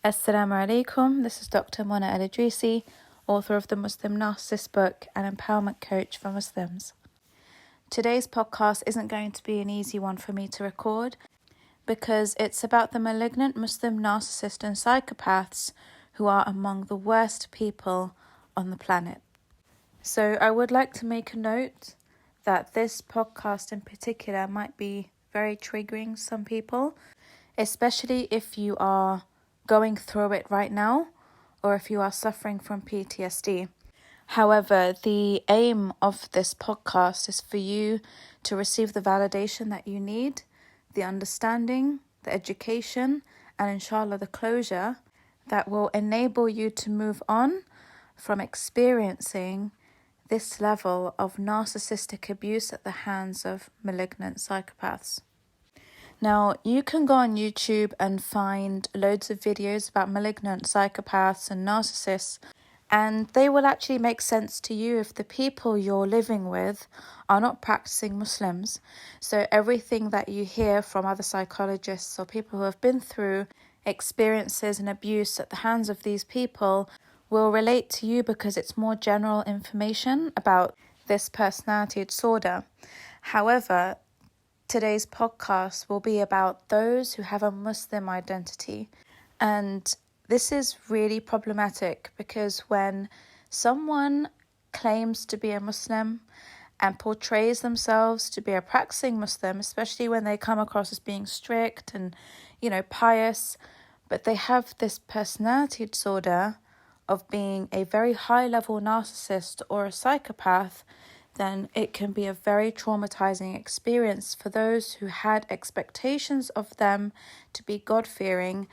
Assalamu alaikum, this is Dr. Mona Al-Idrisi, author of the Muslim Narcissist book and empowerment coach for Muslims. Today's podcast isn't going to be an easy one for me to record because it's about the malignant Muslim narcissists and psychopaths who are among the worst people on the planet. So I would like to make a note that this podcast in particular might be very triggering to some people, especially if you are going through it right now or if you are suffering from PTSD. However, the aim of this podcast is for you to receive the validation that you need, the understanding, the education, and inshallah the closure that will enable you to move on from experiencing this level of narcissistic abuse at the hands of malignant psychopaths. Now, you can go on YouTube and find loads of videos about malignant psychopaths and narcissists, and they will actually make sense to you if the people you're living with are not practicing Muslims. So everything that you hear from other psychologists or people who have been through experiences and abuse at the hands of these people will relate to you because it's more general information about this personality disorder. However, today's podcast will be about those who have a Muslim identity. And this is really problematic because when someone claims to be a Muslim and portrays themselves to be a practicing Muslim, especially when they come across as being strict and, pious, but they have this personality disorder of being a very high-level narcissist or a psychopath, then it can be a very traumatizing experience for those who had expectations of them to be God-fearing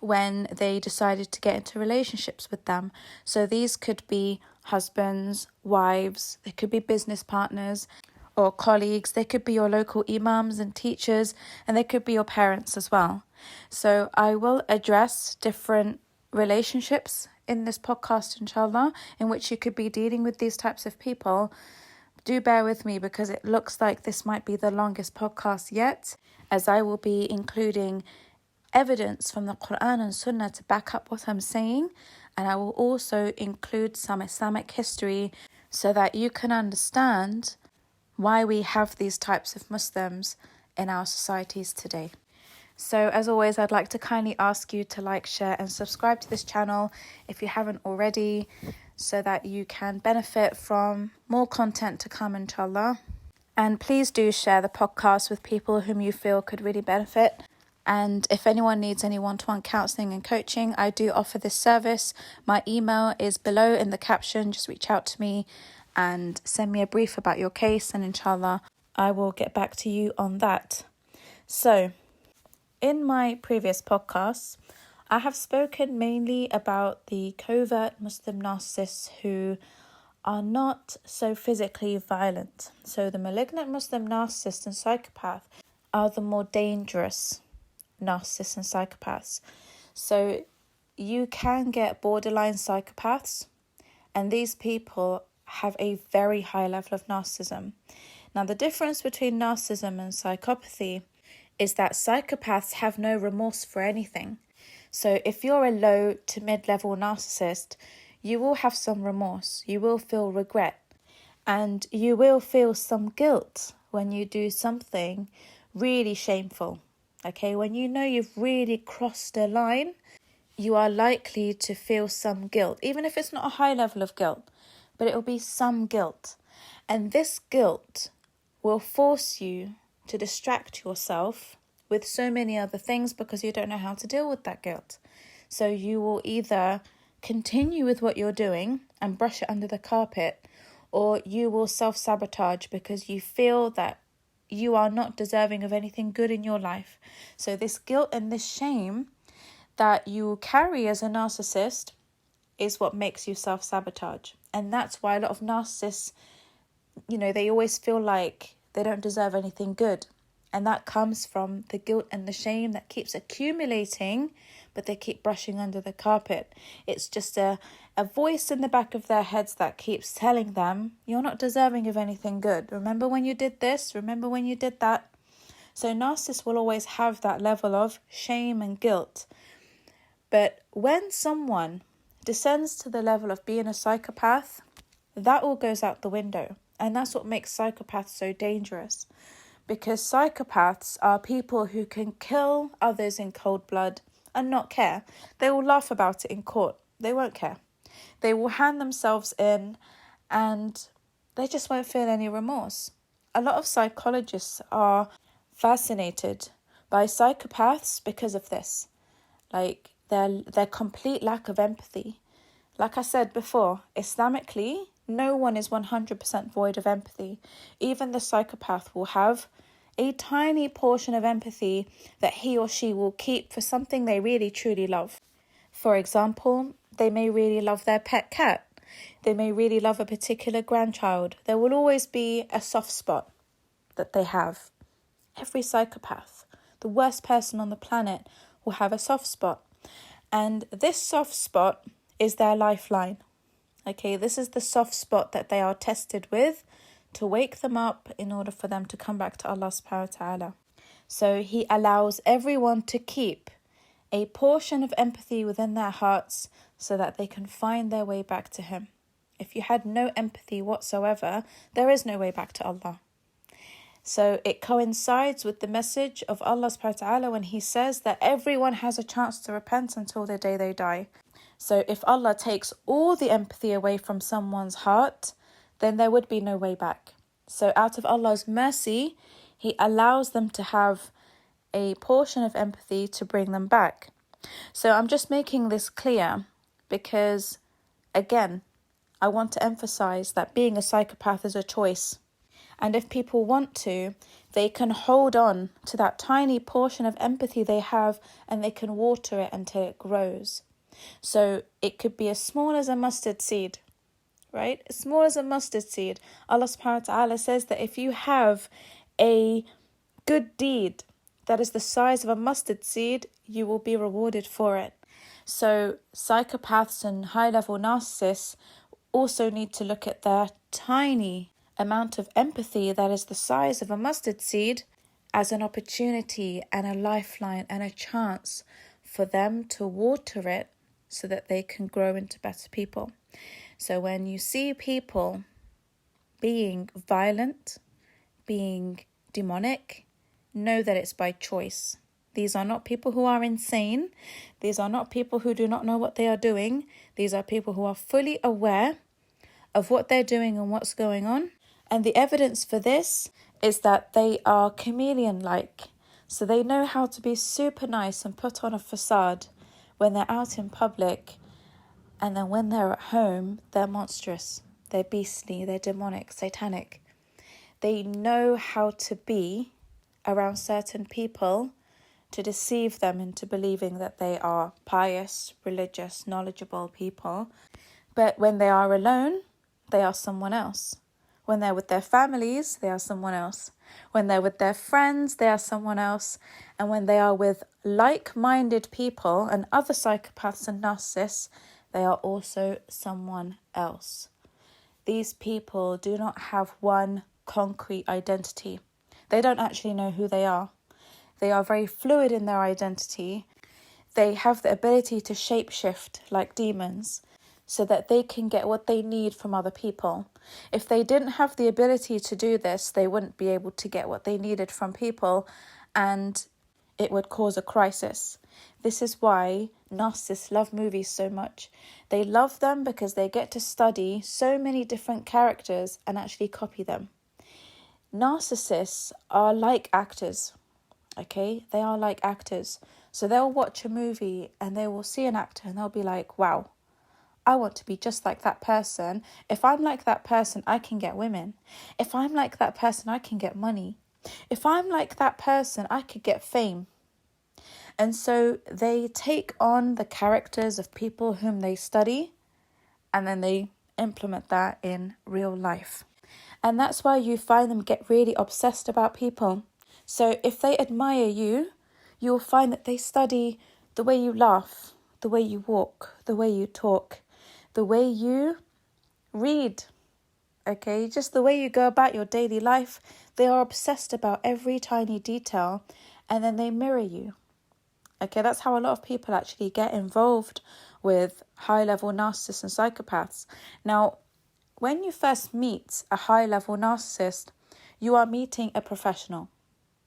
when they decided to get into relationships with them. So these could be husbands, wives, they could be business partners or colleagues, they could be your local imams and teachers, and they could be your parents as well. So I will address different relationships in this podcast, inshallah, in which you could be dealing with these types of people. Do bear with me because it looks like this might be the longest podcast yet, as I will be including evidence from the Quran and Sunnah to back up what I'm saying, and I will also include some Islamic history so that you can understand why we have these types of Muslims in our societies today. So as always, I'd like to kindly ask you to like, share and subscribe to this channel if you haven't already, so that you can benefit from more content to come, inshallah. And please do share the podcast with people whom you feel could really benefit. And if anyone needs any one-to-one counselling and coaching, I do offer this service. My email is below in the caption. Just reach out to me and send me a brief about your case, and inshallah, I will get back to you on that. So, in my previous podcasts, I have spoken mainly about the covert Muslim narcissists who are not so physically violent. So the malignant Muslim narcissist and psychopath are the more dangerous narcissists and psychopaths. So you can get borderline psychopaths, and these people have a very high level of narcissism. Now, the difference between narcissism and psychopathy is that psychopaths have no remorse for anything. So if you're a low to mid-level narcissist, you will have some remorse, you will feel regret, and you will feel some guilt when you do something really shameful. Okay, when you know you've really crossed a line, you are likely to feel some guilt, even if it's not a high level of guilt, but it will be some guilt. And this guilt will force you to distract yourself with so many other things because you don't know how to deal with that guilt. So you will either continue with what you're doing and brush it under the carpet, or you will self-sabotage because you feel that you are not deserving of anything good in your life. So this guilt and this shame that you carry as a narcissist is what makes you self-sabotage. And that's why a lot of narcissists, they always feel like they don't deserve anything good. And that comes from the guilt and the shame that keeps accumulating, but they keep brushing under the carpet. It's just a voice in the back of their heads that keeps telling them, you're not deserving of anything good. Remember when you did this? Remember when you did that? So narcissists will always have that level of shame and guilt. But when someone descends to the level of being a psychopath, that all goes out the window. And that's what makes psychopaths so dangerous. Because psychopaths are people who can kill others in cold blood and not care. They will laugh about it in court. They won't care. They will hand themselves in and they just won't feel any remorse. A lot of psychologists are fascinated by psychopaths because of this. Like their complete lack of empathy. Like I said before, Islamically, no one is 100% void of empathy. Even the psychopath will have a tiny portion of empathy that he or she will keep for something they really truly love. For example, they may really love their pet cat. They may really love a particular grandchild. There will always be a soft spot that they have. Every psychopath, the worst person on the planet, will have a soft spot. And this soft spot is their lifeline. Okay, this is the soft spot that they are tested with to wake them up in order for them to come back to Allah subhanahu wa ta'ala. So he allows everyone to keep a portion of empathy within their hearts so that they can find their way back to him. If you had no empathy whatsoever, there is no way back to Allah. So it coincides with the message of Allah subhanahu wa ta'ala when he says that everyone has a chance to repent until the day they die. So if Allah takes all the empathy away from someone's heart, then there would be no way back. So out of Allah's mercy, he allows them to have a portion of empathy to bring them back. So I'm just making this clear because, again, I want to emphasize that being a psychopath is a choice. And if people want to, they can hold on to that tiny portion of empathy they have and they can water it until it grows. So it could be as small as a mustard seed, right? As small as a mustard seed. Allah subhanahu wa ta'ala says that if you have a good deed that is the size of a mustard seed, you will be rewarded for it. So psychopaths and high-level narcissists also need to look at their tiny amount of empathy that is the size of a mustard seed as an opportunity and a lifeline and a chance for them to water it so that they can grow into better people. So when you see people being violent, being demonic, know that it's by choice. These are not people who are insane. These are not people who do not know what they are doing. These are people who are fully aware of what they're doing and what's going on. And the evidence for this is that they are chameleon-like. So they know how to be super nice and put on a facade when they're out in public. And then when they're at home, they're monstrous. They're beastly. They're demonic, satanic. They know how to be around certain people to deceive them into believing that they are pious, religious, knowledgeable people. But when they are alone, they are someone else. When they're with their families, they are someone else. When they're with their friends, they are someone else. And when they are with like-minded people and other psychopaths and narcissists, they are also someone else. These people do not have one concrete identity. They don't actually know who they are. They are very fluid in their identity. They have the ability to shapeshift like demons so that they can get what they need from other people. If they didn't have the ability to do this, they wouldn't be able to get what they needed from people, and it would cause a crisis. This is why narcissists love movies so much. They love them because they get to study so many different characters and actually copy them. Narcissists are like actors, okay? They are like actors. So they'll watch a movie and they will see an actor and they'll be like, wow, I want to be just like that person. If I'm like that person, I can get women. If I'm like that person, I can get money. If I'm like that person, I could get fame. And so they take on the characters of people whom they study and then they implement that in real life. And that's why you find them get really obsessed about people. So if they admire you, you'll find that they study the way you laugh, the way you walk, the way you talk, the way you read, okay? Just the way you go about your daily life. They are obsessed about every tiny detail and then they mirror you. Okay, that's how a lot of people actually get involved with high-level narcissists and psychopaths. Now, when you first meet a high-level narcissist, you are meeting a professional,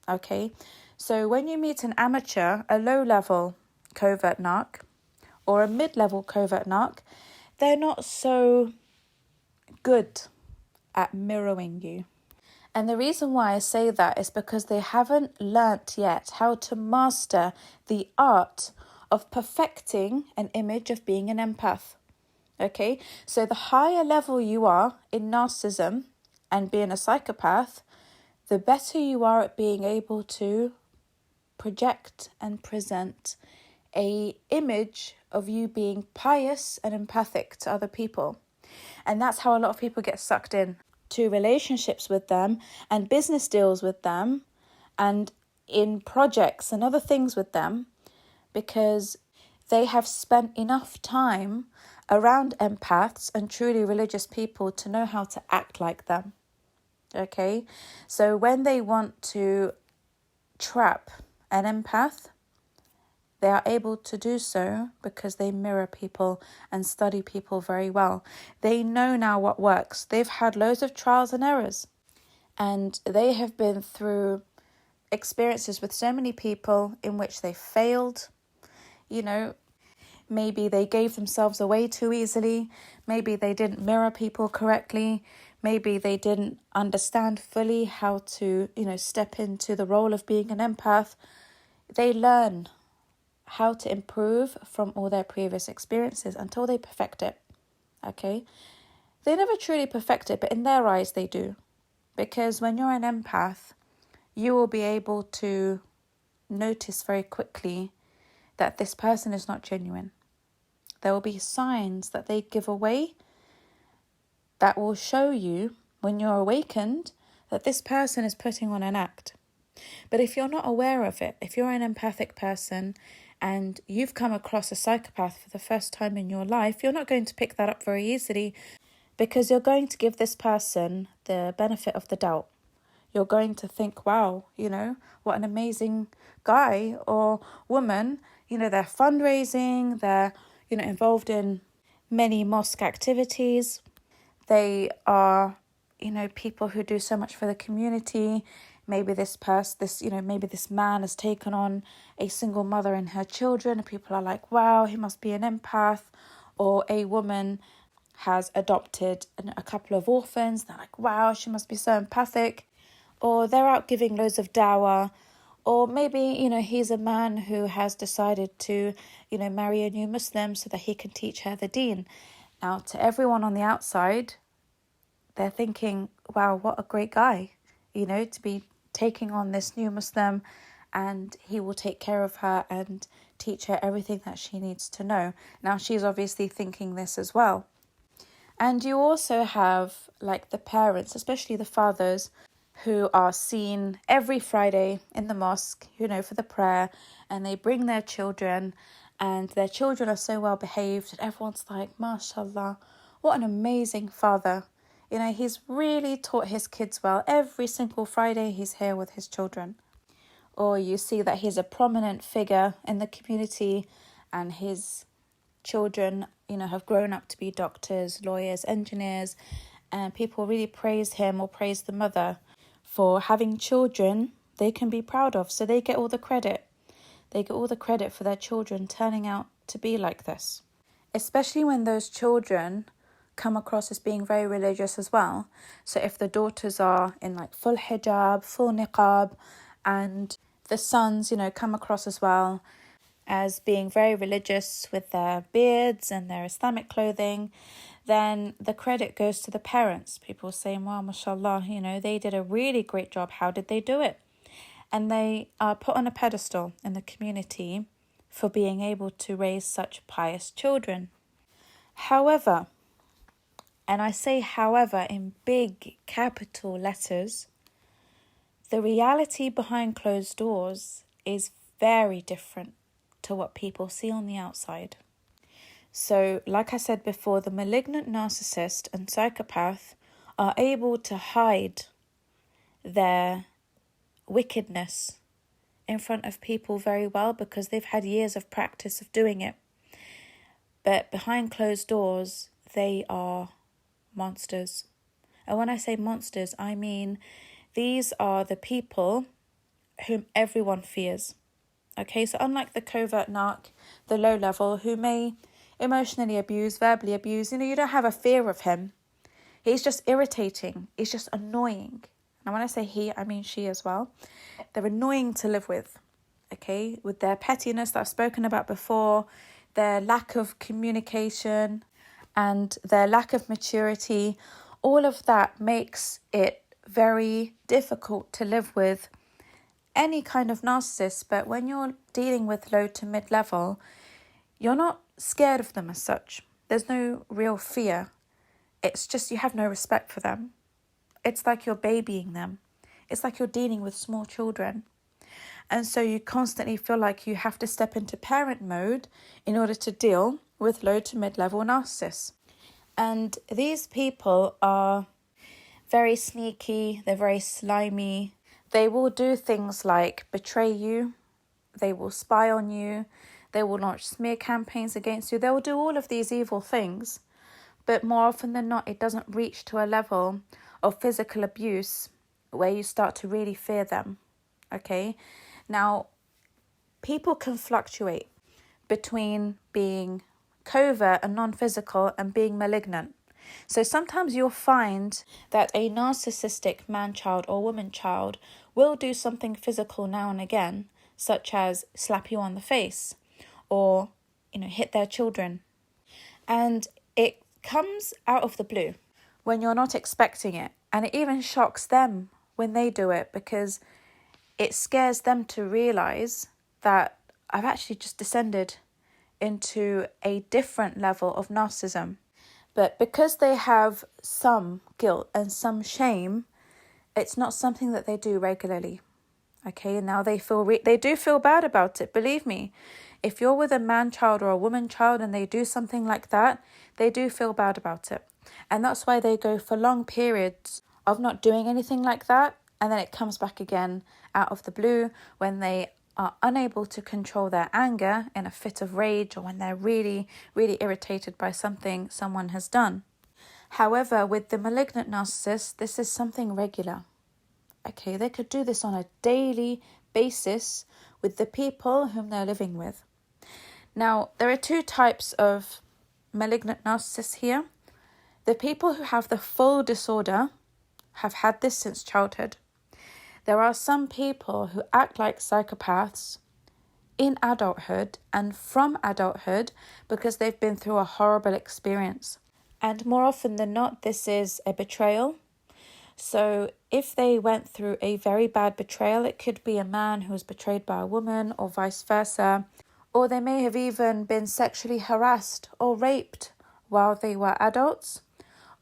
okay? So when you meet an amateur, a low-level covert narc, or a mid-level covert narc, they're not so good at mirroring you. And the reason why I say that is because they haven't learnt yet how to master the art of perfecting an image of being an empath. Okay, so the higher level you are in narcissism and being a psychopath, the better you are at being able to project and present a image of you being pious and empathic to other people. And that's how a lot of people get sucked in to relationships with them and business deals with them and in projects and other things with them, because they have spent enough time around empaths and truly religious people to know how to act like them. Okay, so when they want to trap an empath, they are able to do so because they mirror people and study people very well. They know now what works. They've had loads of trials and errors. And they have been through experiences with so many people in which they failed. You know, maybe they gave themselves away too easily. Maybe they didn't mirror people correctly. Maybe they didn't understand fully how to, step into the role of being an empath. They learn how to improve from all their previous experiences until they perfect it, okay? They never truly perfect it, but in their eyes they do. Because when you're an empath, you will be able to notice very quickly that this person is not genuine. There will be signs that they give away that will show you, when you're awakened, that this person is putting on an act. But if you're not aware of it, if you're an empathic person and you've come across a psychopath for the first time in your life, you're not going to pick that up very easily, because you're going to give this person the benefit of the doubt. You're going to think, wow, what an amazing guy or woman. They're fundraising, they're, involved in many mosque activities. They are, people who do so much for the community. Maybe maybe this man has taken on a single mother and her children, and people are like, wow, he must be an empath. Or a woman has adopted a couple of orphans. They're like, wow, she must be so empathic. Or they're out giving loads of dawah. Or maybe, he's a man who has decided to, marry a new Muslim so that he can teach her the deen. Now, to everyone on the outside, they're thinking, wow, what a great guy, to be taking on this new Muslim, and he will take care of her and teach her everything that she needs to know. Now, she's obviously thinking this as well. And you also have, the parents, especially the fathers, who are seen every Friday in the mosque, for the prayer, and they bring their children, and their children are so well behaved, and everyone's like, mashallah, what an amazing father. He's really taught his kids well. Every single Friday he's here with his children. Or you see that he's a prominent figure in the community, and his children, have grown up to be doctors, lawyers, engineers, and people really praise him or praise the mother for having children they can be proud of. So they get all the credit. They get all the credit for their children turning out to be like this. Especially when those children come across as being very religious as well. So if the daughters are in full hijab, full niqab, and the sons, come across as well as being very religious with their beards and their Islamic clothing, then the credit goes to the parents. People saying, wow, mashallah, they did a really great job. How did they do it? And they are put on a pedestal in the community for being able to raise such pious children. However, and I say however in big capital letters, the reality behind closed doors is very different to what people see on the outside. So, like I said before, the malignant narcissist and psychopath are able to hide their wickedness in front of people very well because they've had years of practice of doing it. But behind closed doors, they are monsters. And when I say monsters, I mean these are the people whom everyone fears. Okay, so unlike the covert narc, the low level, who may emotionally abuse, verbally abuse, you don't have a fear of him. He's just irritating. He's just annoying. And when I say he, I mean she as well. They're annoying to live with, okay, with their pettiness that I've spoken about before, their lack of communication and their lack of maturity. All of that makes it very difficult to live with any kind of narcissist. But when you're dealing with low to mid-level, you're not scared of them as such. There's no real fear. It's just you have no respect for them. It's like you're babying them. It's like you're dealing with small children. And so you constantly feel like you have to step into parent mode in order to deal with low to mid-level narcissists. And these people are very sneaky. They're very slimy. They will do things like betray you. They will spy on you. They will launch smear campaigns against you. They will do all of these evil things. But more often than not, it doesn't reach to a level of physical abuse where you start to really fear them. Okay? Now, people can fluctuate between being covert and non-physical and being malignant. So sometimes you'll find that a narcissistic man-child or woman-child will do something physical now and again, such as slap you on the face or, hit their children. And it comes out of the blue when you're not expecting it. And it even shocks them when they do it because it scares them to realise that I've actually just descended into a different level of narcissism. But because they have some guilt and some shame, it's not something that they do regularly. Okay, and now they do feel bad about it, believe me. If you're with a man-child or a woman-child and they do something like that, they do feel bad about it. And that's why they go for long periods of not doing anything like that. And then it comes back again out of the blue when they are unable to control their anger in a fit of rage or when they're really, really irritated by something someone has done. However, with the malignant narcissist, this is something regular. Okay, they could do this on a daily basis with the people whom they're living with. Now, there are two types of malignant narcissists here. The people who have the full disorder have had this since childhood. There are some people who act like psychopaths in adulthood and from adulthood because they've been through a horrible experience. And more often than not, this is a betrayal. So if they went through a very bad betrayal, it could be a man who was betrayed by a woman or vice versa. Or they may have even been sexually harassed or raped while they were adults.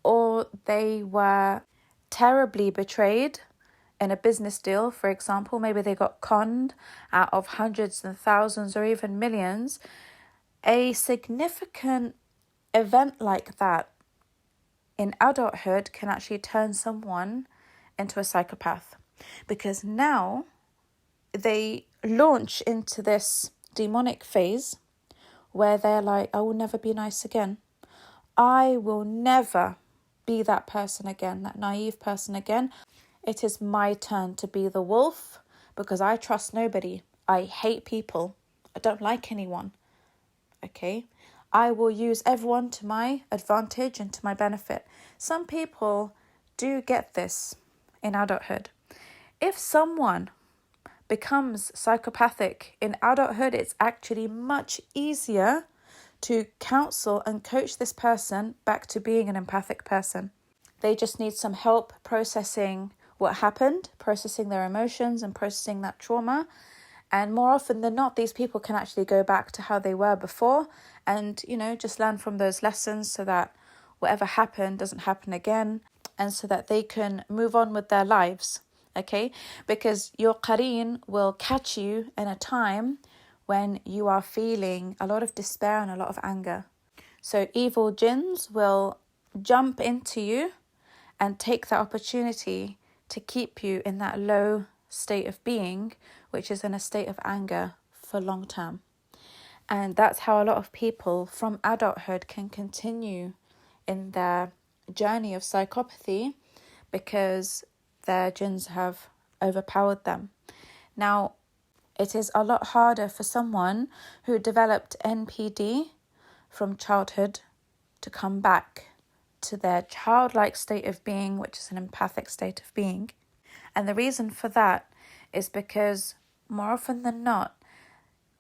Or they were terribly betrayed in a business deal, for example. Maybe they got conned out of hundreds and thousands or even millions. A significant event like that in adulthood can actually turn someone into a psychopath, because now they launch into this demonic phase where they're like, I will never be nice again. I will never be that person again, that naive person again. It is my turn to be the wolf because I trust nobody. I hate people. I don't like anyone. Okay? I will use everyone to my advantage and to my benefit. Some people do get this in adulthood. If someone becomes psychopathic in adulthood, it's actually much easier to counsel and coach this person back to being an empathic person. They just need some help processing what happened, processing their emotions and processing that trauma. And more often than not, these people can actually go back to how they were before and, just learn from those lessons so that whatever happened doesn't happen again and so that they can move on with their lives, okay? Because your qareen will catch you in a time when you are feeling a lot of despair and a lot of anger. So evil jinns will jump into you and take that opportunity to keep you in that low state of being, which is in a state of anger for long term. And that's how a lot of people from adulthood can continue in their journey of psychopathy, because their jinns have overpowered them. Now, it is a lot harder for someone who developed NPD from childhood to come back to their childlike state of being, which is an empathic state of being. And the reason for that is because more often than not,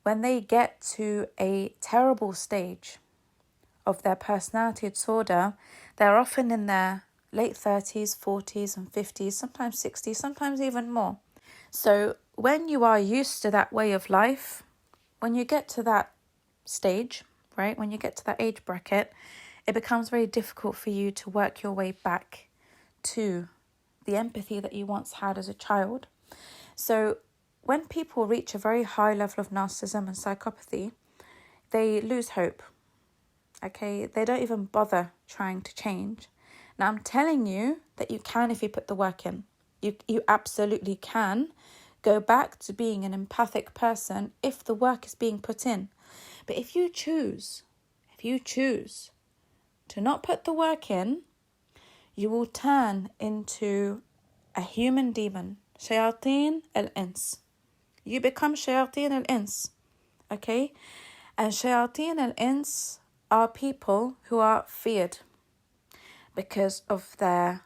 when they get to a terrible stage of their personality disorder, they're often in their late 30s, 40s and 50s, sometimes 60s, sometimes even more. So when you are used to that way of life, when you get to that stage, right, when you get to that age bracket, it becomes very difficult for you to work your way back to the empathy that you once had as a child. So when people reach a very high level of narcissism and psychopathy, they lose hope. Okay, they don't even bother trying to change. Now, I'm telling you that you can if you put the work in. You absolutely can go back to being an empathic person if the work is being put in. But if you choose to not put the work in, you will turn into a human demon. Shayateen al-ins. You become Shayateen al-ins. Okay? And Shayateen al-ins are people who are feared because of their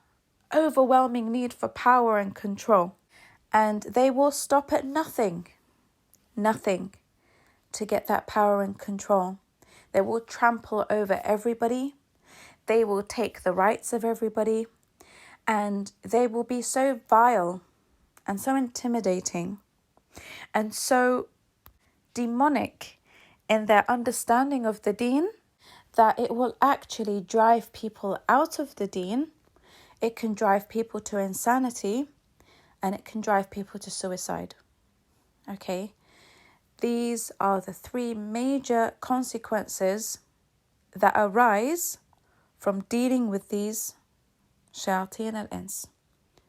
overwhelming need for power and control. And they will stop at nothing to get that power and control. They will trample over everybody. They will take the rights of everybody. And they will be so vile and so intimidating and so demonic in their understanding of the deen that it will actually drive people out of the deen. It can drive people to insanity, and it can drive people to suicide. Okay? These are the three major consequences that arise from dealing with these shayateen al-ins.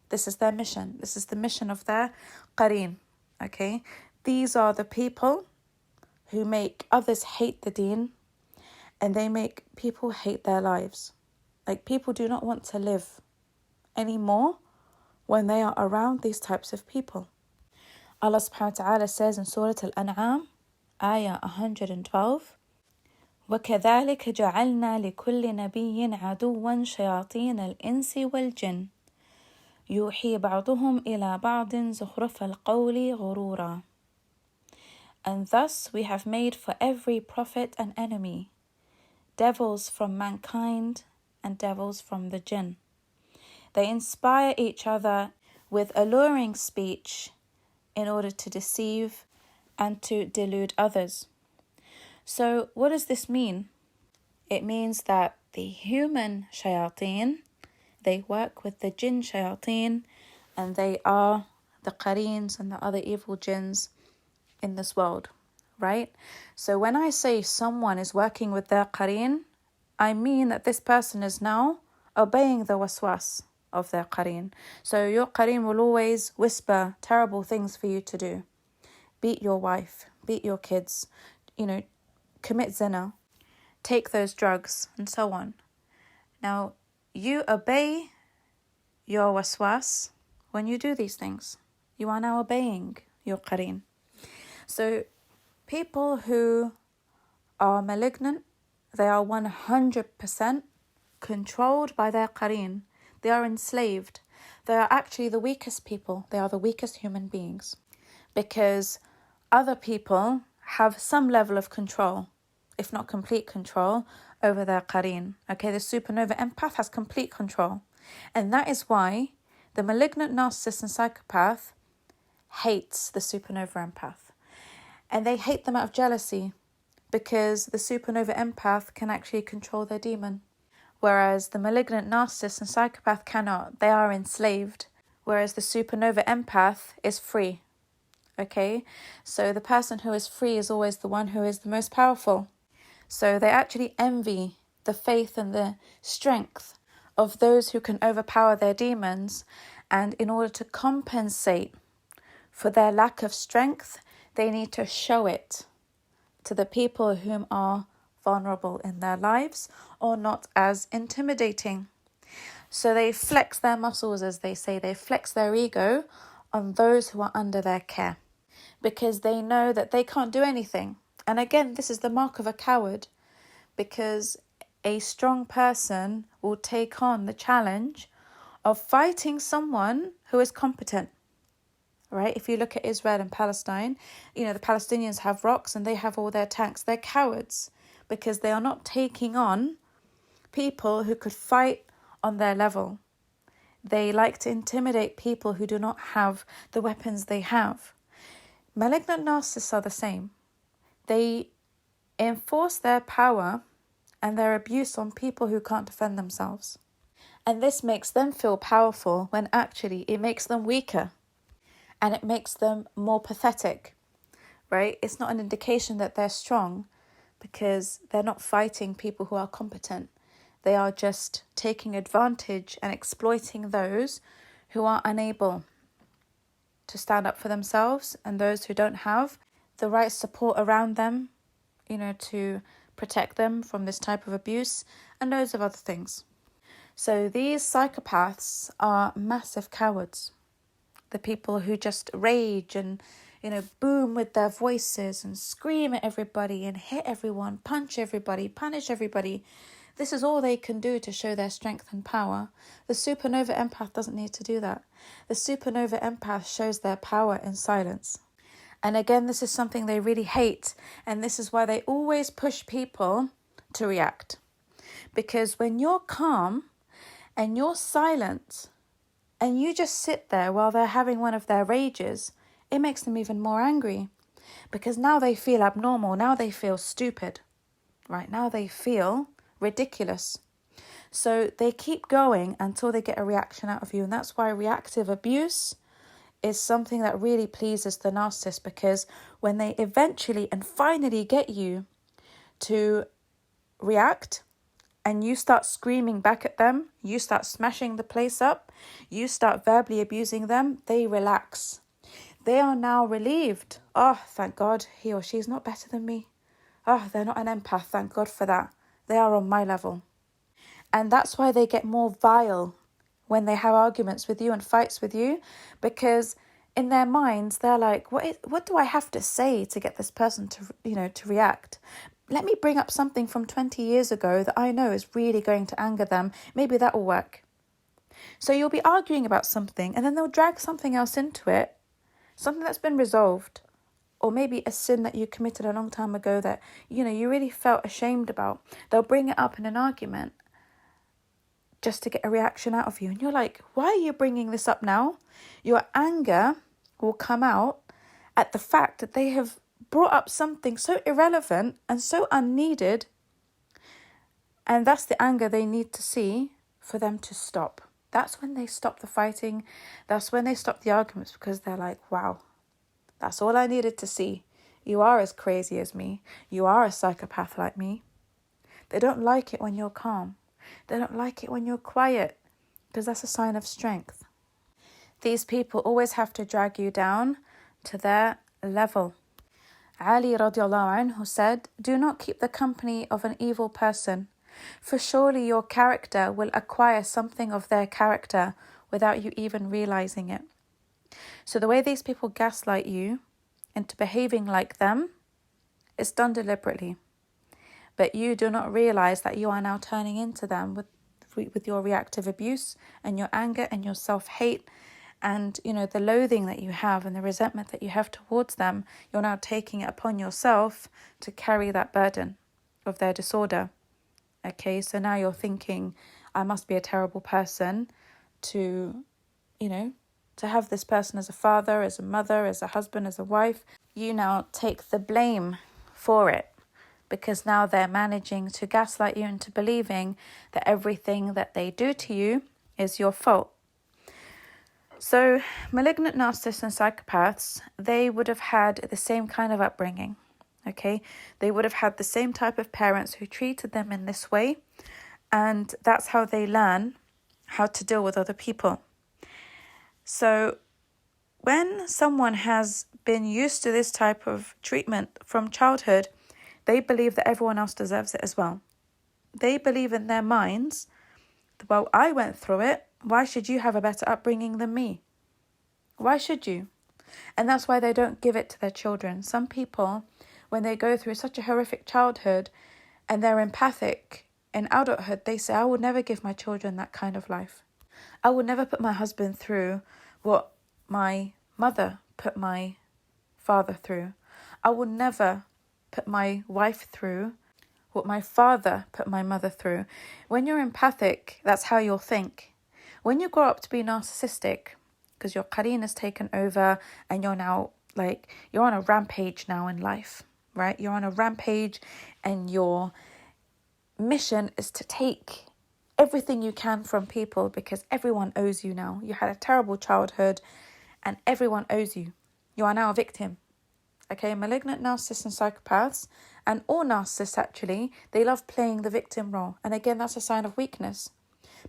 This is their mission. This is the mission of their qareen. Okay? These are the people who make others hate the deen, and they make people hate their lives. Like, people do not want to live anymore when they are around these types of people. Allah subhanahu wa ta'ala says in Surah Al-An'am, Ayah 112, وَكَذَلِكَ جَعَلْنَا لِكُلِّ نَبِيٍّ عَدُوًّا شَيَاطِينَ الْإِنسِ وَالْجِنِّ يُوحِي بَعْضُهُمْ إِلَى بَعْضٍ زُخْرُفَ الْقَوْلِ غُرُورًا. And thus we have made for every prophet an enemy, devils from mankind and devils from the jinn. They inspire each other with alluring speech in order to deceive and to delude others. So what does this mean? It means that the human shayateen, they work with the jinn shayateen, and they are the qareens and the other evil jinns in this world, right? So when I say someone is working with their qareen, I mean that this person is now obeying the waswas of their qareen. So your qareen will always whisper terrible things for you to do. Beat your wife, beat your kids, commit zina, take those drugs, and so on. Now, you obey your waswas when you do these things. You are now obeying your qareen. So people who are malignant, they are 100% controlled by their qareen. They are enslaved. They are actually the weakest people. They are the weakest human beings, because other people have some level of control, if not complete control, over their qareen. Okay, the supernova empath has complete control. And that is why the malignant narcissist and psychopath hates the supernova empath. And they hate them out of jealousy, because the supernova empath can actually control their demon, whereas the malignant narcissist and psychopath cannot. They are enslaved, whereas the supernova empath is free. Okay, so the person who is free is always the one who is the most powerful. So they actually envy the faith and the strength of those who can overpower their demons, and in order to compensate For their lack of strength, they need to show it to the people whom are vulnerable in their lives or not as intimidating. So they flex their muscles, as they say, they flex their ego on those who are under their care because they know that they can't do anything. And again, this is the mark of a coward, because a strong person will take on the challenge of fighting someone who is competent. Right? If you look at Israel and Palestine, the Palestinians have rocks and they have all their tanks. They're cowards because they are not taking on people who could fight on their level. They like to intimidate people who do not have the weapons they have. Malignant narcissists are the same. They enforce their power and their abuse on people who can't defend themselves. And this makes them feel powerful when actually it makes them weaker. And it makes them more pathetic, right? It's not an indication that they're strong because they're not fighting people who are competent. They are just taking advantage and exploiting those who are unable to stand up for themselves and those who don't have the right support around them, to protect them from this type of abuse and loads of other things. So these psychopaths are massive cowards. The people who just rage and, boom with their voices and scream at everybody and hit everyone, punch everybody, punish everybody. This is all they can do to show their strength and power. The supernova empath doesn't need to do that. The supernova empath shows their power in silence. And again, this is something they really hate. And this is why they always push people to react. Because when you're calm and you're silent, and you just sit there while they're having one of their rages, it makes them even more angry. Because now they feel abnormal. Now they feel stupid. Right? Now they feel ridiculous. So they keep going until they get a reaction out of you. And that's why reactive abuse is something that really pleases the narcissist. Because when they eventually and finally get you to react, and you start screaming back at them, you start smashing the place up, you start verbally abusing them, they relax. They are now relieved. Oh, thank God, he or she is not better than me. Oh, they're not an empath, thank God for that. They are on my level. And that's why they get more vile when they have arguments with you and fights with you, because in their minds, they're like, what do I have to say to get this person to react? Let me bring up something from 20 years ago that I know is really going to anger them. Maybe that will work. So you'll be arguing about something and then they'll drag something else into it, something that's been resolved, or maybe a sin that you committed a long time ago that, you really felt ashamed about. They'll bring it up in an argument just to get a reaction out of you. And you're like, why are you bringing this up now? Your anger will come out at the fact that they have brought up something so irrelevant and so unneeded, and that's the anger they need to see for them to stop. That's when they stop the fighting. That's when they stop the arguments, because they're like, wow, that's all I needed to see. You are as crazy as me. You are a psychopath like me. They don't like it when you're calm. They don't like it when you're quiet, because that's a sign of strength. These people always have to drag you down to their level. Ali radiallahu anhu said, "Do not keep the company of an evil person, for surely your character will acquire something of their character without you even realizing it." So the way these people gaslight you into behaving like them is done deliberately. But you do not realize that you are now turning into them with your reactive abuse and your anger and your self-hate and, the loathing that you have and the resentment that you have towards them. You're now taking it upon yourself to carry that burden of their disorder. Okay, so now you're thinking, I must be a terrible person to have this person as a father, as a mother, as a husband, as a wife. You now take the blame for it, because now they're managing to gaslight you into believing that everything that they do to you is your fault. So malignant narcissists and psychopaths, they would have had the same kind of upbringing, okay? They would have had the same type of parents who treated them in this way, and that's how they learn how to deal with other people. So when someone has been used to this type of treatment from childhood, they believe that everyone else deserves it as well. They believe in their minds, well, I went through it. Why should you have a better upbringing than me? Why should you? And that's why they don't give it to their children. Some people, when they go through such a horrific childhood and they're empathic in adulthood, they say, I would never give my children that kind of life. I would never put my husband through what my mother put my father through. I would never put my wife through what my father put my mother through. When you're empathic, that's how you'll think. When you grow up to be narcissistic, because your qareen has taken over and you're now you're on a rampage now in life, right? You're on a rampage and your mission is to take everything you can from people because everyone owes you now. You had a terrible childhood and everyone owes you. You are now a victim. Okay, malignant narcissists and psychopaths, and all narcissists actually, they love playing the victim role. And again, that's a sign of weakness,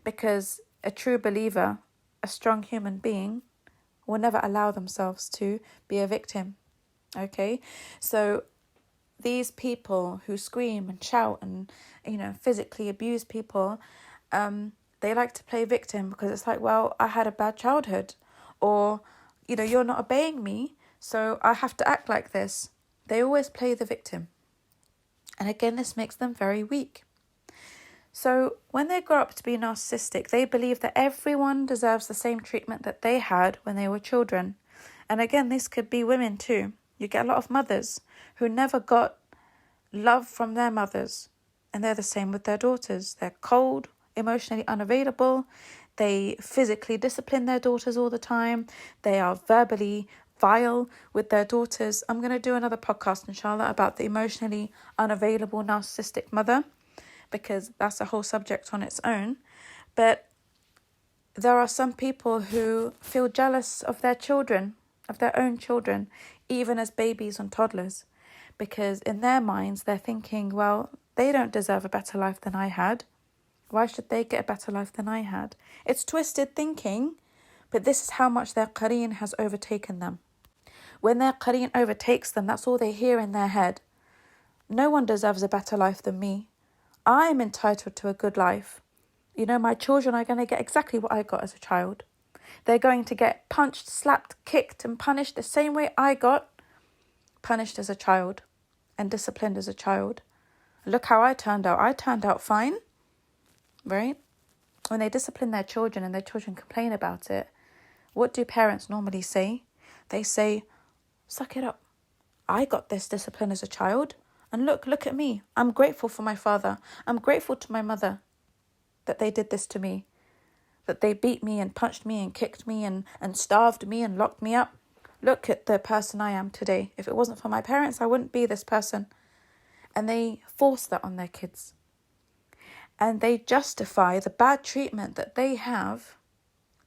because a true believer, a strong human being, will never allow themselves to be a victim. Okay, so these people who scream and shout and, physically abuse people, they like to play victim because it's like, well, I had a bad childhood, or, you're not obeying me, so I have to act like this. They always play the victim. And again, this makes them very weak. So when they grow up to be narcissistic, they believe that everyone deserves the same treatment that they had when they were children. And again, this could be women too. You get a lot of mothers who never got love from their mothers. And they're the same with their daughters. They're cold, emotionally unavailable. They physically discipline their daughters all the time. They are verbally vile with their daughters. I'm going to do another podcast, inshallah, about the emotionally unavailable narcissistic mother, because that's a whole subject on its own. But there are some people who feel jealous of their children, of their own children, even as babies and toddlers, because in their minds they're thinking, well, they don't deserve a better life than I had. Why should they get a better life than I had? It's twisted thinking, but this is how much their qareen has overtaken them. When their qareen overtakes them, that's all they hear in their head. No one deserves a better life than me. I am entitled to a good life. My children are going to get exactly what I got as a child. They're going to get punched, slapped, kicked and punished the same way I got punished as a child and disciplined as a child. Look how I turned out. I turned out fine, right? When they discipline their children and their children complain about it, what do parents normally say? They say, suck it up. I got this discipline as a child. And look at me. I'm grateful for my father. I'm grateful to my mother that they did this to me. That they beat me and punched me and kicked me and starved me and locked me up. Look at the person I am today. If it wasn't for my parents, I wouldn't be this person. And they force that on their kids. And they justify the bad treatment that they have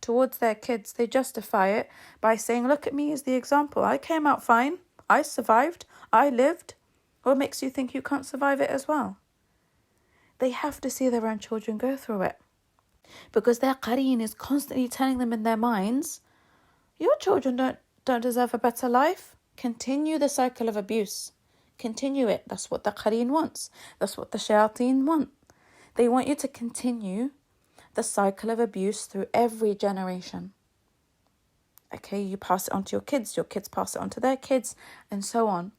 towards their kids. They justify it by saying, look at me as the example. I came out fine. I survived. I lived. What makes you think you can't survive it as well? They have to see their own children go through it, because their qareen is constantly telling them in their minds, your children don't deserve a better life. Continue the cycle of abuse. Continue it. That's what the qareen wants. That's what the shayateen want. They want you to continue the cycle of abuse through every generation. Okay, you pass it on to your kids pass it on to their kids, and so on.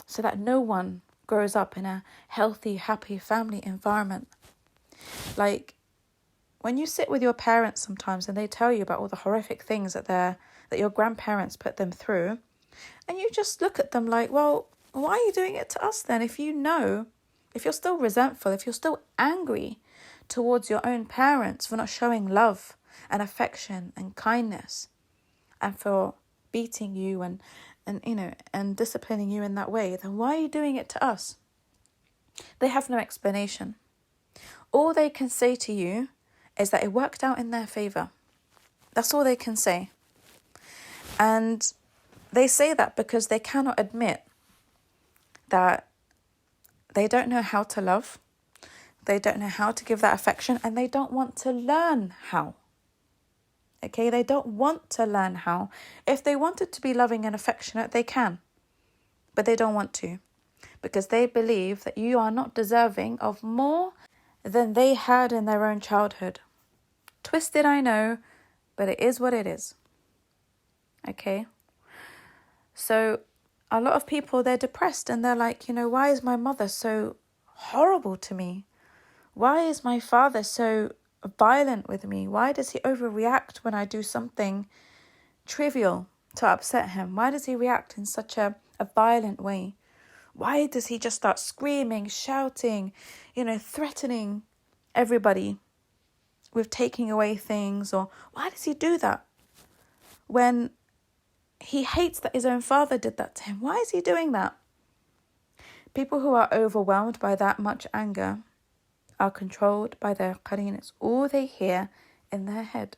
So that no one grows up in a healthy, happy family environment. Like, when you sit with your parents sometimes and they tell you about all the horrific things that your grandparents put them through, and you just look at them like, well, why are you doing it to us then? If you're still resentful, if you're still angry towards your own parents for not showing love and affection and kindness, and for beating you and disciplining you in that way, then why are you doing it to us? They have no explanation. All they can say to you is that it worked out in their favour. That's all they can say. And they say that because they cannot admit that they don't know how to love, they don't know how to give that affection, and they don't want to learn how. Okay, they don't want to learn how. If they wanted to be loving and affectionate, they can, but they don't want to, because they believe that you are not deserving of more than they had in their own childhood. Twisted, I know, but it is what it is. Okay? So a lot of people, they're depressed and they're like, why is my mother so horrible to me? Why is my father so violent with me? Why does he overreact when I do something trivial to upset him? Why does he react in such a violent way? Why does he just start screaming, shouting, threatening everybody with taking away things? Or why does he do that when he hates that his own father did that to him? Why is he doing that? People who are overwhelmed by that much anger are controlled by their qareen. It's all they hear in their head.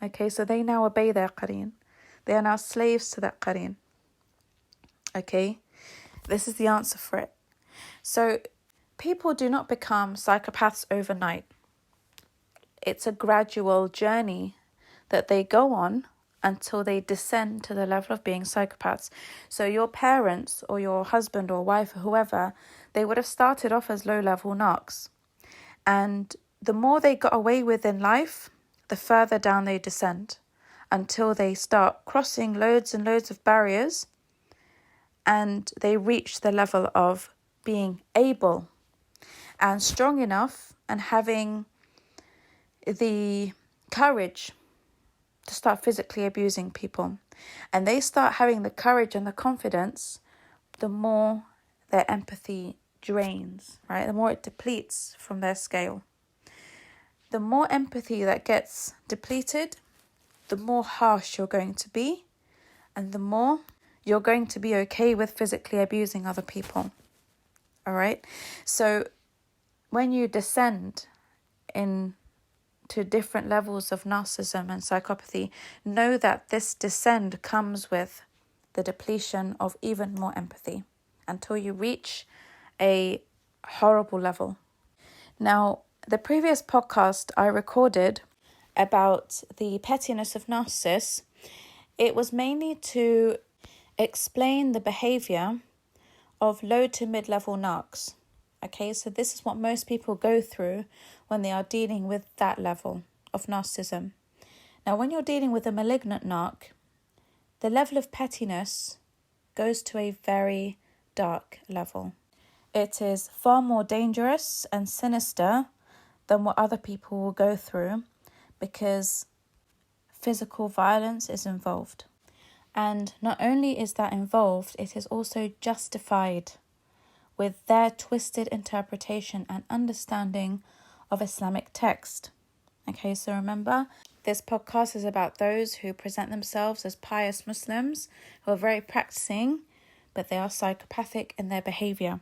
Okay, so they now obey their qareen. They are now slaves to that qareen. Okay, this is the answer for it. So people do not become psychopaths overnight. It's a gradual journey that they go on until they descend to the level of being psychopaths. So your parents or your husband or wife or whoever, they would have started off as low-level narcs. And the more they got away with in life, the further down they descend until they start crossing loads and loads of barriers and they reach the level of being able and strong enough and having the courage to start physically abusing people. And they start having the courage and the confidence, the more their empathy drains, right? The more it depletes from their scale. The more empathy that gets depleted, the more harsh you're going to be, and the more you're going to be okay with physically abusing other people. All right? So when you descend into different levels of narcissism and psychopathy, know that this descent comes with the depletion of even more empathy until you reach a horrible level. Now, the previous podcast I recorded about the pettiness of narcissists, it was mainly to explain the behaviour of low to mid-level narcs. Okay, so this is what most people go through when they are dealing with that level of narcissism. Now, when you're dealing with a malignant narc, the level of pettiness goes to a very dark level. It is far more dangerous and sinister than what other people will go through because physical violence is involved. And not only is that involved, it is also justified with their twisted interpretation and understanding of Islamic text. Okay, so remember, this podcast is about those who present themselves as pious Muslims who are very practicing, but they are psychopathic in their behaviour.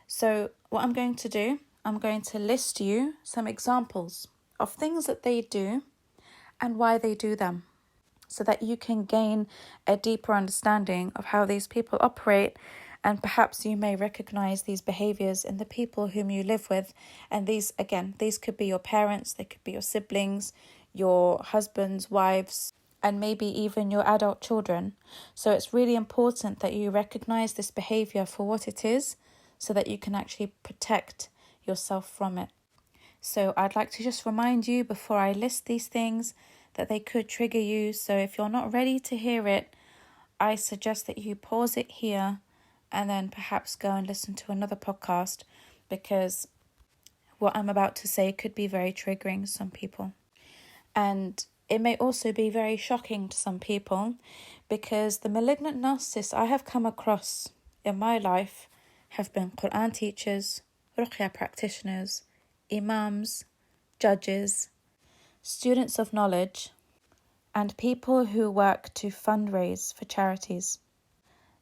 So what I'm going to do, I'm going to list you some examples of things that they do and why they do them, so that you can gain a deeper understanding of how these people operate, and perhaps you may recognize these behaviors in the people whom you live with. And these could be your parents, they could be your siblings, your husbands, wives, and maybe even your adult children. So it's really important that you recognize this behavior for what it is, so that you can actually protect yourself from it. So I'd like to just remind you before I list these things that they could trigger you. So if you're not ready to hear it, I suggest that you pause it here and then perhaps go and listen to another podcast, because what I'm about to say could be very triggering to some people. And it may also be very shocking to some people, because the malignant narcissists I have come across in my life have been Quran teachers, ruqya practitioners, imams, judges, students of knowledge, and people who work to fundraise for charities.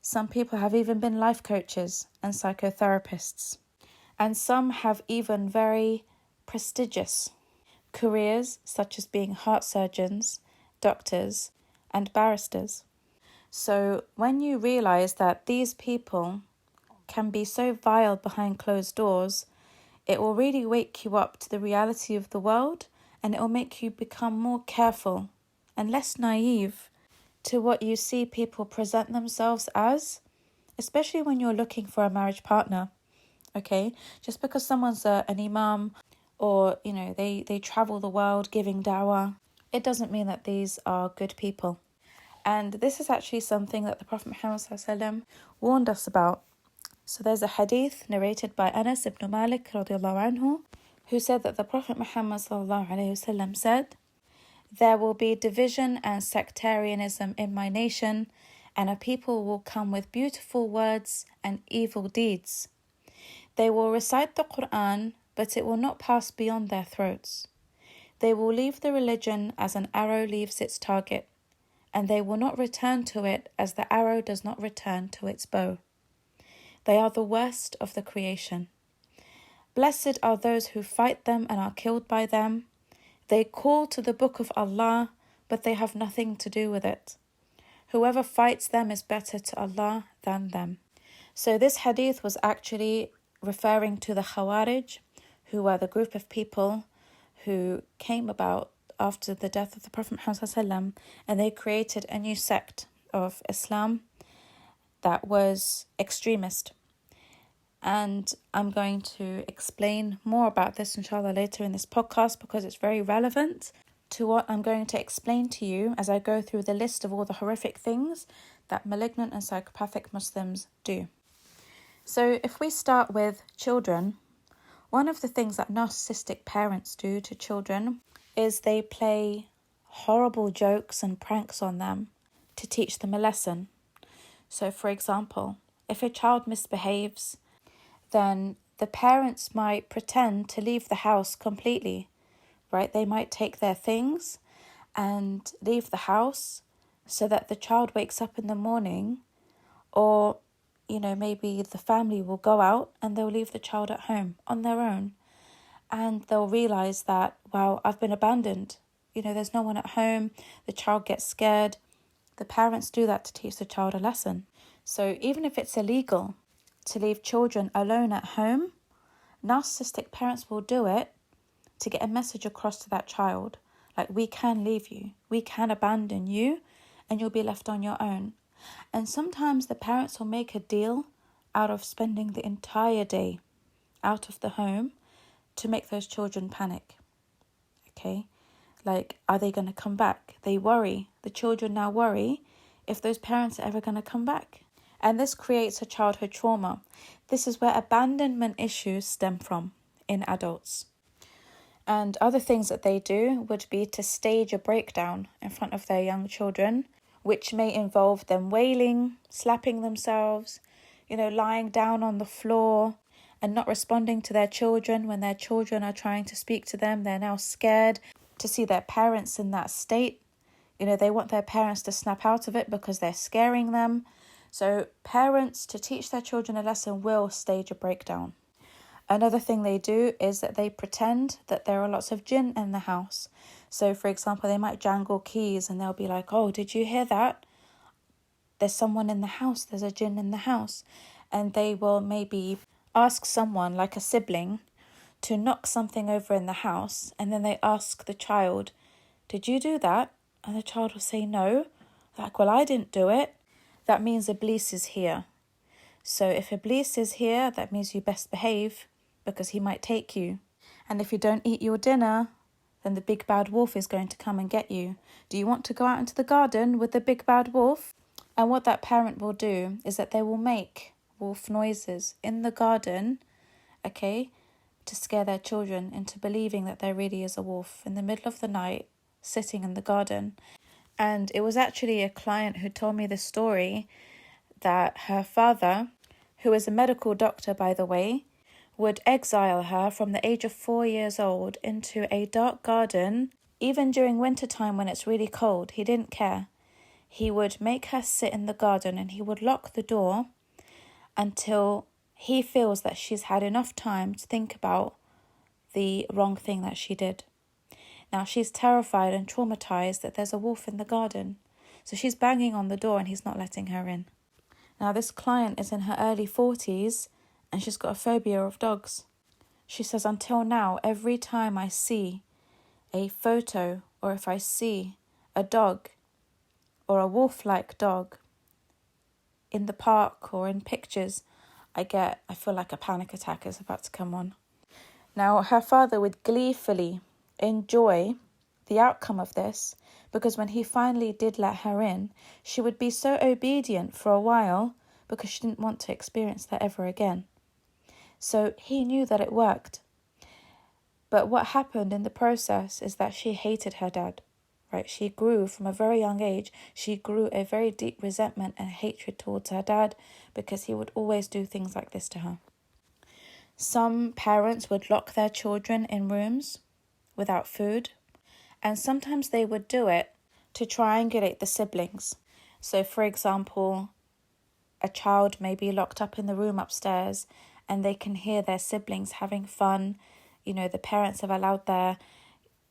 Some people have even been life coaches and psychotherapists. And some have even very prestigious careers, such as being heart surgeons, doctors, and barristers. So when you realise that these people can be so vile behind closed doors, it will really wake you up to the reality of the world and it will make you become more careful and less naive to what you see people present themselves as, especially when you're looking for a marriage partner. Okay, just because someone's an imam, or they travel the world giving dawah, it doesn't mean that these are good people. And this is actually something that the Prophet Muhammad ﷺ warned us about. So there's a hadith narrated by Anas ibn Malik radiallahu anhu, who said that the Prophet Muhammad ﷺ said, "There will be division and sectarianism in my nation, and a people will come with beautiful words and evil deeds. They will recite the Quran, but it will not pass beyond their throats. They will leave the religion as an arrow leaves its target, and they will not return to it as the arrow does not return to its bow. They are the worst of the creation. Blessed are those who fight them and are killed by them. They call to the book of Allah, but they have nothing to do with it. Whoever fights them is better to Allah than them." So this hadith was actually referring to the Khawarij, who were the group of people who came about after the death of the Prophet Muhammad ﷺ, and they created a new sect of Islam that was extremist. And I'm going to explain more about this inshallah later in this podcast, because it's very relevant to what I'm going to explain to you as I go through the list of all the horrific things that malignant and psychopathic Muslims do. So if we start with children, one of the things that narcissistic parents do to children is they play horrible jokes and pranks on them to teach them a lesson. So for example, if a child misbehaves, then the parents might pretend to leave the house completely, right? They might take their things and leave the house so that the child wakes up in the morning, or maybe the family will go out and they'll leave the child at home on their own, and they'll realize that, wow, I've been abandoned. There's no one at home. The child gets scared. The parents do that to teach the child a lesson. So even if it's illegal to leave children alone at home, narcissistic parents will do it to get a message across to that child. Like, we can leave you. We can abandon you and you'll be left on your own. And sometimes the parents will make a deal out of spending the entire day out of the home to make those children panic. Okay? Like, are they going to come back? They worry. The children now worry if those parents are ever going to come back. And this creates a childhood trauma. This is where abandonment issues stem from in adults. And other things that they do would be to stage a breakdown in front of their young children, which may involve them wailing, slapping themselves, lying down on the floor and not responding to their children when their children are trying to speak to them. They're now scared to see their parents in that state. They want their parents to snap out of it because they're scaring them. So parents, to teach their children a lesson, will stage a breakdown. Another thing they do is that they pretend that there are lots of jinn in the house. So, for example, they might jangle keys and they'll be like, "Oh, did you hear that? There's someone in the house. There's a jinn in the house." And they will maybe ask someone, like a sibling, to knock something over in the house. And then they ask the child, "Did you do that?" And the child will say no. Like, "Well, I didn't do it." That means Iblis is here. So if Iblis is here, that means you best behave, because he might take you. And if you don't eat your dinner, then the big bad wolf is going to come and get you. Do you want to go out into the garden with the big bad wolf? And what that parent will do is that they will make wolf noises in the garden, okay, to scare their children into believing that there really is a wolf in the middle of the night sitting in the garden. And it was actually a client who told me this story, that her father, who is a medical doctor, by the way, would exile her from the age of 4 years old into a dark garden, even during winter time when it's really cold. He didn't care. He would make her sit in the garden and he would lock the door until he feels that she's had enough time to think about the wrong thing that she did. Now, she's terrified and traumatized that there's a wolf in the garden. So she's banging on the door and he's not letting her in. Now, this client is in her early 40s and she's got a phobia of dogs. She says, until now, every time I see a photo or if I see a dog or a wolf-like dog in the park or in pictures, I feel like a panic attack is about to come on. Now, her father would gleefully enjoy the outcome of this because when he finally did let her in, she would be so obedient for a while because she didn't want to experience that ever again. So he knew that it worked. But what happened in the process is that she hated her dad, right? She grew from a very young age. She grew a very deep resentment and hatred towards her dad because he would always do things like this to her. Some parents would lock their children in rooms without food, and sometimes they would do it to triangulate the siblings. So, for example, a child may be locked up in the room upstairs and they can hear their siblings having fun. The parents have allowed their,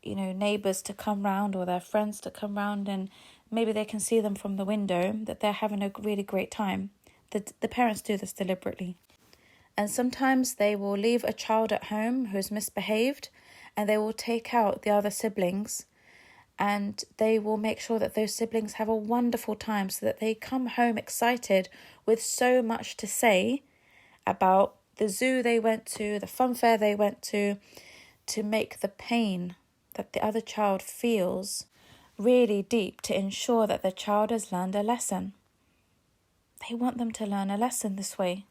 neighbours to come round or their friends to come round, and maybe they can see them from the window that they're having a really great time. The parents do this deliberately. And sometimes they will leave a child at home who's misbehaved and they will take out the other siblings and they will make sure that those siblings have a wonderful time so that they come home excited with so much to say about the zoo they went to, the fun fair they went to make the pain that the other child feels really deep to ensure that the child has learned a lesson. They want them to learn a lesson this way.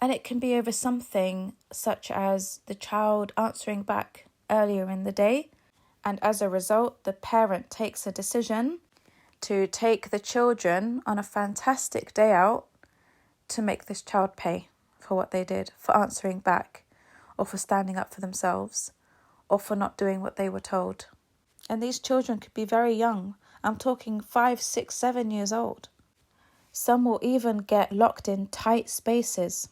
And it can be over something such as the child answering back earlier in the day. And as a result, the parent takes a decision to take the children on a fantastic day out to make this child pay for what they did, for answering back, or for standing up for themselves, or for not doing what they were told. And these children could be very young. I'm talking 5, 6, 7 years old. Some will even get locked in tight spaces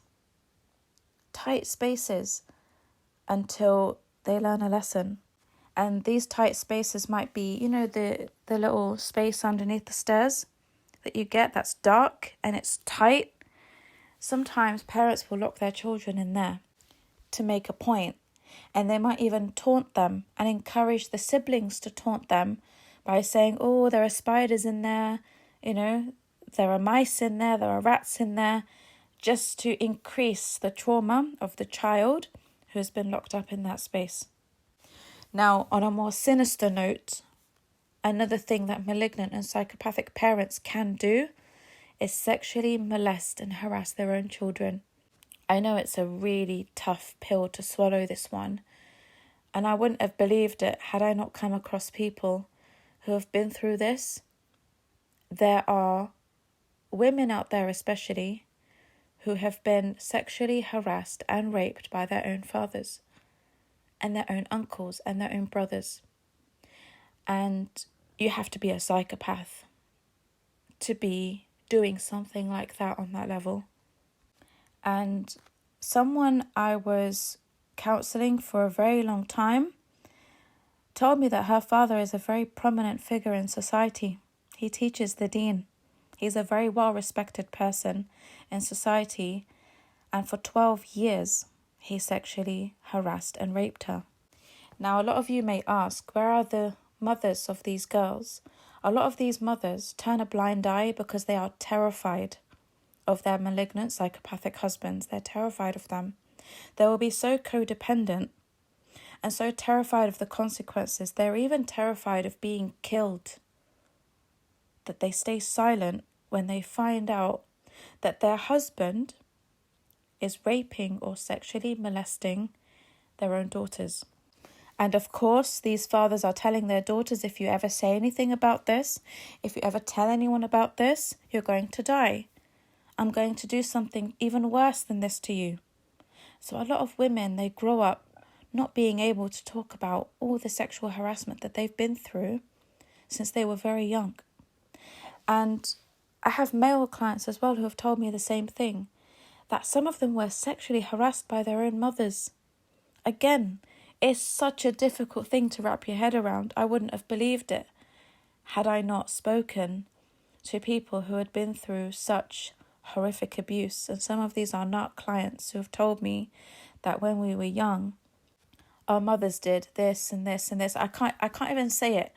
until they learn a lesson. And these tight spaces might be, the little space underneath the stairs that you get that's dark and it's tight. Sometimes parents will lock their children in there to make a point, and they might even taunt them and encourage the siblings to taunt them by saying, oh, there are spiders in there, there are mice in there, there are rats in there, just to increase the trauma of the child who has been locked up in that space. Now, on a more sinister note, another thing that malignant and psychopathic parents can do is sexually molest and harass their own children. I know it's a really tough pill to swallow, this one, and I wouldn't have believed it had I not come across people who have been through this. There are women out there especially who have been sexually harassed and raped by their own fathers and their own uncles and their own brothers. And you have to be a psychopath to be doing something like that on that level. And someone I was counselling for a very long time told me that her father is a very prominent figure in society. He teaches the deen. He's a very well-respected person in society, and for 12 years he sexually harassed and raped her. Now, a lot of you may ask, where are the mothers of these girls? A lot of these mothers turn a blind eye because they are terrified of their malignant psychopathic husbands. They're terrified of them. They will be so codependent and so terrified of the consequences. They're even terrified of being killed, that they stay silent when they find out that their husband is raping or sexually molesting their own daughters. And of course, these fathers are telling their daughters, if you ever say anything about this, if you ever tell anyone about this, you're going to die. I'm going to do something even worse than this to you. So a lot of women, they grow up not being able to talk about all the sexual harassment that they've been through since they were very young. And I have male clients as well who have told me the same thing, that some of them were sexually harassed by their own mothers. Again, it's such a difficult thing to wrap your head around. I wouldn't have believed it had I not spoken to people who had been through such horrific abuse. And some of these are not clients who have told me that when we were young, our mothers did this and this and this. I can't even say it.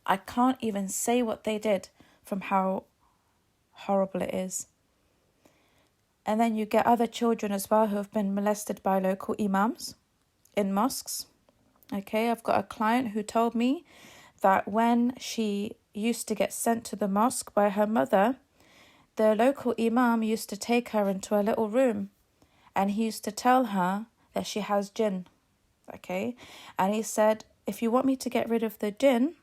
I can't even say what they did from how horrible it is. And then you get other children as well who have been molested by local imams in mosques. Okay, I've got a client who told me that when she used to get sent to the mosque by her mother, the local imam used to take her into a little room and he used to tell her that she has jinn. Okay, and he said, if you want me to get rid of the jinn,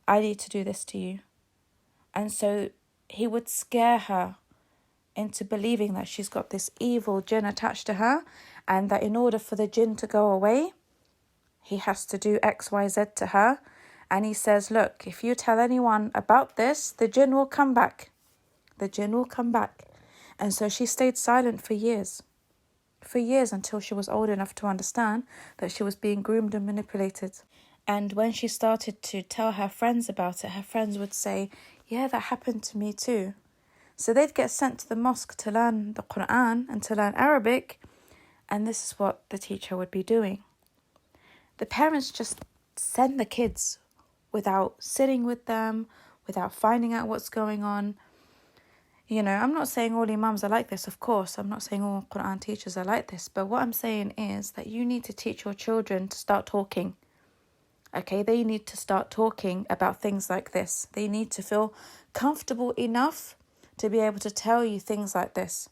I need to do this to you. And so he would scare her into believing that she's got this evil jinn attached to her, and that in order for the jinn to go away, he has to do X, Y, Z to her. And he says, look, if you tell anyone about this, the jinn will come back. The jinn will come back. And so she stayed silent for years. For years, until she was old enough to understand that she was being groomed and manipulated. And when she started to tell her friends about it, her friends would say, yeah, that happened to me too. So they'd get sent to the mosque to learn the Quran and to learn Arabic, and this is what the teacher would be doing. The parents just send the kids without sitting with them, without finding out what's going on. You know, I'm not saying all imams are like this, of course. I'm not saying all Quran teachers are like this. But what I'm saying is that you need to teach your children to start talking. Okay, they need to start talking about things like this. They need to feel comfortable enough to be able to tell you things like this.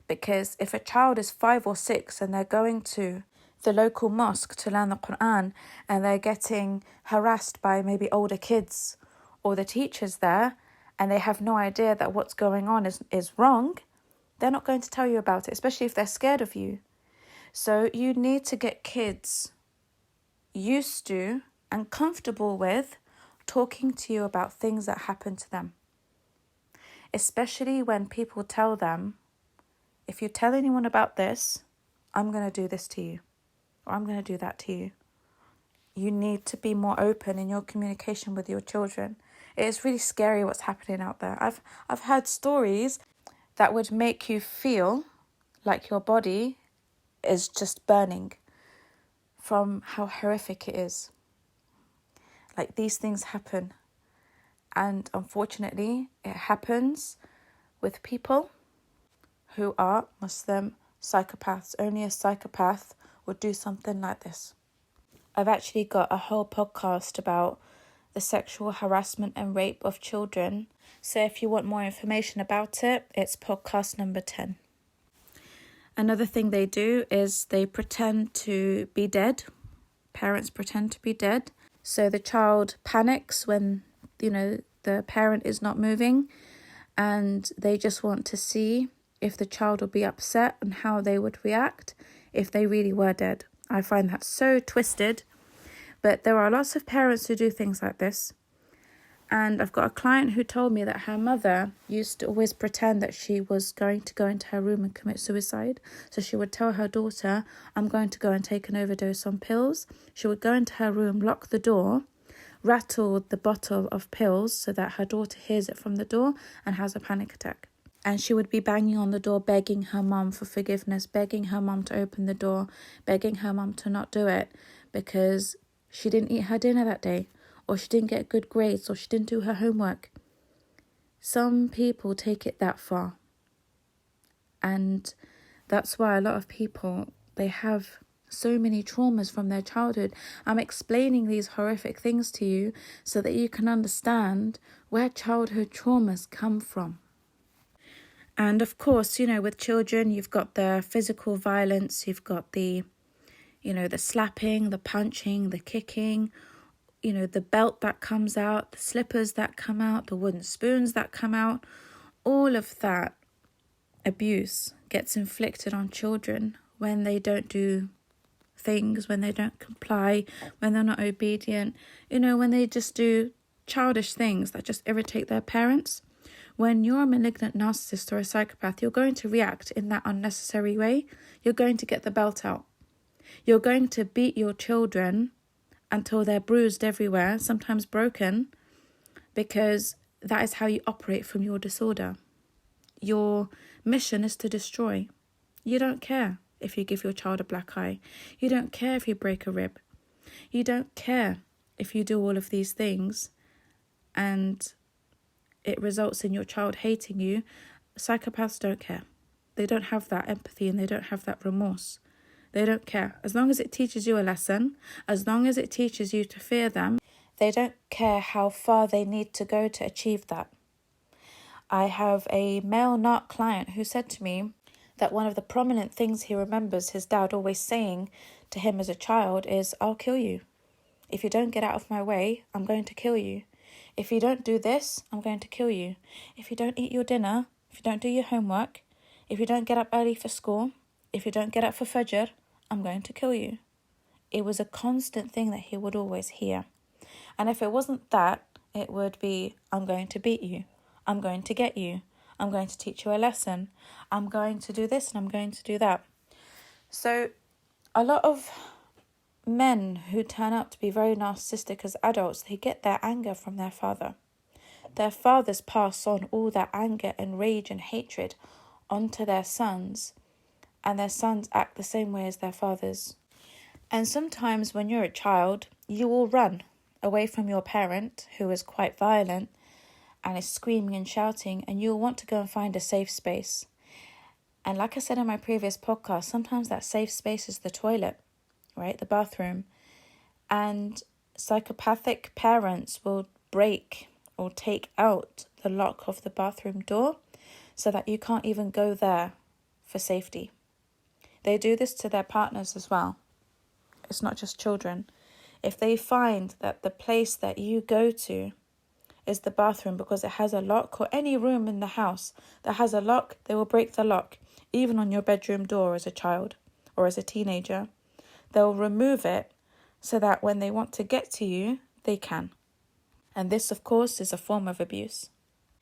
Because if a child is 5 or 6 and they're going to the local mosque to learn the Quran and they're getting harassed by maybe older kids or the teachers there, and they have no idea that what's going on is wrong, they're not going to tell you about it, especially if they're scared of you. So you need to get kids used to and comfortable with talking to you about things that happen to them. Especially when people tell them, if you tell anyone about this, I'm going to do this to you, or I'm going to do that to you. You need to be more open in your communication with your children. It is really scary what's happening out there. I've heard stories that would make you feel like your body is just burning from how horrific it is. Like, these things happen. And unfortunately, it happens with people who are Muslim psychopaths. Only a psychopath would do something like this. I've actually got a whole podcast about the sexual harassment and rape of children. So if you want more information about it, it's podcast number 10. Another thing they do is they pretend to be dead. Parents pretend to be dead. So the child panics when, the parent is not moving, and they just want to see if the child will be upset and how they would react if they really were dead. I find that so twisted, but there are lots of parents who do things like this. And I've got a client who told me that her mother used to always pretend that she was going to go into her room and commit suicide. So she would tell her daughter, I'm going to go and take an overdose on pills. She would go into her room, lock the door, rattle the bottle of pills so that her daughter hears it from the door and has a panic attack. And she would be banging on the door, begging her mum for forgiveness, begging her mum to open the door, begging her mum to not do it because she didn't eat her dinner that day, or she didn't get good grades, or she didn't do her homework. Some people take it that far. And that's why a lot of people, they have so many traumas from their childhood. I'm explaining these horrific things to you so that you can understand where childhood traumas come from. And of course, with children, you've got the physical violence, you've got the slapping, the punching, the kicking, the belt that comes out, the slippers that come out, the wooden spoons that come out. All of that abuse gets inflicted on children when they don't do things, when they don't comply, when they're not obedient, when they just do childish things that just irritate their parents. When you're a malignant narcissist or a psychopath, you're going to react in that unnecessary way. You're going to get the belt out. You're going to beat your children until they're bruised everywhere, sometimes broken, because that is how you operate from your disorder. Your mission is to destroy. You don't care. if you give your child a black eye. You don't care if you break a rib. You don't care if you do all of these things and it results in your child hating you. Psychopaths don't care. They don't have that empathy and they don't have that remorse. They don't care. As long as it teaches you a lesson, as long as it teaches you to fear them, they don't care how far they need to go to achieve that. I have a male narc client who said to me that one of the prominent things he remembers his dad always saying to him as a child is, "I'll kill you. If you don't get out of my way, I'm going to kill you. If you don't do this, I'm going to kill you. If you don't eat your dinner, if you don't do your homework, if you don't get up early for school, if you don't get up for Fajr, I'm going to kill you." It was a constant thing that he would always hear. And if it wasn't that, it would be, "I'm going to beat you. I'm going to get you. I'm going to teach you a lesson. I'm going to do this and I'm going to do that." So a lot of men who turn out to be very narcissistic as adults, they get their anger from their father. Their fathers pass on all that anger and rage and hatred onto their sons, and their sons act the same way as their fathers. And sometimes when you're a child, you will run away from your parent who is quite violent and is screaming and shouting, and you'll want to go and find a safe space. And like I said in my previous podcast, sometimes that safe space is the toilet, right? The bathroom. And psychopathic parents will break or take out the lock of the bathroom door so that you can't even go there for safety. They do this to their partners as well. It's not just children. If they find that the place that you go to is the bathroom because it has a lock, or any room in the house that has a lock, they will break the lock, even on your bedroom door as a child or as a teenager. They'll remove it so that when they want to get to you, they can. And this, of course, is a form of abuse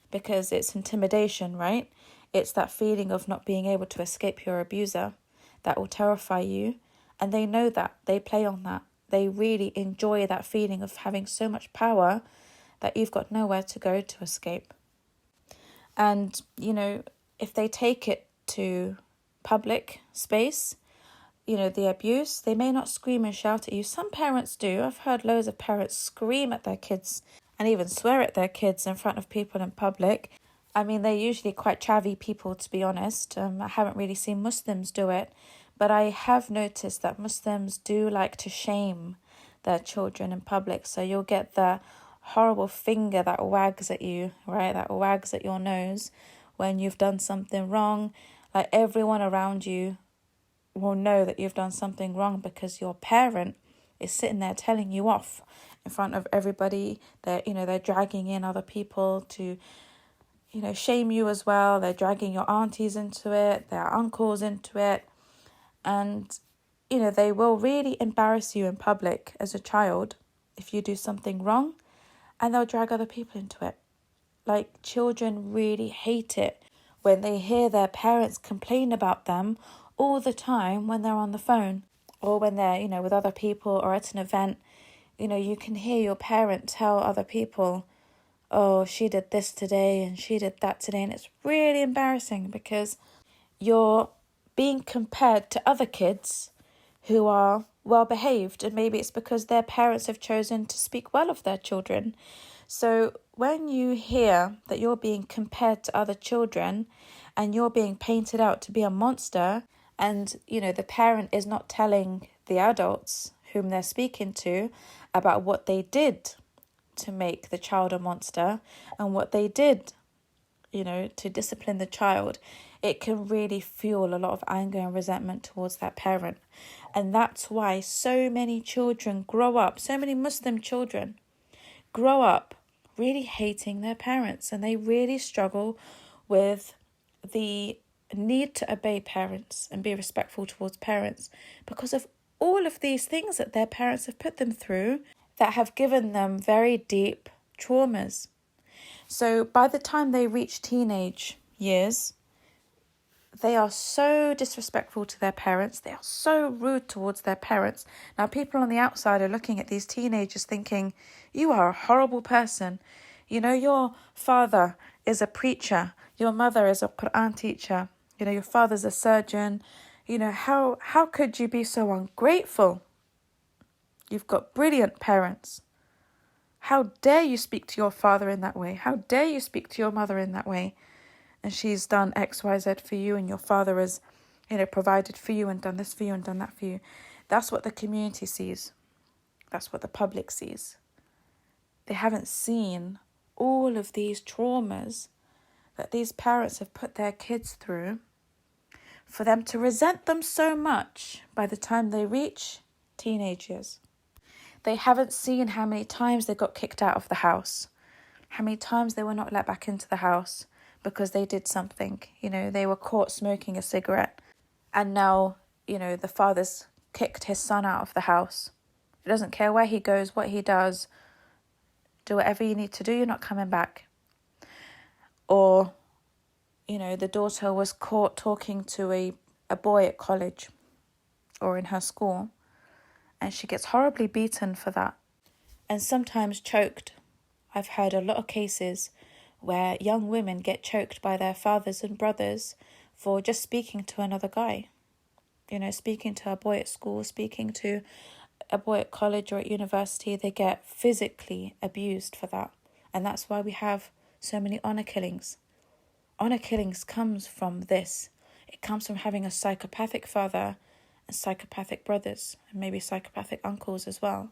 because it's intimidation, right? It's that feeling of not being able to escape your abuser that will terrify you. And they know that. They play on that. They really enjoy that feeling of having so much power that you've got nowhere to go to escape. And, if they take it to public space, the abuse, they may not scream and shout at you. Some parents do. I've heard loads of parents scream at their kids and even swear at their kids in front of people in public. I mean, they're usually quite chavvy people, to be honest. I haven't really seen Muslims do it, but I have noticed that Muslims do like to shame their children in public. So you'll get the horrible finger that wags at you, right? That wags at your nose when you've done something wrong. Like everyone around you will know that you've done something wrong because your parent is sitting there telling you off in front of everybody. They're dragging in other people to, shame you as well. They're dragging your aunties into it, their uncles into it. And, they will really embarrass you in public as a child if you do something wrong, and they'll drag other people into it. Like, children really hate it when they hear their parents complain about them all the time when they're on the phone or when they're, with other people or at an event. You can hear your parent tell other people, "Oh, she did this today and she did that today." And it's really embarrassing because you're being compared to other kids who are well behaved, and maybe it's because their parents have chosen to speak well of their children. So when you hear that you're being compared to other children and you're being painted out to be a monster, and the parent is not telling the adults whom they're speaking to about what they did to make the child a monster and what they did to discipline the child, it can really fuel a lot of anger and resentment towards that parent. And that's why so many children grow up, so many Muslim children grow up really hating their parents, and they really struggle with the need to obey parents and be respectful towards parents because of all of these things that their parents have put them through that have given them very deep traumas. So by the time they reach teenage years, they are so disrespectful to their parents. They are so rude towards their parents. Now, people on the outside are looking at these teenagers thinking, "You are a horrible person. Your father is a preacher. Your mother is a Quran teacher. Your father's a surgeon. How could you be so ungrateful? You've got brilliant parents. How dare you speak to your father in that way? How dare you speak to your mother in that way? And she's done X, Y, Z for you, and your father has, provided for you and done this for you and done that for you. That's what the community sees. That's what the public sees. They haven't seen all of these traumas that these parents have put their kids through for them to resent them so much by the time they reach teenage years. They haven't seen how many times they got kicked out of the house, how many times they were not let back into the house because they did something. They were caught smoking a cigarette, and now, the father's kicked his son out of the house. He doesn't care where he goes, what he does. Do whatever you need to do, you're not coming back. Or, the daughter was caught talking to a boy at college or in her school, and she gets horribly beaten for that, and sometimes choked. I've heard a lot of cases where young women get choked by their fathers and brothers for just speaking to another guy. Speaking to a boy at school, speaking to a boy at college or at university, they get physically abused for that. And that's why we have so many honour killings. Honour killings comes from this. It comes from having a psychopathic father and psychopathic brothers, and maybe psychopathic uncles as well.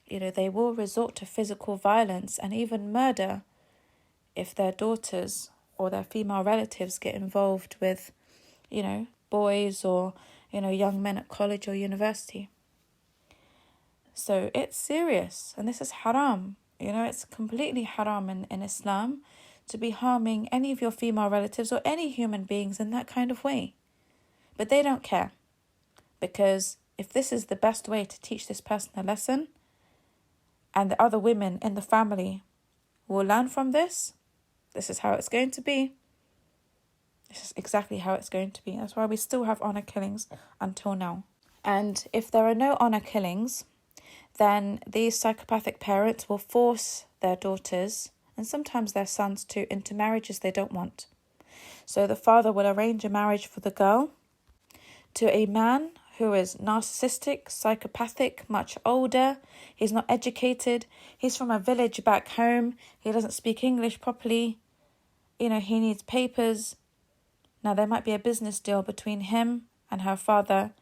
They will resort to physical violence and even murder if their daughters or their female relatives get involved with, boys or, young men at college or university. So it's serious, and this is haram. It's completely haram in Islam to be harming any of your female relatives or any human beings in that kind of way. But they don't care, because if this is the best way to teach this person a lesson, and the other women in the family will learn from this, this is how it's going to be. This is exactly how it's going to be. That's why we still have honour killings until now. And if there are no honour killings, then these psychopathic parents will force their daughters, and sometimes their sons too, into marriages they don't want. So the father will arrange a marriage for the girl to a man who is narcissistic, psychopathic, much older. He's not educated. He's from a village back home. He doesn't speak English properly. He needs papers. Now, there might be a business deal between him and her father,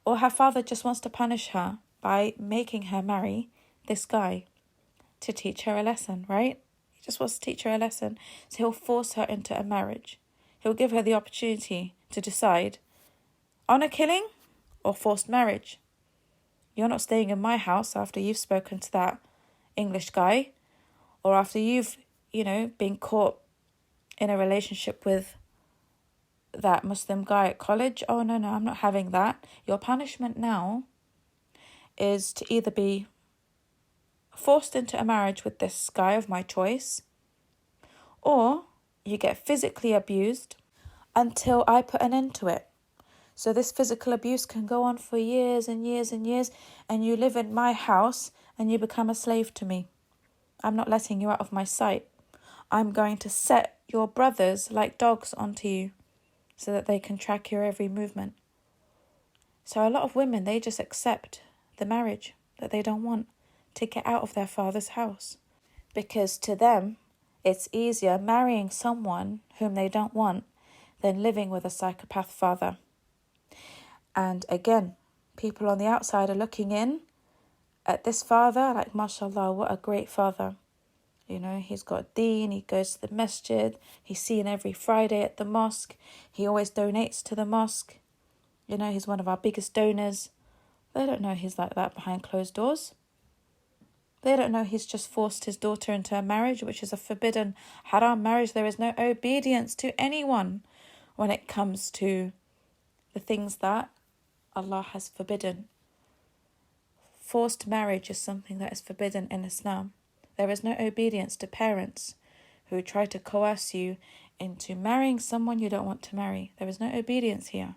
or her father just wants to punish her by making her marry this guy to teach her a lesson, right? He just wants to teach her a lesson. So he'll force her into a marriage. He'll give her the opportunity to decide honour killing or forced marriage. You're not staying in my house after you've spoken to that English guy, or after you've, been caught in a relationship with that Muslim guy at college. Oh, no, I'm not having that. Your punishment now is to either be forced into a marriage with this guy of my choice, or you get physically abused until I put an end to it. So this physical abuse can go on for years and years and years, and you live in my house and you become a slave to me. I'm not letting you out of my sight. I'm going to set your brothers like dogs onto you so that they can track your every movement. So a lot of women, they just accept the marriage that they don't want to get out of their father's house, because to them it's easier marrying someone whom they don't want than living with a psychopath father. And again, people on the outside are looking in at this father like, mashallah, what a great father. He's got deen, he goes to the masjid, he's seen every Friday at the mosque, he always donates to the mosque. He's one of our biggest donors. They don't know he's like that behind closed doors. They don't know he's just forced his daughter into a marriage, which is a forbidden haram marriage. There is no obedience to anyone when it comes to the things that Allah has forbidden. Forced marriage is something that is forbidden in Islam. There is no obedience to parents who try to coerce you into marrying someone you don't want to marry. There is no obedience here.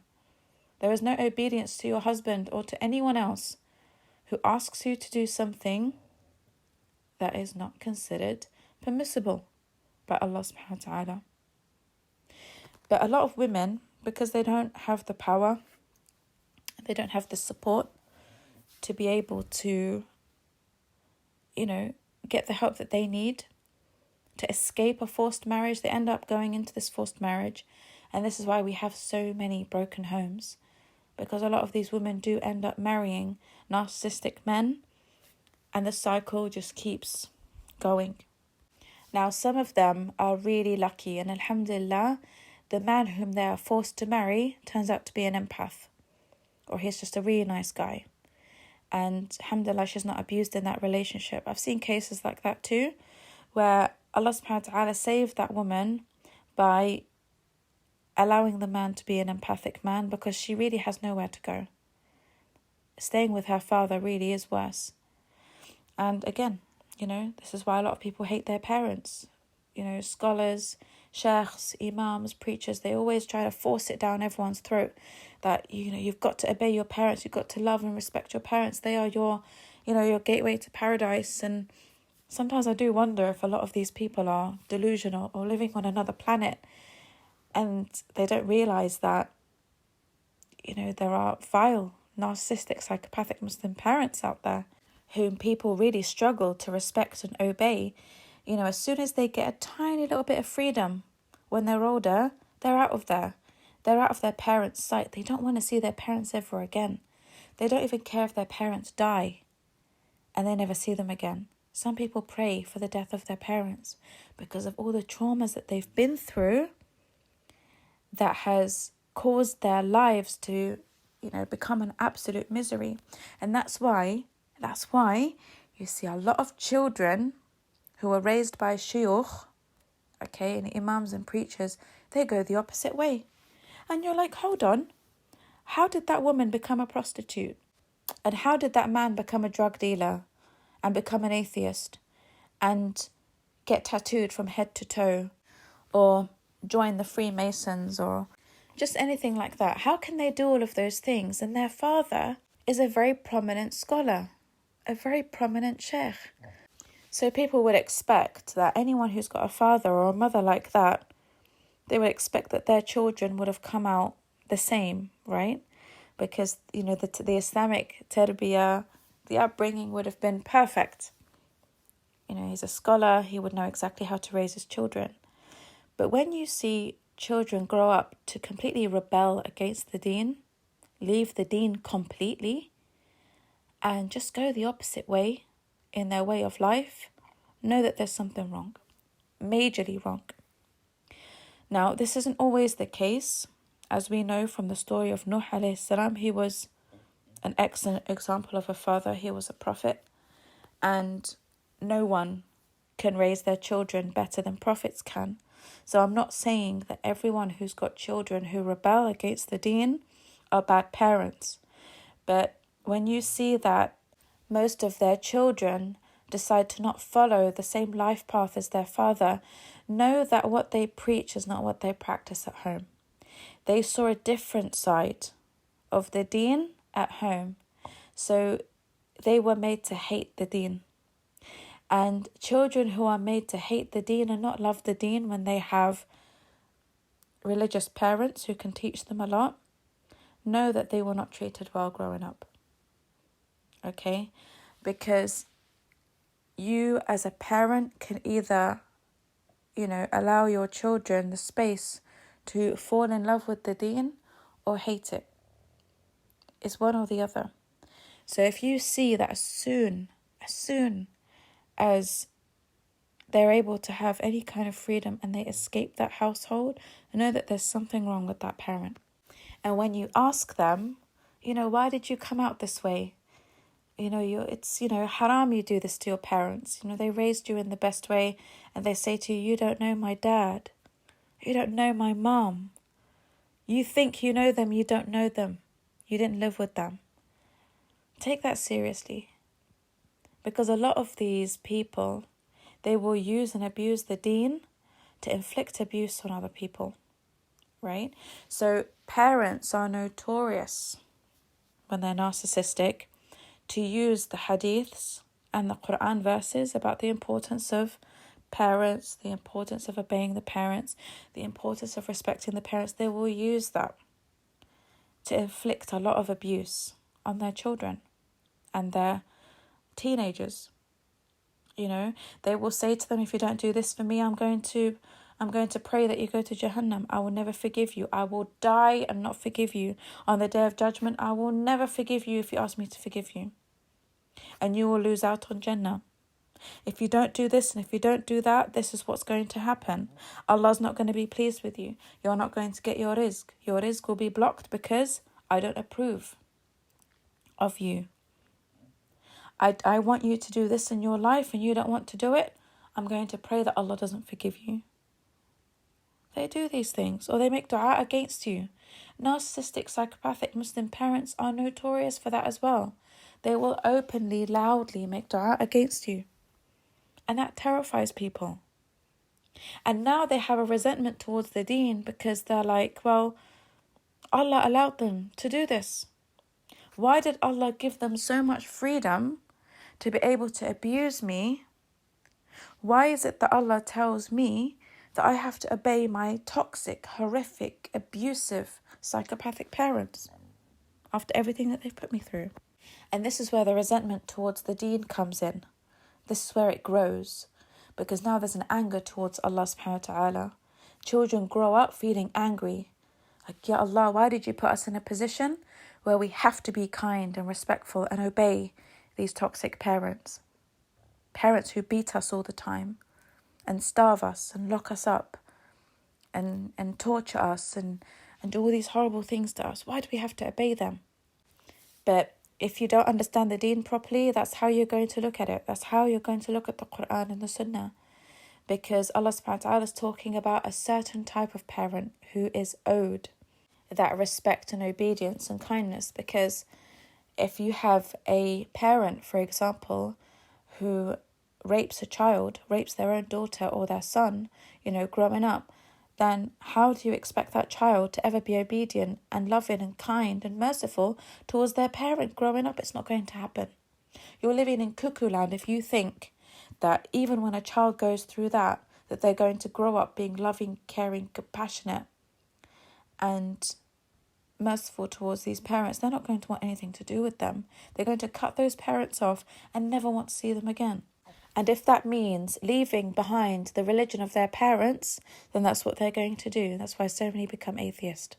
There is no obedience to your husband or to anyone else who asks you to do something that is not considered permissible by Allah subhanahu wa ta'ala. But a lot of women, because they don't have the power They don't have the support to be able to, get the help that they need to escape a forced marriage. They end up going into this forced marriage. And this is why we have so many broken homes. Because a lot of these women do end up marrying narcissistic men. And the cycle just keeps going. Now, some of them are really lucky. And alhamdulillah, the man whom they are forced to marry turns out to be an empath. Or he's just a really nice guy. And alhamdulillah, she's not abused in that relationship. I've seen cases like that too, where Allah subhanahu wa ta'ala saved that woman by allowing the man to be an empathic man, because she really has nowhere to go. Staying with her father really is worse. And again, this is why a lot of people hate their parents. Scholars, sheikhs, imams, preachers, they always try to force it down everyone's throat that, you've got to obey your parents, you've got to love and respect your parents. They are your gateway to paradise. And sometimes I do wonder if a lot of these people are delusional or living on another planet, and they don't realise that, there are vile, narcissistic, psychopathic Muslim parents out there whom people really struggle to respect and obey. As soon as they get a tiny little bit of freedom when they're older, they're out of there. They're out of their parents' sight. They don't want to see their parents ever again. They don't even care if their parents die and they never see them again. Some people pray for the death of their parents because of all the traumas that they've been through that has caused their lives to, become an absolute misery. And that's why you see a lot of children who are raised by shuyukh, and imams and preachers, they go the opposite way. And you're like, hold on, how did that woman become a prostitute? And how did that man become a drug dealer and become an atheist and get tattooed from head to toe or join the Freemasons or just anything like that? How can they do all of those things? And their father is a very prominent scholar, a very prominent sheikh. So people would expect that anyone who's got a father or a mother like that, they would expect that their children would have come out the same, right? Because, the Islamic tarbiyah, the upbringing would have been perfect. He's a scholar, he would know exactly how to raise his children. But when you see children grow up to completely rebel against the deen, leave the deen completely, and just go the opposite way in their way of life, know that there's something wrong, majorly wrong. Now, this isn't always the case. As we know from the story of Nuh alayhi salam, he was an excellent example of a father. He was a prophet, and no one can raise their children better than prophets can. So I'm not saying that everyone who's got children who rebel against the deen are bad parents. But when you see that most of their children decide to not follow the same life path as their father, know that what they preach is not what they practice at home. They saw a different side of the deen at home. So they were made to hate the deen. And children who are made to hate the deen and not love the deen when they have religious parents who can teach them a lot, know that they were not treated well growing up. Okay? Because you as a parent can either, allow your children the space to fall in love with the deen or hate it. It's one or the other. So if you see that as soon as they're able to have any kind of freedom and they escape that household, know that there's something wrong with that parent. And when you ask them, why did you come out this way? It's haram you do this to your parents. They raised you in the best way, and they say to you, you don't know my dad. You don't know my mom. You think you know them, you don't know them. You didn't live with them. Take that seriously. Because a lot of these people, they will use and abuse the deen to inflict abuse on other people, right? So parents are notorious when they're narcissistic to use the hadiths and the Quran verses about the importance of parents, the importance of obeying the parents, the importance of respecting the parents. They will use that to inflict a lot of abuse on their children and their teenagers. They will say to them, if you don't do this for me, I'm going to pray that you go to Jahannam. I will never forgive you. I will die and not forgive you. On the day of judgment, I will never forgive you if you ask me to forgive you. And you will lose out on Jannah. If you don't do this and if you don't do that, this is what's going to happen. Allah's not going to be pleased with you. You're not going to get your rizq. Your rizq will be blocked because I don't approve of you. I want you to do this in your life and you don't want to do it. I'm going to pray that Allah doesn't forgive you. They do these things, or they make dua against you. Narcissistic, psychopathic Muslim parents are notorious for that as well. They will openly, loudly make dua against you. And that terrifies people. And now they have a resentment towards the deen because they're like, well, Allah allowed them to do this. Why did Allah give them so much freedom to be able to abuse me? Why is it that Allah tells me that I have to obey my toxic, horrific, abusive, psychopathic parents after everything that they've put me through? And this is where the resentment towards the deen comes in. This is where it grows, because now there's an anger towards Allah subhanahu wa ta'ala. Children grow up feeling angry. Like, Ya Allah, why did you put us in a position where we have to be kind and respectful and obey these toxic parents? Parents who beat us all the time and starve us and lock us up and torture us and do all these horrible things to us. Why do we have to obey them? But if you don't understand the deen properly, that's how you're going to look at it. That's how you're going to look at the Quran and the Sunnah. Because Allah subhanahu wa ta'ala is talking about a certain type of parent who is owed that respect and obedience and kindness. Because if you have a parent, for example, who rapes a child, rapes their own daughter or their son, growing up, then how do you expect that child to ever be obedient and loving and kind and merciful towards their parent growing up? It's not going to happen. You're living in cuckoo land if you think that even when a child goes through that they're going to grow up being loving, caring, compassionate and merciful towards these parents. They're not going to want anything to do with them. They're going to cut those parents off and never want to see them again. And if that means leaving behind the religion of their parents, then that's what they're going to do. That's why so many become atheist.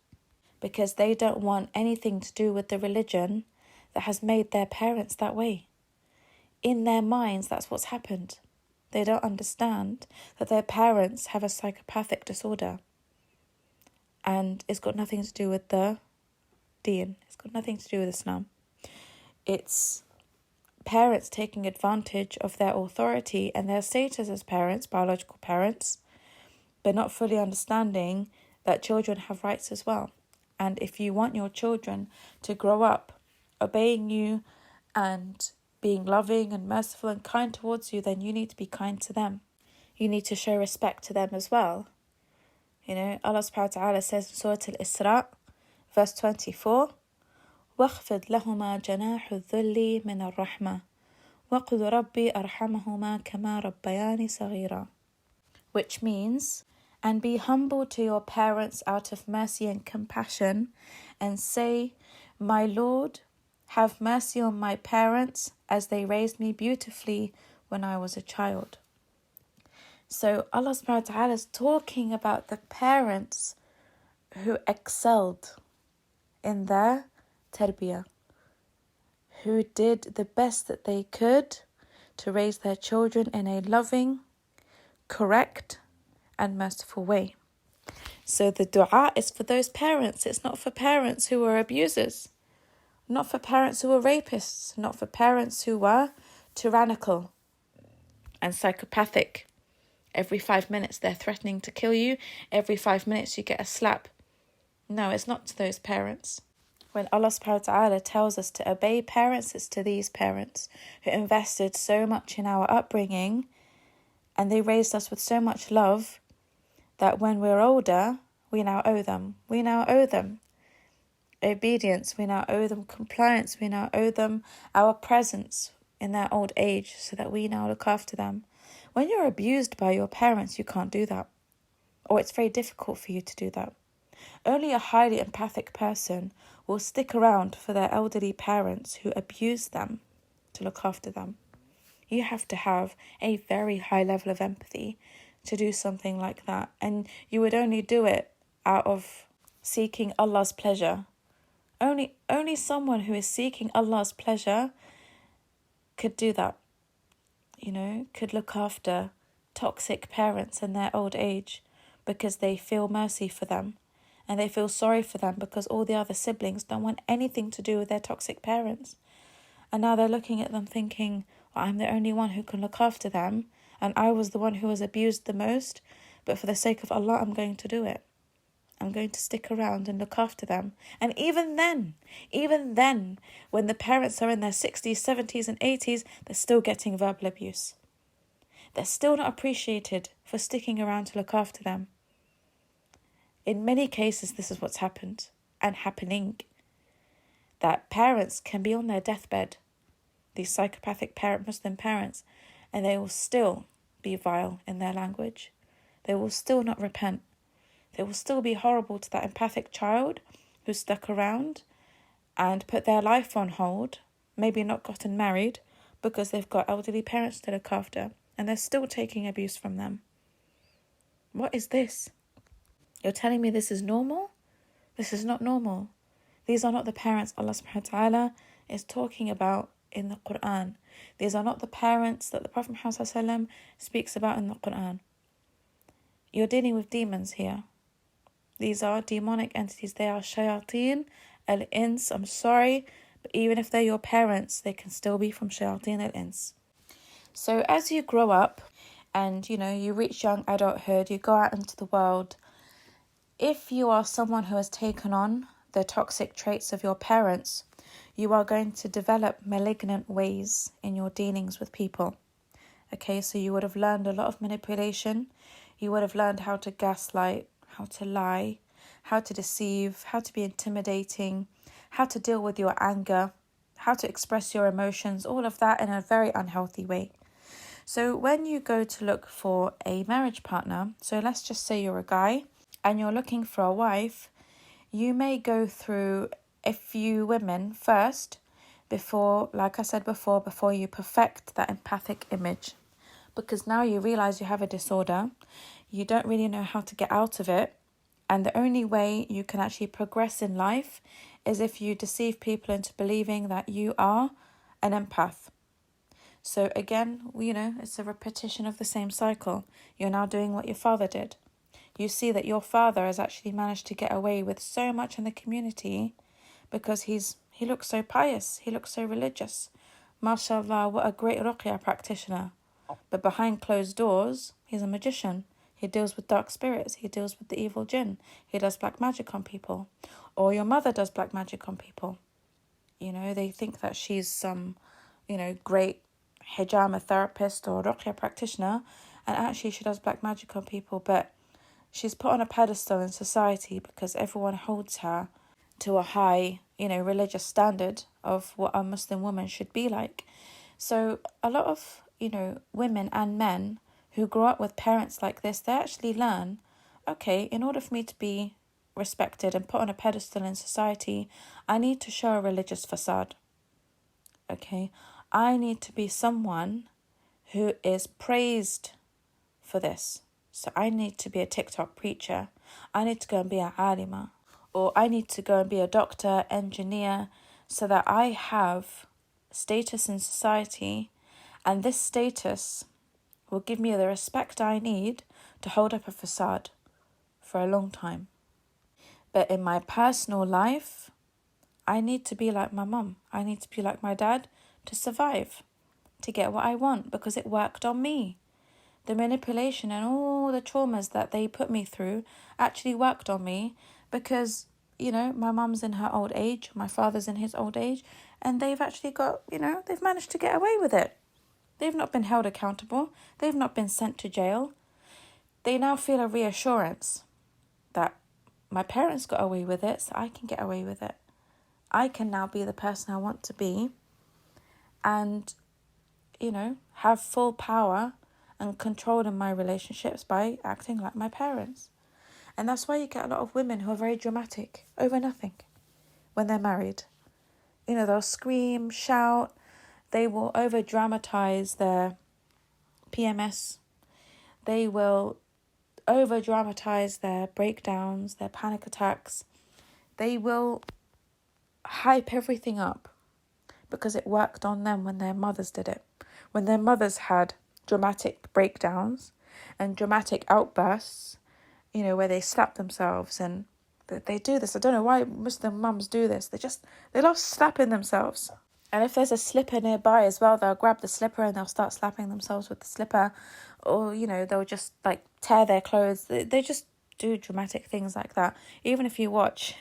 Because they don't want anything to do with the religion that has made their parents that way. In their minds, that's what's happened. They don't understand that their parents have a psychopathic disorder. And it's got nothing to do with the deen. It's got nothing to do with Islam. It's parents taking advantage of their authority and their status as parents, biological parents, but not fully understanding that children have rights as well. And if you want your children to grow up obeying you and being loving and merciful and kind towards you, then you need to be kind to them. You need to show respect to them as well. Allah subhanahu wa ta'ala says in Surah Al-Isra, verse 24, واخفض لهما جناح الذل من الرحمة وقل ربي أرحمهما كما ربياني صغيرا. Which means, and be humble to your parents out of mercy and compassion, and say, my Lord, have mercy on my parents as they raised me beautifully when I was a child. So Allah subhanahu wa ta'ala is talking about the parents who excelled in their tarbiyah, who did the best that they could to raise their children in a loving, correct and merciful way. So the dua is for those parents. It's not for parents who were abusers, not for parents who were rapists, not for parents who were tyrannical and psychopathic. Every 5 minutes they're threatening to kill you. Every 5 minutes you get a slap. No, it's not to those parents. When Allah subhanahu wa ta'ala tells us to obey parents, it's to these parents who invested so much in our upbringing and they raised us with so much love that when we're older, we now owe them. We now owe them obedience. We now owe them compliance. We now owe them our presence in their old age so that we now look after them. When you're abused by your parents, you can't do that. Or it's very difficult for you to do that. Only a highly empathic person will stick around for their elderly parents who abuse them to look after them. You have to have a very high level of empathy to do something like that. And you would only do it out of seeking Allah's pleasure. Only someone who is seeking Allah's pleasure could do that. Could look after toxic parents in their old age because they feel mercy for them and they feel sorry for them because all the other siblings don't want anything to do with their toxic parents. And now they're looking at them thinking, well, I'm the only one who can look after them and I was the one who was abused the most, but for the sake of Allah, I'm going to do it. I'm going to stick around and look after them. And even then, when the parents are in their 60s, 70s and 80s, they're still getting verbal abuse. They're still not appreciated for sticking around to look after them. In many cases, this is what's happened and happening. That parents can be on their deathbed, these psychopathic Muslim parents, and they will still be vile in their language. They will still not repent. They will still be horrible to that empathic child who stuck around and put their life on hold, maybe not gotten married because they've got elderly parents to look after, and they're still taking abuse from them. What is this? You're telling me this is normal? This is not normal. These are not the parents Allah subhanahu wa ta'ala is talking about in the Quran. These are not the parents that the Prophet Muhammad sallallahu alaihi wasallam speaks about in the Quran. You're dealing with demons here. These are demonic entities. They are shayateen al-ins. I'm sorry, but even if they're your parents, they can still be from shayateen al-ins. So as you grow up and, you reach young adulthood, you go out into the world, if you are someone who has taken on the toxic traits of your parents, you are going to develop malignant ways in your dealings with people. Okay, so you would have learned a lot of manipulation. You would have learned how to gaslight, how to lie, how to deceive, how to be intimidating, how to deal with your anger, how to express your emotions, all of that in a very unhealthy way. So when you go to look for a marriage partner, so let's just say you're a guy and you're looking for a wife, you may go through a few women first before you perfect that empathic image. Because now you realize you have a disorder, you don't really know how to get out of it, and the only way you can actually progress in life is if you deceive people into believing that you are an empath. So again, it's a repetition of the same cycle. You're now doing what your father did. You see that your father has actually managed to get away with so much in the community because he looks so pious, he looks so religious. MashaAllah, what a great ruqya practitioner. But behind closed doors, he's a magician. He deals with dark spirits. He deals with the evil jinn. He does black magic on people. Or your mother does black magic on people. They think that she's some, great hijama therapist or ruqya practitioner. And actually she does black magic on people. But she's put on a pedestal in society because everyone holds her to a high, religious standard of what a Muslim woman should be like. So a lot of women and men who grow up with parents like this, they actually learn, okay, in order for me to be respected and put on a pedestal in society, I need to show a religious facade. Okay, I need to be someone who is praised for this. So I need to be a TikTok preacher. I need to go and be an alima. Or I need to go and be a doctor, engineer, so that I have status in society. And this status will give me the respect I need to hold up a facade for a long time. But in my personal life, I need to be like my mum. I need to be like my dad to survive, to get what I want, because it worked on me. The manipulation and all the traumas that they put me through actually worked on me because, my mum's in her old age, my father's in his old age, and they've actually got, they've managed to get away with it. They've not been held accountable. They've not been sent to jail. They now feel a reassurance that my parents got away with it, so I can get away with it. I can now be the person I want to be and, have full power and control in my relationships by acting like my parents. And that's why you get a lot of women who are very dramatic over nothing. when they're married. They'll scream, shout. They will over-dramatize their PMS. They will over-dramatize their breakdowns, their panic attacks. They will hype everything up because it worked on them when their mothers did it. When their mothers had dramatic breakdowns and dramatic outbursts, where they slap themselves, and they do this. I don't know why Muslim mums do this. They love slapping themselves. And if there's a slipper nearby as well, they'll grab the slipper and they'll start slapping themselves with the slipper. Or, they'll just tear their clothes. They just do dramatic things like that. Even if you watch,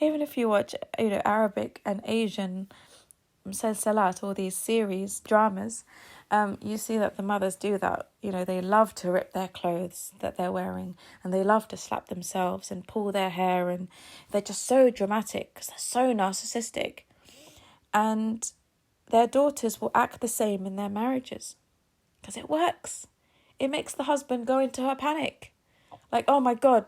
Arabic and Asian Salsalat, all these series, dramas, you see that the mothers do that. They love to rip their clothes that they're wearing, and they love to slap themselves and pull their hair, and they're just so dramatic because they're so narcissistic. And their daughters will act the same in their marriages because it works. It makes the husband go into a panic. Oh my God,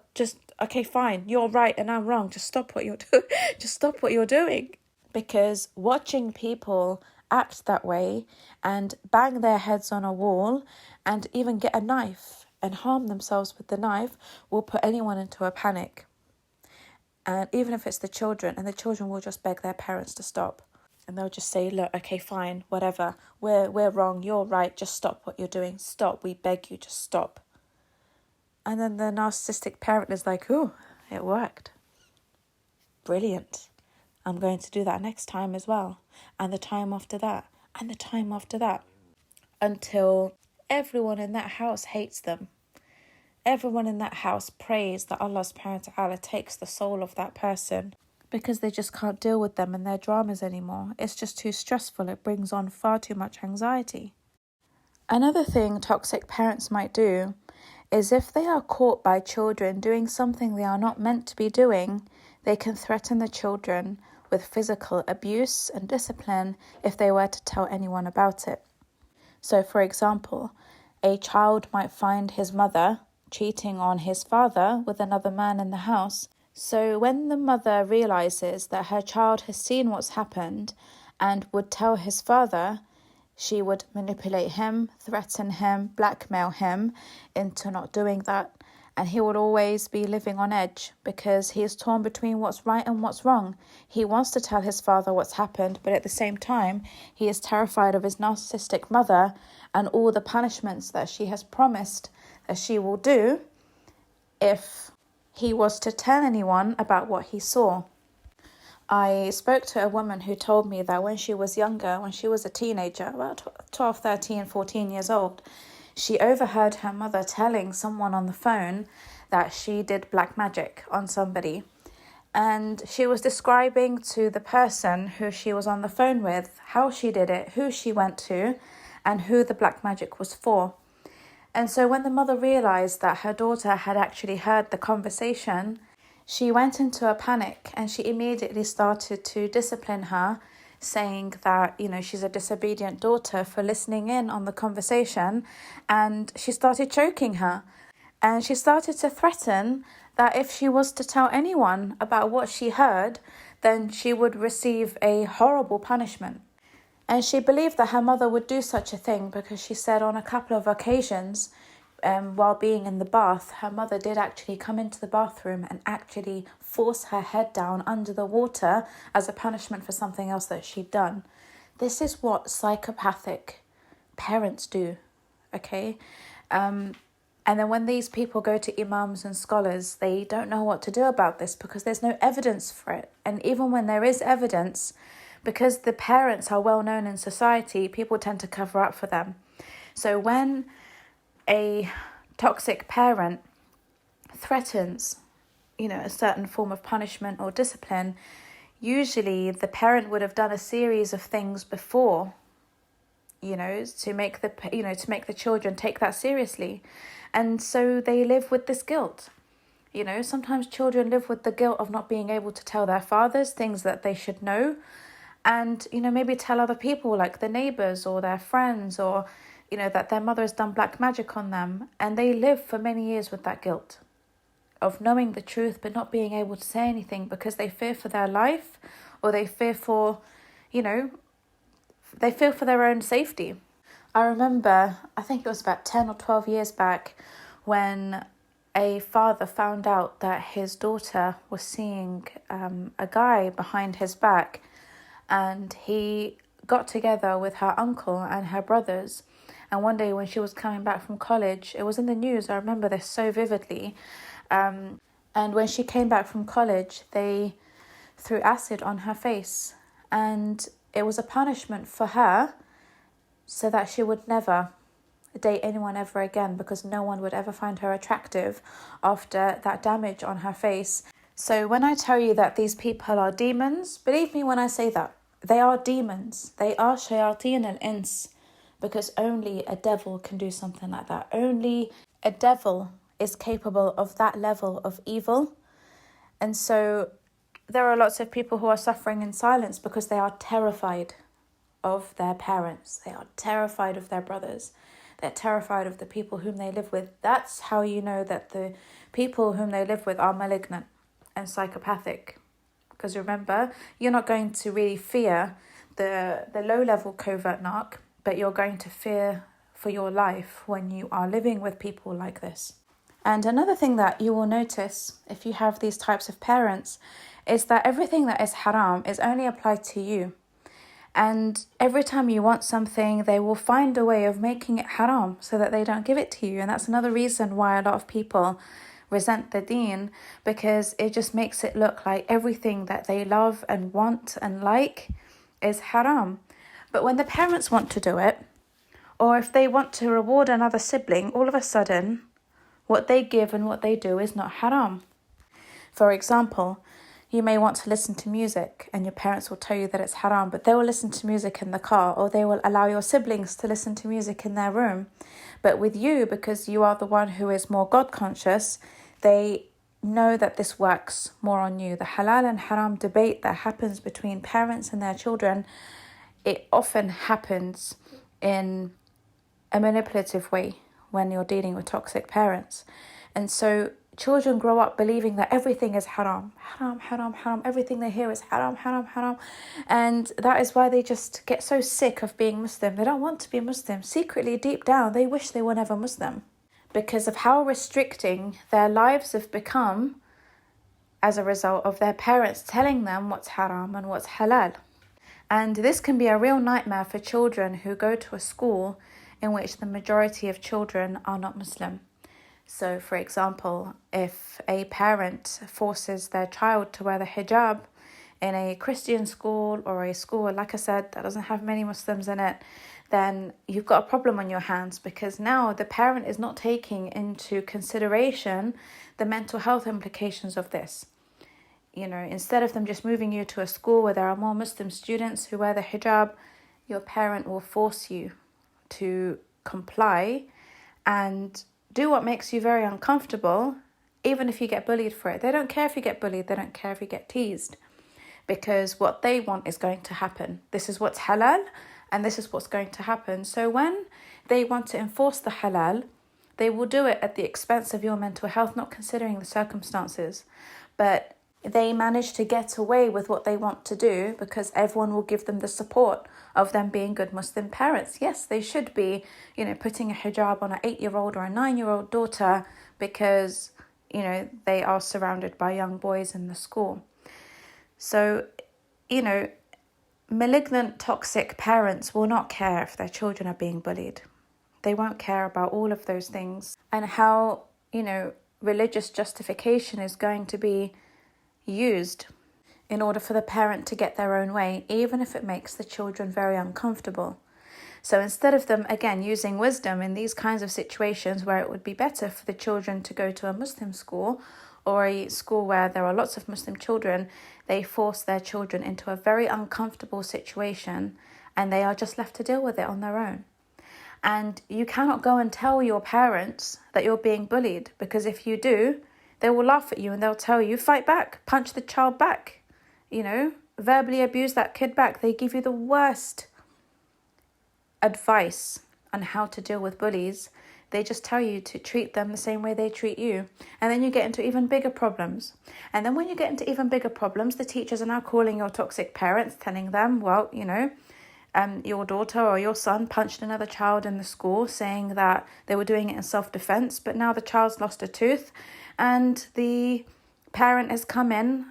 okay, fine, you're right and I'm wrong. Just stop what you're doing. Just stop what you're doing. Because watching people act that way and bang their heads on a wall and even get a knife and harm themselves with the knife will put anyone into a panic. And even if it's the children, and the children will just beg their parents to stop. And they'll just say, look, okay, fine, whatever. We're wrong, you're right, just stop what you're doing. Stop, we beg you, just stop. And then the narcissistic parent is like, ooh, it worked. Brilliant. I'm going to do that next time as well. And the time after that. And the time after that. Until everyone in that house hates them. Everyone in that house prays that Allah subhanahu wa ta'ala takes the soul of that person. Because they just can't deal with them and their dramas anymore. It's just too stressful. It brings on far too much anxiety. Another thing toxic parents might do is if they are caught by children doing something they are not meant to be doing, they can threaten the children with physical abuse and discipline if they were to tell anyone about it. So, for example, a child might find his mother cheating on his father with another man in the house. So when the mother realizes that her child has seen what's happened and would tell his father, she would manipulate him, threaten him, blackmail him into not doing that. And he would always be living on edge because he is torn between what's right and what's wrong. He wants to tell his father what's happened, but at the same time, he is terrified of his narcissistic mother and all the punishments that she has promised that she will do if he was to tell anyone about what he saw. I spoke to a woman who told me that when she was younger, when she was a teenager, about 12, 13, 14 years old, she overheard her mother telling someone on the phone that she did black magic on somebody. And she was describing to the person who she was on the phone with how she did it, who she went to, and who the black magic was for. And so when the mother realized that her daughter had actually heard the conversation, she went into a panic and she immediately started to discipline her, saying that, she's a disobedient daughter for listening in on the conversation. And she started choking her. And she started to threaten that if she was to tell anyone about what she heard, then she would receive a horrible punishment. And she believed that her mother would do such a thing because she said on a couple of occasions, while being in the bath, her mother did actually come into the bathroom and actually force her head down under the water as a punishment for something else that she'd done. This is what psychopathic parents do, okay? And then when these people go to imams and scholars, they don't know what to do about this because there's no evidence for it. And even when there is evidence, because the parents are well known in society, people tend to cover up for them. So when a toxic parent threatens, a certain form of punishment or discipline, usually the parent would have done a series of things before, to make the children take that seriously. And so they live with this guilt. Sometimes children live with the guilt of not being able to tell their fathers things that they should know. And, maybe tell other people like the neighbours or their friends or, that their mother has done black magic on them. And they live for many years with that guilt. of knowing the truth but not being able to say anything because they fear for their life, or they fear for, they fear for their own safety. I remember, I think it was about 10 or 12 years back, when a father found out that his daughter was seeing a guy behind his back, and he got together with her uncle and her brothers. And one day when she was coming back from college, it was in the news, I remember this so vividly, and when she came back from college, they threw acid on her face, and it was a punishment for her so that she would never date anyone ever again, because no one would ever find her attractive after that damage on her face. So when I tell you that these people are demons, believe me when I say that. They are demons. They are shayateen al-ins, because only a devil can do something like that. Only a devil is capable of that level of evil. And so there are lots of people who are suffering in silence because they are terrified of their parents. They are terrified of their brothers. They're terrified of the people whom they live with. That's how you know that the people whom they live with are malignant and psychopathic. Because remember, you're not going to really fear the low-level covert narc, but you're going to fear for your life when you are living with people like this. And another thing that you will notice if you have these types of parents is that everything that is haram is only applied to you. And every time you want something, they will find a way of making it haram so that they don't give it to you. And that's another reason why a lot of people resent the deen, because it just makes it look like everything that they love and want and like is haram. But when the parents want to do it, or if they want to reward another sibling, all of a sudden, what they give and what they do is not haram. For example, you may want to listen to music and your parents will tell you that it's haram, but they will listen to music in the car, or they will allow your siblings to listen to music in their room. But with you, because you are the one who is more God conscious, they know that this works more on you. The halal and haram debate that happens between parents and their children, it often happens in a manipulative way when you're dealing with toxic parents. And so children grow up believing that everything is haram, haram, haram, haram. Everything they hear is haram, haram, haram. And that is why they just get so sick of being Muslim. They don't want to be Muslim. Secretly, deep down, they wish they were never Muslim, because of how restricting their lives have become as a result of their parents telling them what's haram and what's halal. And this can be a real nightmare for children who go to a school in which the majority of children are not Muslim. So, for example, if a parent forces their child to wear the hijab in a Christian school, or a school, like I said, that doesn't have many Muslims in it, then you've got a problem on your hands, because now the parent is not taking into consideration the mental health implications of this. Instead of them just moving you to a school where there are more Muslim students who wear the hijab, your parent will force you to comply and do what makes you very uncomfortable, even if you get bullied for it. They don't care if you get bullied. They don't care if you get teased, because what they want is going to happen. This is what's halal, and this is what's going to happen. So when they want to enforce the halal, they will do it at the expense of your mental health, not considering the circumstances. But they manage to get away with what they want to do because everyone will give them the support of them being good Muslim parents. Yes, they should be, putting a hijab on an 8-year-old or a 9-year-old daughter because, they are surrounded by young boys in the school. So, malignant, toxic parents will not care if their children are being bullied. They won't care about all of those things, and how, religious justification is going to be used in order for the parent to get their own way, even if it makes the children very uncomfortable. So instead of them, again, using wisdom in these kinds of situations where it would be better for the children to go to a Muslim school, or a school where there are lots of Muslim children, they force their children into a very uncomfortable situation, and they are just left to deal with it on their own. And you cannot go and tell your parents that you're being bullied, because if you do, they will laugh at you and they'll tell you, fight back, punch the child back, verbally abuse that kid back. They give you the worst advice on how to deal with bullies. They just tell you to treat them the same way they treat you. And then you get into even bigger problems. And then when you get into even bigger problems, the teachers are now calling your toxic parents, telling them, well, your daughter or your son punched another child in the school, saying that they were doing it in self-defense, but now the child's lost a tooth and the parent has come in,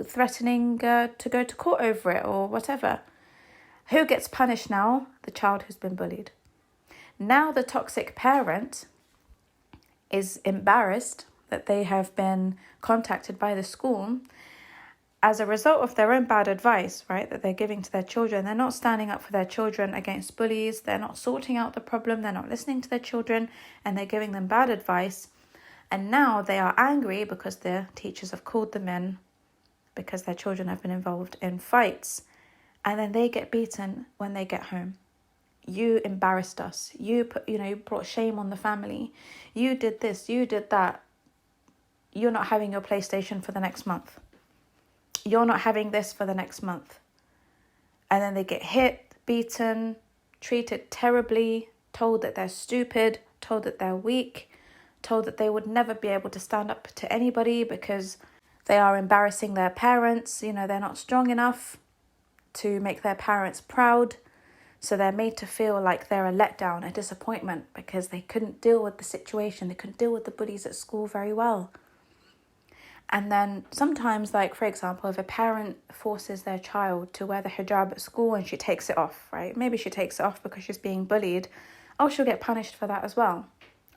threatening to go to court over it or whatever. Who gets punished now? The child who's been bullied. Now the toxic parent is embarrassed that they have been contacted by the school as a result of their own bad advice, right, that they're giving to their children. They're not standing up for their children against bullies. They're not sorting out the problem. They're not listening to their children, and they're giving them bad advice. And now they are angry because their teachers have called them in because their children have been involved in fights. And then they get beaten when they get home. You embarrassed us. You brought shame on the family. You did this, you did that. You're not having your PlayStation for the next month. You're not having this for the next month. And then they get hit, beaten, treated terribly, told that they're stupid, told that they're weak, told that they would never be able to stand up to anybody because they are embarrassing their parents. They're not strong enough to make their parents proud. So they're made to feel like they're a letdown, a disappointment, because they couldn't deal with the situation. They couldn't deal with the bullies at school very well. And then sometimes, like, for example, if a parent forces their child to wear the hijab at school and she takes it off, right? Maybe she takes it off because she's being bullied. Oh, she'll get punished for that as well.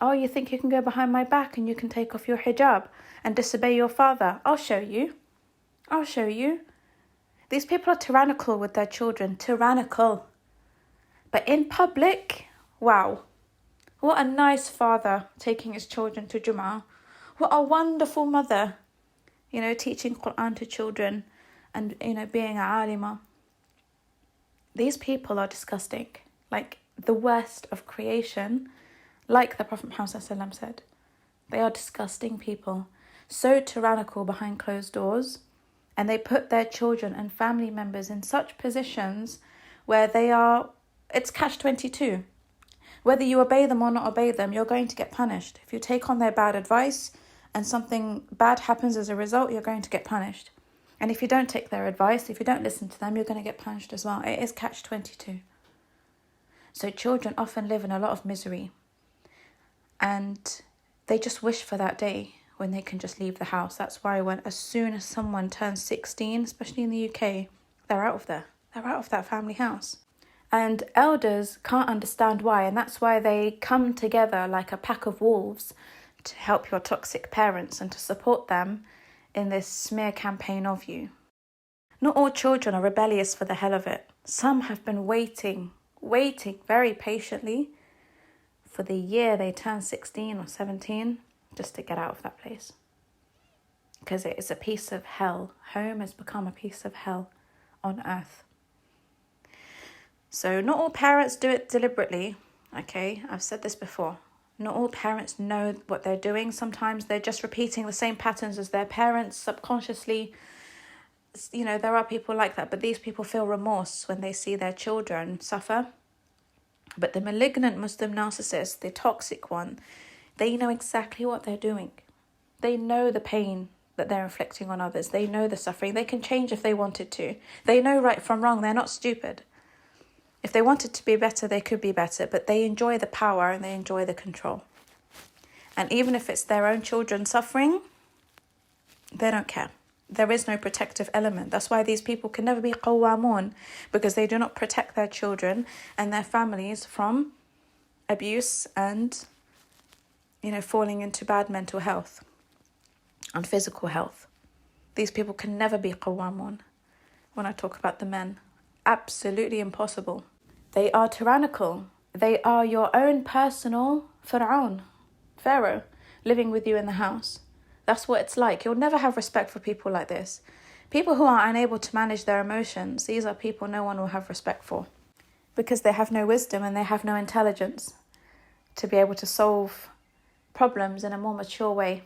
Oh, you think you can go behind my back and you can take off your hijab and disobey your father? I'll show you. I'll show you. These people are tyrannical with their children. Tyrannical. But in public, wow. What a nice father taking his children to Jummah. What a wonderful mother. Teaching Quran to children and, being a alima. These people are disgusting. Like the worst of creation, like the Prophet Muhammad ﷺ said. They are disgusting people. So tyrannical behind closed doors. And they put their children and family members in such positions where it's catch-22. Whether you obey them or not obey them, you're going to get punished. If you take on their bad advice and something bad happens as a result, you're going to get punished. And if you don't take their advice, if you don't listen to them, you're going to get punished as well. It is catch-22. So children often live in a lot of misery. And they just wish for that day when they can just leave the house. That's why as soon as someone turns 16, especially in the UK, they're out of there. They're out of that family house. And elders can't understand why, and that's why they come together like a pack of wolves to help your toxic parents and to support them in this smear campaign of you. Not all children are rebellious for the hell of it. Some have been waiting very patiently for the year they turn 16 or 17 just to get out of that place. Because it is a piece of hell. Home has become a piece of hell on earth. So not all parents do it deliberately, okay? I've said this before. Not all parents know what they're doing. Sometimes they're just repeating the same patterns as their parents subconsciously. There are people like that, but these people feel remorse when they see their children suffer. But the malignant Muslim narcissist, the toxic one, they know exactly what they're doing. They know the pain that they're inflicting on others. They know the suffering. They can change if they wanted to. They know right from wrong. They're not stupid. If they wanted to be better, they could be better, but they enjoy the power and they enjoy the control. And even if it's their own children suffering, they don't care. There is no protective element. That's why these people can never be qawamun, because they do not protect their children and their families from abuse and, falling into bad mental health and physical health. These people can never be qawamun. When I talk about the men, absolutely impossible. They are tyrannical. They are your own personal Pharaoh, living with you in the house. That's what it's like. You'll never have respect for people like this. People who are unable to manage their emotions, these are people no one will have respect for, because they have no wisdom and they have no intelligence to be able to solve problems in a more mature way.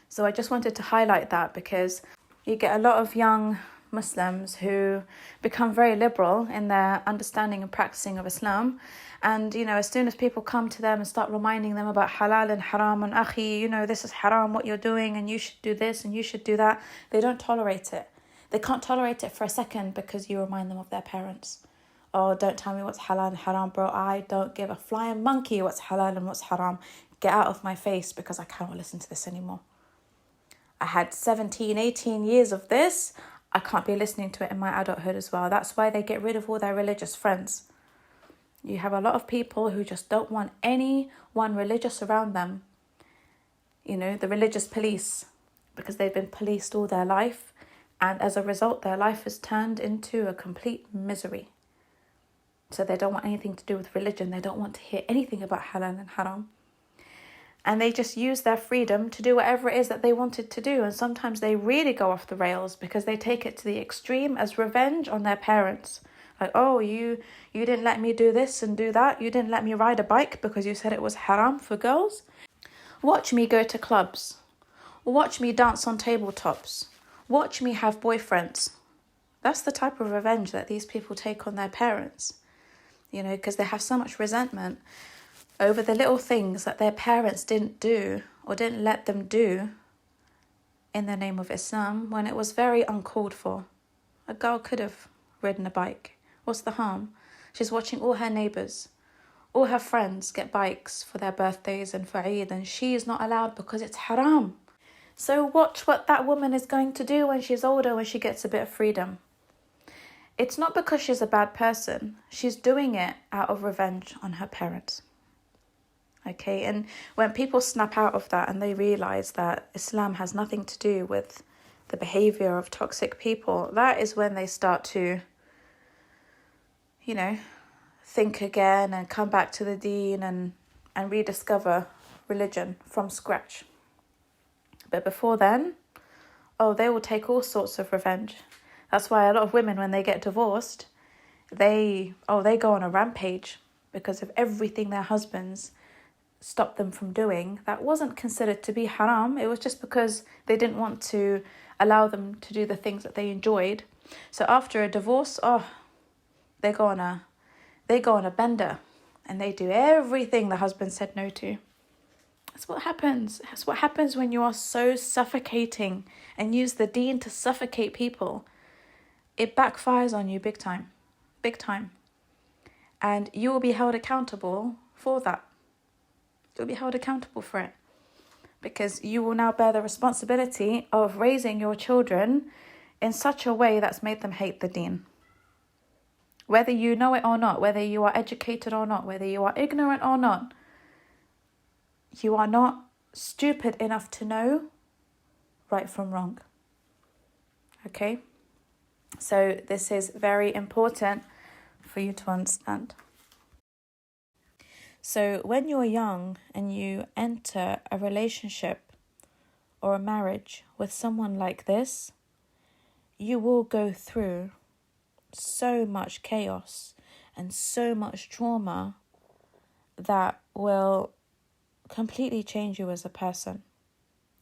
So I just wanted to highlight that, because you get a lot of young Muslims who become very liberal in their understanding and practicing of Islam. And, as soon as people come to them and start reminding them about halal and haram and akhi, this is haram what you're doing and you should do this and you should do that, they don't tolerate it. They can't tolerate it for a second because you remind them of their parents. Oh, don't tell me what's halal and haram, bro. I don't give a flying monkey what's halal and what's haram. Get out of my face because I cannot listen to this anymore. I had 17, 18 years of this. I can't be listening to it in my adulthood as well. That's why they get rid of all their religious friends. You have a lot of people who just don't want anyone religious around them. The religious police, because they've been policed all their life. And as a result, their life has turned into a complete misery. So they don't want anything to do with religion. They don't want to hear anything about halal and haram. And they just use their freedom to do whatever it is that they wanted to do. And sometimes they really go off the rails because they take it to the extreme as revenge on their parents. Like, oh, you didn't let me do this and do that. You didn't let me ride a bike because you said it was haram for girls. Watch me go to clubs. Watch me dance on tabletops. Watch me have boyfriends. That's the type of revenge that these people take on their parents. Because they have so much resentment over the little things that their parents didn't do or didn't let them do in the name of Islam when it was very uncalled for. A girl could have ridden a bike. What's the harm? She's watching all her neighbours, all her friends get bikes for their birthdays and for Eid, and she is not allowed because it's haram. So watch what that woman is going to do when she's older, when she gets a bit of freedom. It's not because she's a bad person. She's doing it out of revenge on her parents. Okay, and when people snap out of that and they realise that Islam has nothing to do with the behaviour of toxic people, that is when they start to, think again and come back to the deen and rediscover religion from scratch. But before then, they will take all sorts of revenge. That's why a lot of women, when they get divorced, they go on a rampage because of everything their husbands stopped them from doing that wasn't considered to be haram. It was just because they didn't want to allow them to do the things that they enjoyed. So after a divorce, they go on a bender and they do everything the husband said no to. That's what happens. That's what happens when you are so suffocating and use the deen to suffocate people. It backfires on you big time. Big time. And you will be held accountable for that. You'll be held accountable for it. Because you will now bear the responsibility of raising your children in such a way that's made them hate the deen. Whether you know it or not, whether you are educated or not, whether you are ignorant or not, you are not stupid enough to know right from wrong. Okay? So this is very important for you to understand. So when you're young and you enter a relationship or a marriage with someone like this, you will go through so much chaos and so much trauma that will completely change you as a person.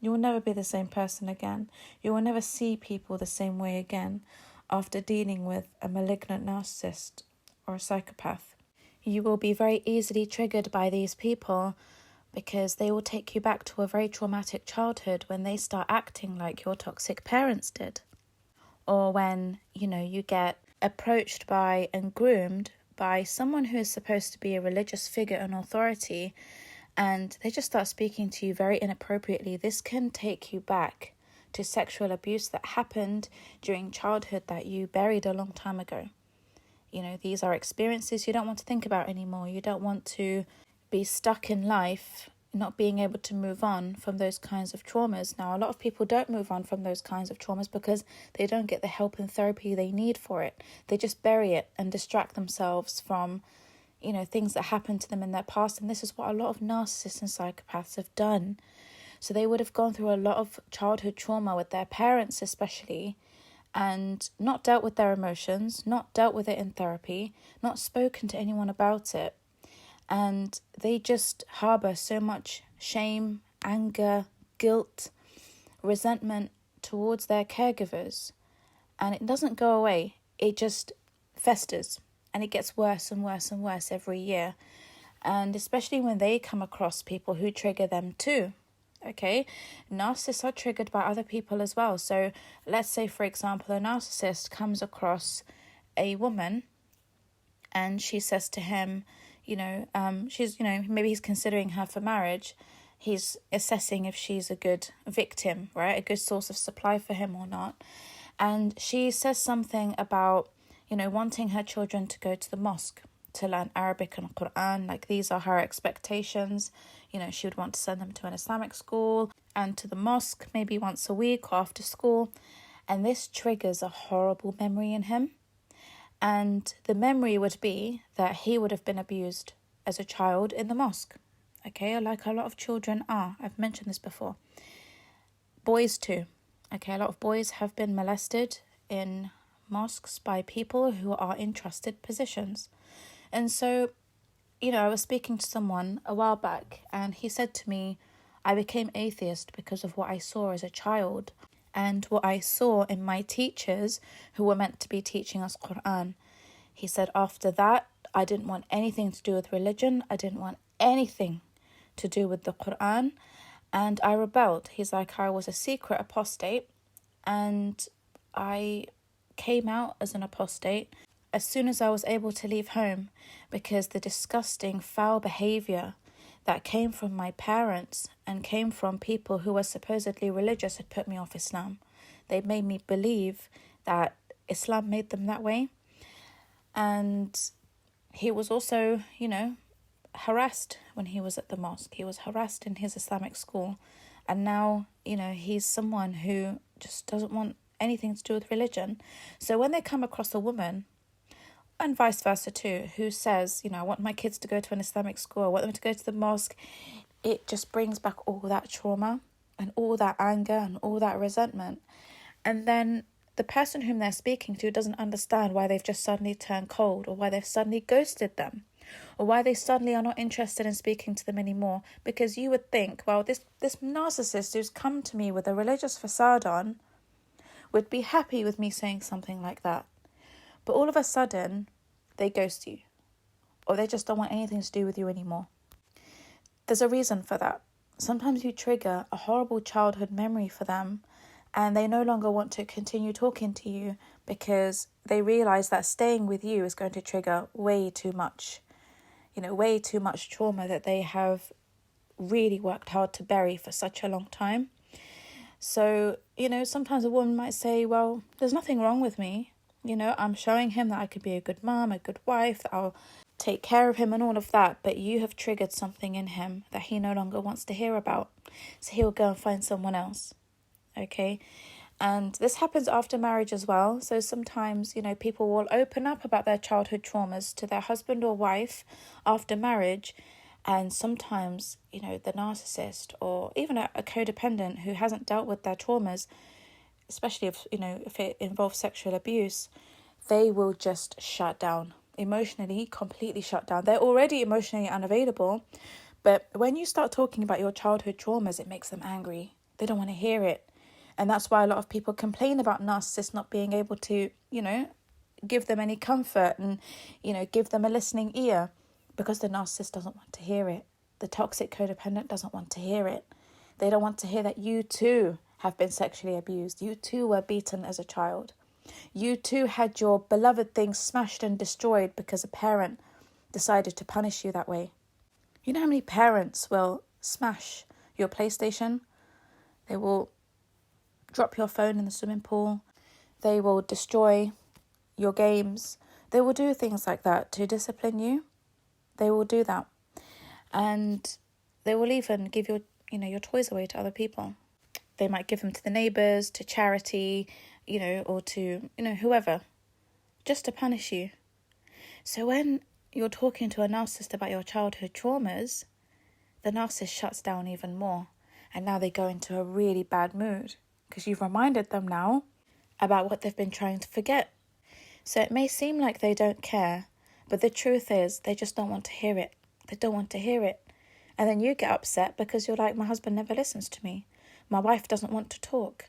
You will never be the same person again. You will never see people the same way again after dealing with a malignant narcissist or a psychopath. You will be very easily triggered by these people because they will take you back to a very traumatic childhood when they start acting like your toxic parents did. Or when, you get approached by and groomed by someone who is supposed to be a religious figure and authority, and they just start speaking to you very inappropriately. This can take you back to sexual abuse that happened during childhood that you buried a long time ago. These are experiences you don't want to think about anymore. You don't want to be stuck in life, not being able to move on from those kinds of traumas. Now, a lot of people don't move on from those kinds of traumas because they don't get the help and therapy they need for it. They just bury it and distract themselves from, things that happened to them in their past. And this is what a lot of narcissists and psychopaths have done. So they would have gone through a lot of childhood trauma with their parents especially, and not dealt with their emotions, not dealt with it in therapy, not spoken to anyone about it. And they just harbour so much shame, anger, guilt, resentment towards their caregivers. and it doesn't go away. It just festers, and it gets worse and worse and worse every year. And especially when they come across people who trigger them too. Okay, narcissists are triggered by other people as well. So let's say, for example, a narcissist comes across a woman and she says to him, maybe he's considering her for marriage. He's assessing if she's a good victim, right? A good source of supply for him or not. And she says something about, wanting her children to go to the mosque to learn Arabic and Quran. Like, these are her expectations. She would want to send them to an Islamic school and to the mosque maybe once a week or after school. And this triggers a horrible memory in him. And the memory would be that he would have been abused as a child in the mosque. Okay, like a lot of children are. I've mentioned this before. Boys too. Okay, a lot of boys have been molested in mosques by people who are in trusted positions. And so, I was speaking to someone a while back, and he said to me, I became atheist because of what I saw as a child and what I saw in my teachers who were meant to be teaching us Quran. He said, after that, I didn't want anything to do with religion. I didn't want anything to do with the Quran, and I rebelled. He's like, I was a secret apostate, and I came out as an apostate as soon as I was able to leave home, because the disgusting, foul behaviour that came from my parents and came from people who were supposedly religious had put me off Islam. They made me believe that Islam made them that way. And he was also, harassed when he was at the mosque. He was harassed in his Islamic school. And now, he's someone who just doesn't want anything to do with religion. So when they come across a woman, and vice versa too, who says, I want my kids to go to an Islamic school, I want them to go to the mosque, it just brings back all that trauma and all that anger and all that resentment. And then the person whom they're speaking to doesn't understand why they've just suddenly turned cold, or why they've suddenly ghosted them, or why they suddenly are not interested in speaking to them anymore. Because you would think, well, this narcissist who's come to me with a religious facade on would be happy with me saying something like that. But all of a sudden, they ghost you, or they just don't want anything to do with you anymore. There's a reason for that. Sometimes you trigger a horrible childhood memory for them, and they no longer want to continue talking to you because they realize that staying with you is going to trigger way too much trauma that they have really worked hard to bury for such a long time. So, sometimes a woman might say, well, there's nothing wrong with me. I'm showing him that I could be a good mom, a good wife, that I'll take care of him and all of that. But you have triggered something in him that he no longer wants to hear about. So he will go and find someone else. Okay? And this happens after marriage as well. So sometimes, people will open up about their childhood traumas to their husband or wife after marriage. And sometimes, the narcissist or even a codependent who hasn't dealt with their traumas, especially if it involves sexual abuse, they will just shut down, emotionally, completely shut down. They're already emotionally unavailable, but when you start talking about your childhood traumas, it makes them angry. They don't want to hear it. And that's why a lot of people complain about narcissists not being able to, give them any comfort and, give them a listening ear, because the narcissist doesn't want to hear it. The toxic codependent doesn't want to hear it. They don't want to hear that you too have been sexually abused. You too were beaten as a child. You too had your beloved things smashed and destroyed because a parent decided to punish you that way. You know how many parents will smash your PlayStation? They will drop your phone in the swimming pool. They will destroy your games. They will do things like that to discipline you. They will do that. And they will even give your toys away to other people. They might give them to the neighbours, to charity, or to, whoever, just to punish you. So when you're talking to a narcissist about your childhood traumas, the narcissist shuts down even more. And now they go into a really bad mood because you've reminded them now about what they've been trying to forget. So it may seem like they don't care, but the truth is they just don't want to hear it. They don't want to hear it. And then you get upset because you're like, my husband never listens to me. My wife doesn't want to talk.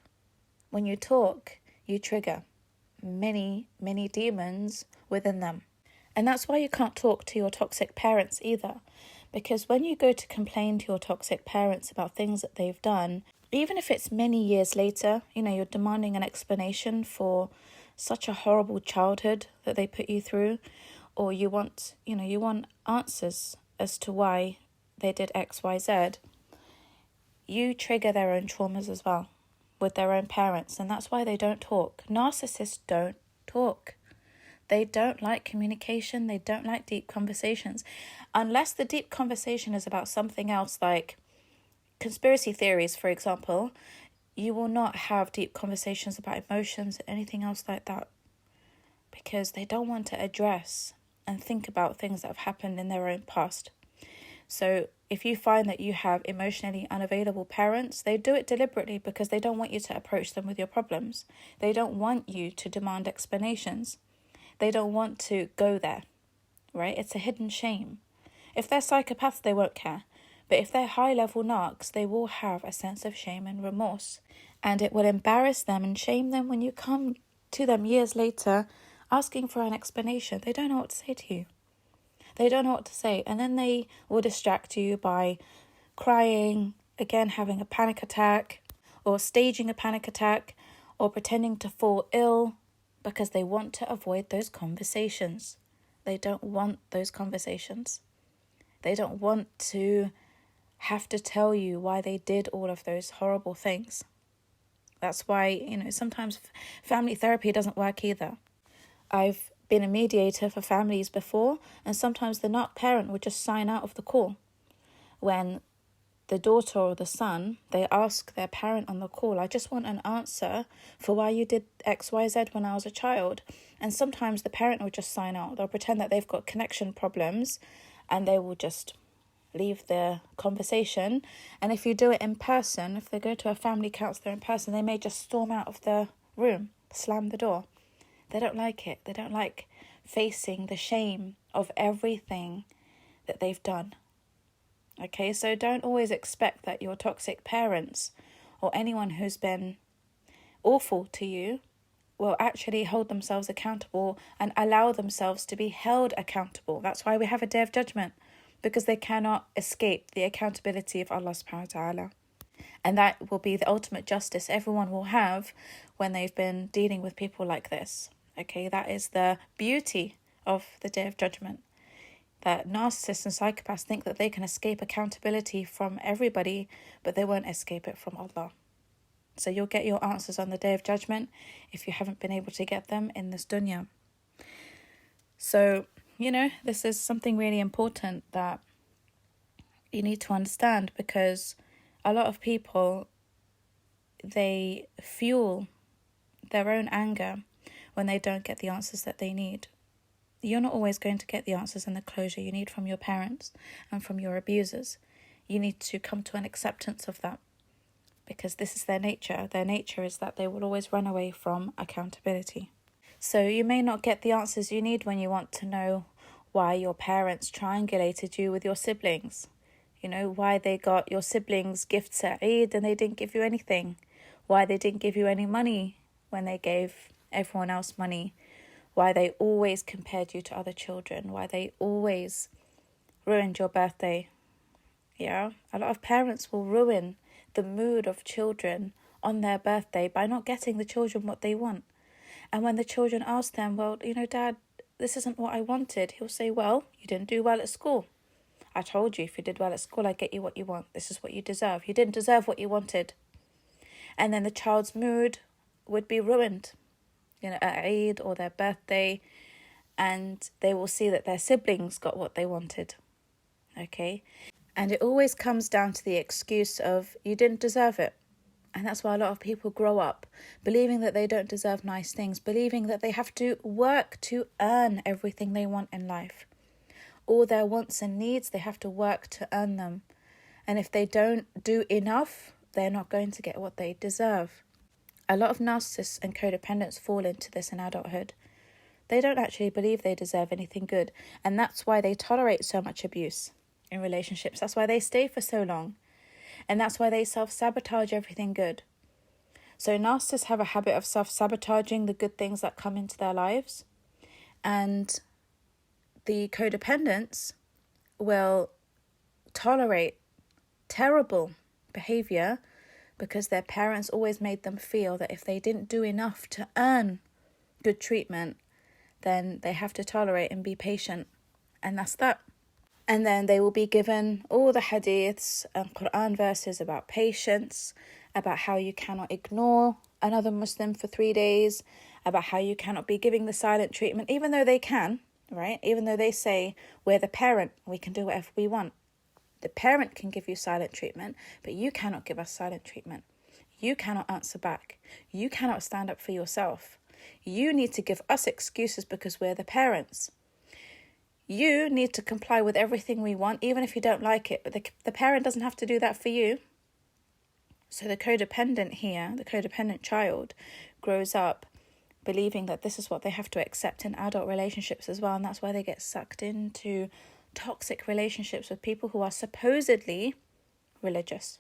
When you talk, you trigger. many, many demons within them. And that's why you can't talk to your toxic parents either. Because when you go to complain to your toxic parents about things that they've done, even if it's many years later, you're demanding an explanation for such a horrible childhood that they put you through, or you want answers as to why they did X, Y, Z, you trigger their own traumas as well with their own parents. And that's why they don't talk. Narcissists don't talk. They don't like communication. They don't like deep conversations. Unless the deep conversation is about something else, like conspiracy theories, for example, you will not have deep conversations about emotions or anything else like that, because they don't want to address and think about things that have happened in their own past. So if you find that you have emotionally unavailable parents, they do it deliberately because they don't want you to approach them with your problems. They don't want you to demand explanations. They don't want to go there, right? It's a hidden shame. If they're psychopaths, they won't care. But if they're high-level narcs, they will have a sense of shame and remorse. And it will embarrass them and shame them when you come to them years later asking for an explanation. They don't know what to say to you. They don't know what to say. And then they will distract you by crying, again having a panic attack, or staging a panic attack, or pretending to fall ill, because they want to avoid those conversations. They don't want those conversations. They don't want to have to tell you why they did all of those horrible things. That's why, sometimes family therapy doesn't work either. I've been a mediator for families before, and sometimes the narc parent would just sign out of the call. When the daughter or the son, they ask their parent on the call, I just want an answer for why you did X, Y, Z when I was a child. And sometimes the parent will just sign out. They'll pretend that they've got connection problems, and they will just leave the conversation. And if you do it in person, if they go to a family counsellor in person, they may just storm out of the room, slam the door. They don't like it. They don't like facing the shame of everything that they've done. Okay, so don't always expect that your toxic parents or anyone who's been awful to you will actually hold themselves accountable and allow themselves to be held accountable. That's why we have a day of judgment, because they cannot escape the accountability of Allah subhanahu wa ta'ala. And that will be the ultimate justice everyone will have when they've been dealing with people like this. Okay, that is the beauty of the day of judgment. That narcissists and psychopaths think that they can escape accountability from everybody, but they won't escape it from Allah. So you'll get your answers on the day of judgment if you haven't been able to get them in this dunya. So, this is something really important that you need to understand, because a lot of people, they fuel their own anger when they don't get the answers that they need. You're not always going to get the answers and the closure you need from your parents and from your abusers. You need to come to an acceptance of that, because this is their nature. Their nature is that they will always run away from accountability. So you may not get the answers you need when you want to know why your parents triangulated you with your siblings. Why they got your siblings gifts at Eid and they didn't give you anything. Why they didn't give you any money when they gave everyone else money. Why they always compared you to other children. Why they always ruined your birthday. Yeah, a lot of parents will ruin the mood of children on their birthday by not getting the children what they want. And when the children ask them, well, Dad, this isn't what I wanted, he'll say, well, you didn't do well at school. I told you if you did well at school, I'd get you what you want. This is what you deserve. You didn't deserve what you wanted. And then the child's mood would be ruined, at Eid or their birthday, and they will see that their siblings got what they wanted. Okay? And it always comes down to the excuse of, you didn't deserve it. And that's why a lot of people grow up believing that they don't deserve nice things, believing that they have to work to earn everything they want in life. All their wants and needs, they have to work to earn them. And if they don't do enough, they're not going to get what they deserve. A lot of narcissists and codependents fall into this in adulthood. They don't actually believe they deserve anything good. And that's why they tolerate so much abuse in relationships. That's why they stay for so long. And that's why they self-sabotage everything good. So narcissists have a habit of self-sabotaging the good things that come into their lives. And the codependents will tolerate terrible behaviour because their parents always made them feel that if they didn't do enough to earn good treatment, then they have to tolerate and be patient. And that's that. And then they will be given all the hadiths and Quran verses about patience, about how you cannot ignore another Muslim for 3 days, about how you cannot be giving the silent treatment, even though they can, right? Even though they say, we're the parent, we can do whatever we want. The parent can give you silent treatment, but you cannot give us silent treatment. You cannot answer back. You cannot stand up for yourself. You need to give us excuses because we're the parents. You need to comply with everything we want, even if you don't like it. But the parent doesn't have to do that for you. So the codependent here, the codependent child, grows up believing that this is what they have to accept in adult relationships as well. And that's why they get sucked into toxic relationships with people who are supposedly religious.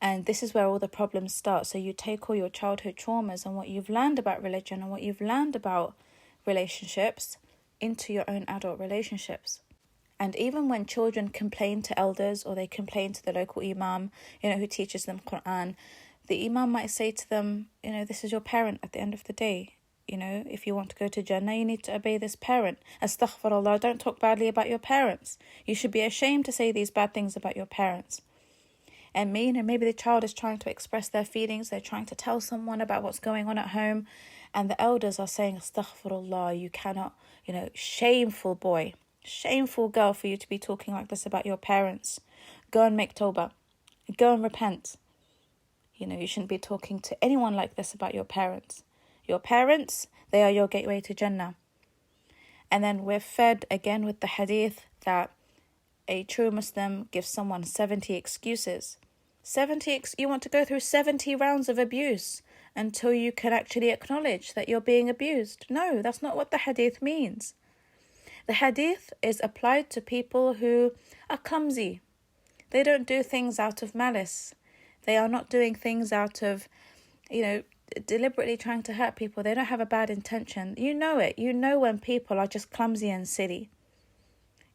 And this is where all the problems start. So you take all your childhood traumas and what you've learned about religion and what you've learned about relationships into your own adult relationships. And even when children complain to elders or they complain to the local imam, who teaches them Quran, the imam might say to them, this is your parent at the end of the day. If you want to go to Jannah, you need to obey this parent. Astaghfirullah, don't talk badly about your parents. You should be ashamed to say these bad things about your parents. And maybe the child is trying to express their feelings. They're trying to tell someone about what's going on at home. And the elders are saying, Astaghfirullah, you cannot, shameful boy, shameful girl for you to be talking like this about your parents. Go and make tawbah. Go and repent. You shouldn't be talking to anyone like this about your parents. Your parents, they are your gateway to Jannah. And then we're fed again with the hadith that a true Muslim gives someone 70 excuses. You want to go through 70 rounds of abuse until you can actually acknowledge that you're being abused. No, that's not what the hadith means. The hadith is applied to people who are clumsy. They don't do things out of malice. They are not doing things out of, deliberately trying to hurt people. They don't have a bad intention. You know it. You know when people are just clumsy and silly.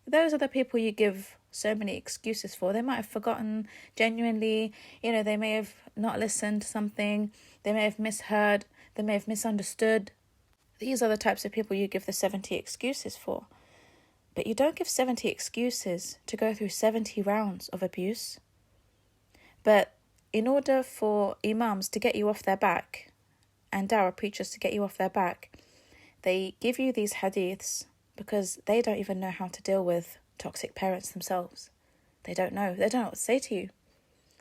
Those are the people you give so many excuses for. They might have forgotten genuinely, they may have not listened to something, they may have misheard, they may have misunderstood. These are the types of people you give the 70 excuses for. But you don't give 70 excuses to go through 70 rounds of abuse. But in order for imams to get you off their back and dawah preachers to get you off their back, they give you these hadiths because they don't even know how to deal with toxic parents themselves. They don't know. They don't know what to say to you.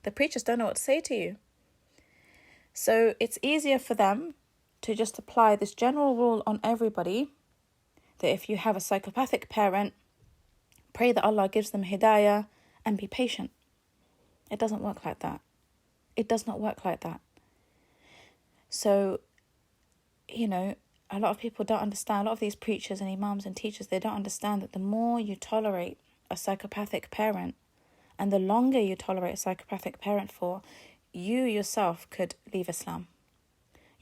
The preachers don't know what to say to you. So it's easier for them to just apply this general rule on everybody that if you have a psychopathic parent, pray that Allah gives them hidayah and be patient. It doesn't work like that. It does not work like that. So, a lot of people don't understand, a lot of these preachers and imams and teachers, they don't understand that the more you tolerate a psychopathic parent and the longer you tolerate a psychopathic parent for, you yourself could leave Islam.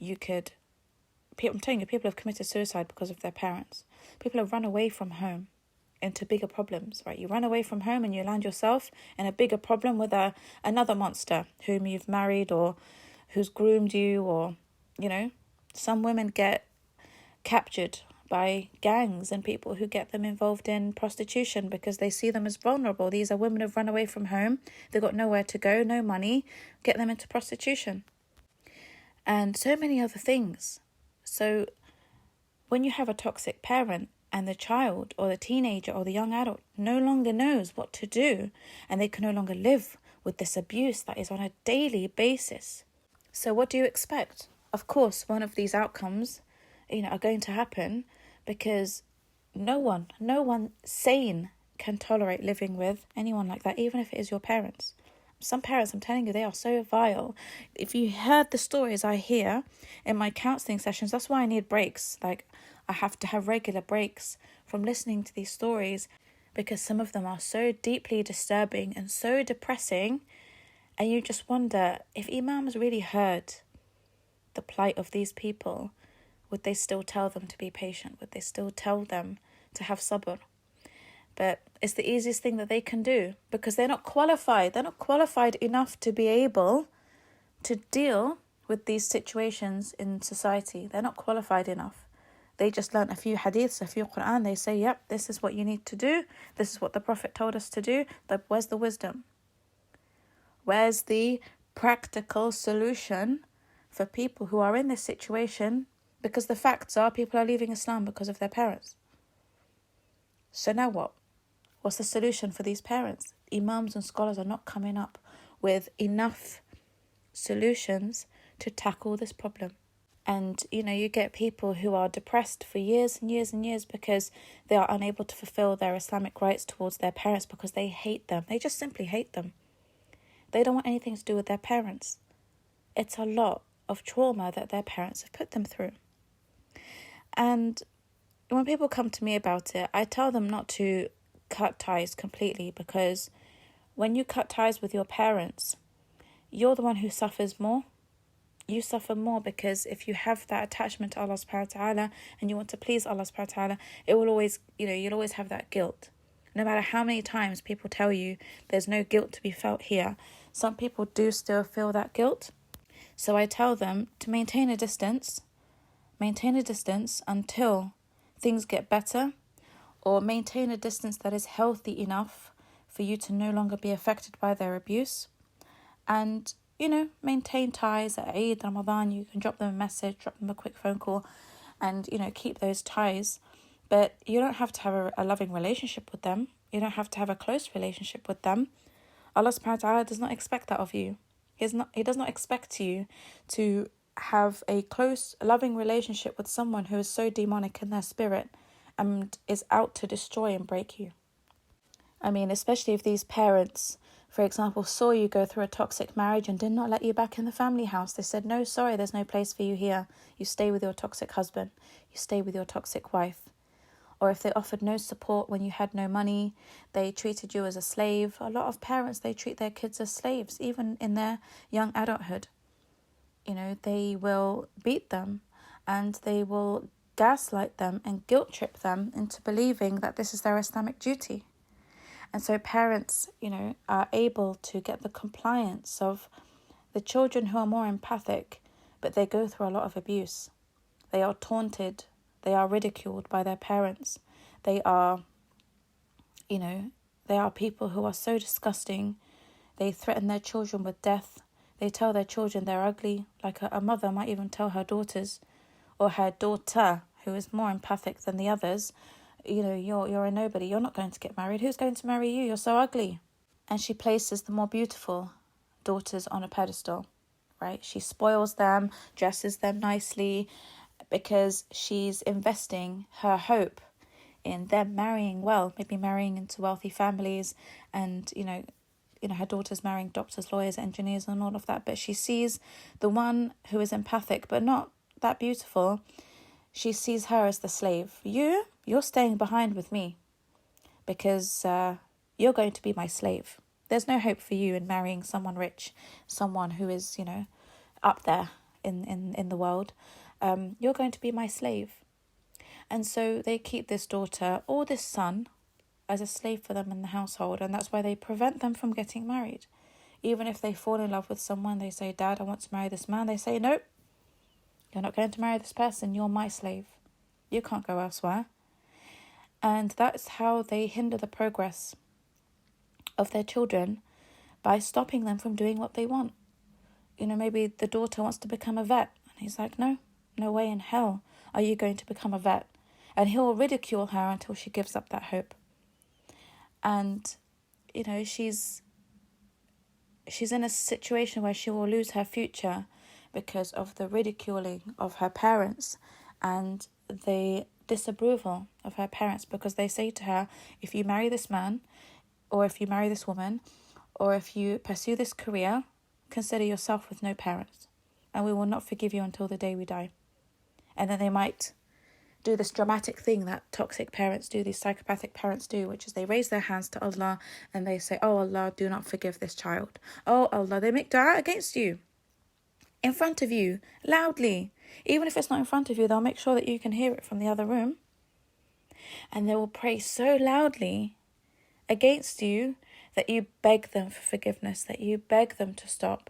I'm telling you, people have committed suicide because of their parents. People have run away from home into bigger problems, right? You run away from home and you land yourself in a bigger problem with another monster whom you've married or who's groomed you, or, some women get captured by gangs and people who get them involved in prostitution because they see them as vulnerable. These are women who've run away from home. They've got nowhere to go, no money. Get them into prostitution. And so many other things. So when you have a toxic parent and the child or the teenager or the young adult no longer knows what to do, and they can no longer live with this abuse that is on a daily basis. So what do you expect? Of course, one of these outcomes are going to happen, because no one sane can tolerate living with anyone like that, even if it is your parents. Some parents, I'm telling you, they are so vile. If you heard the stories I hear in my counselling sessions, that's why I need breaks. Like, I have to have regular breaks from listening to these stories, because some of them are so deeply disturbing and so depressing, And you just wonder, if imams really heard the plight of these people, would they still tell them to be patient? Would they still tell them to have sabr? But it's the easiest thing that they can do, because they're not qualified. They're not qualified enough to be able to deal with these situations in society. They're not qualified enough. They just learn a few hadiths, a few Quran. They say, yep, this is what you need to do. This is what the Prophet told us to do. But where's the wisdom? Where's the practical solution for people who are in this situation? Because the facts are, people are leaving Islam because of their parents. So now what? What's the solution for these parents? Imams and scholars are not coming up with enough solutions to tackle this problem. And, you get people who are depressed for years and years and years because they are unable to fulfill their Islamic rights towards their parents because they hate them. They just simply hate them. They don't want anything to do with their parents. It's a lot of trauma that their parents have put them through. And when people come to me about it, I tell them not to cut ties completely, because when you cut ties with your parents, you're the one who suffers more. You suffer more because if you have that attachment to Allah subhanahu wa ta'ala and you want to please Allah subhanahu wa ta'ala, it will always, you'll always have that guilt. No matter how many times people tell you there's no guilt to be felt here, some people do still feel that guilt. So I tell them to maintain a distance until things get better, or maintain a distance that is healthy enough for you to no longer be affected by their abuse. And, maintain ties at Eid, Ramadan. You can drop them a message, drop them a quick phone call, and, keep those ties. But you don't have to have a loving relationship with them. You don't have to have a close relationship with them. Allah subhanahu wa ta'ala does not expect that of you. He does not expect you to have a close, loving relationship with someone who is so demonic in their spirit and is out to destroy and break you. I mean, especially if these parents, for example, saw you go through a toxic marriage and did not let you back in the family house. They said, no, sorry, there's no place for you here. You stay with your toxic husband. You stay with your toxic wife. Or if they offered no support when you had no money, they treated you as a slave. A lot of parents, they treat their kids as slaves, even in their young adulthood. They will beat them and they will gaslight them and guilt trip them into believing that this is their Islamic duty. And so parents, are able to get the compliance of the children who are more empathic, but they go through a lot of abuse. They are taunted. They are ridiculed by their parents. They are, they are people who are so disgusting. They threaten their children with death. They tell their children they're ugly. Like a mother might even tell her daughters, or her daughter, who is more empathic than the others, you're a nobody. You're not going to get married. Who's going to marry you? You're so ugly. And she places the more beautiful daughters on a pedestal, right? She spoils them, dresses them nicely, because she's investing her hope in them marrying well, maybe marrying into wealthy families, and her daughter's marrying doctors, lawyers, engineers, and all of that. But she sees the one who is empathic but not that beautiful. She sees her as the slave. You're staying behind with me because you're going to be my slave. There's no hope for you in marrying someone rich, someone who is up there in the world. You're going to be my slave. And so they keep this daughter or this son as a slave for them in the household, and that's why they prevent them from getting married. Even if they fall in love with someone, they say, Dad, I want to marry this man. They say, nope, you're not going to marry this person. You're my slave. You can't go elsewhere. And that's how they hinder the progress of their children, by stopping them from doing what they want. Maybe the daughter wants to become a vet, and he's like, no way in hell are you going to become a vet. And he'll ridicule her until she gives up that hope. And she's in a situation where she will lose her future because of the ridiculing of her parents and the disapproval of her parents, because they say to her, if you marry this man, or if you marry this woman, or if you pursue this career, consider yourself with no parents, and we will not forgive you until the day we die. And then they might do this dramatic thing that toxic parents do, these psychopathic parents do, which is they raise their hands to Allah and they say, oh Allah, do not forgive this child. Oh Allah, they make dua against you. In front of you, loudly. Even if it's not in front of you, they'll make sure that you can hear it from the other room. And they will pray so loudly against you that you beg them for forgiveness, that you beg them to stop,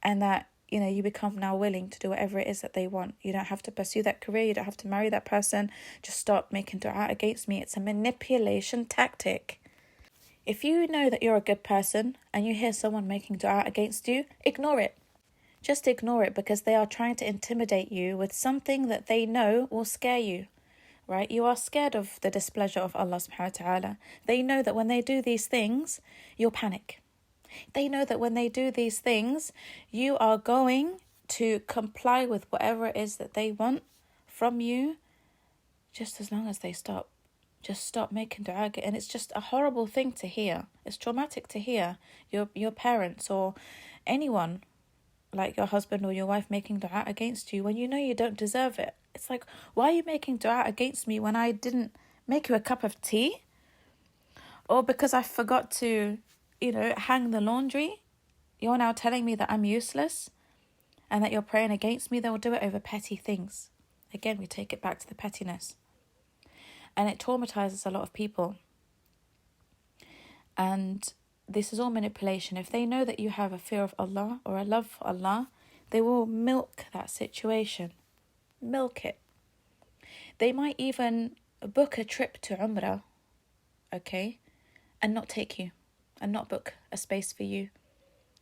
and that, you know, you become now willing to do whatever it is that they want. You don't have to pursue that career, you don't have to marry that person. Just stop making dua against me. It's a manipulation tactic. If you know that you're a good person and you hear someone making dua against you, ignore it. Just ignore it, because they are trying to intimidate you with something that they know will scare you. Right? You are scared of the displeasure of Allah subhanahu wa ta'ala. They know that when they do these things, you'll panic. They know that when they do these things, you are going to comply with whatever it is that they want from you, just as long as they stop. Just stop making dua. And it's just a horrible thing to hear. It's traumatic to hear your parents or anyone, like your husband or your wife, making dua against you when you know you don't deserve it. It's like, why are you making dua against me when I didn't make you a cup of tea? Or because I forgot to, hang the laundry? You're now telling me that I'm useless and that you're praying against me? They will do it over petty things. Again, we take it back to the pettiness. And it traumatizes a lot of people. And this is all manipulation. If they know that you have a fear of Allah or a love for Allah, they will milk that situation. Milk it. They might even book a trip to Umrah, okay, and not take you, and not book a space for you,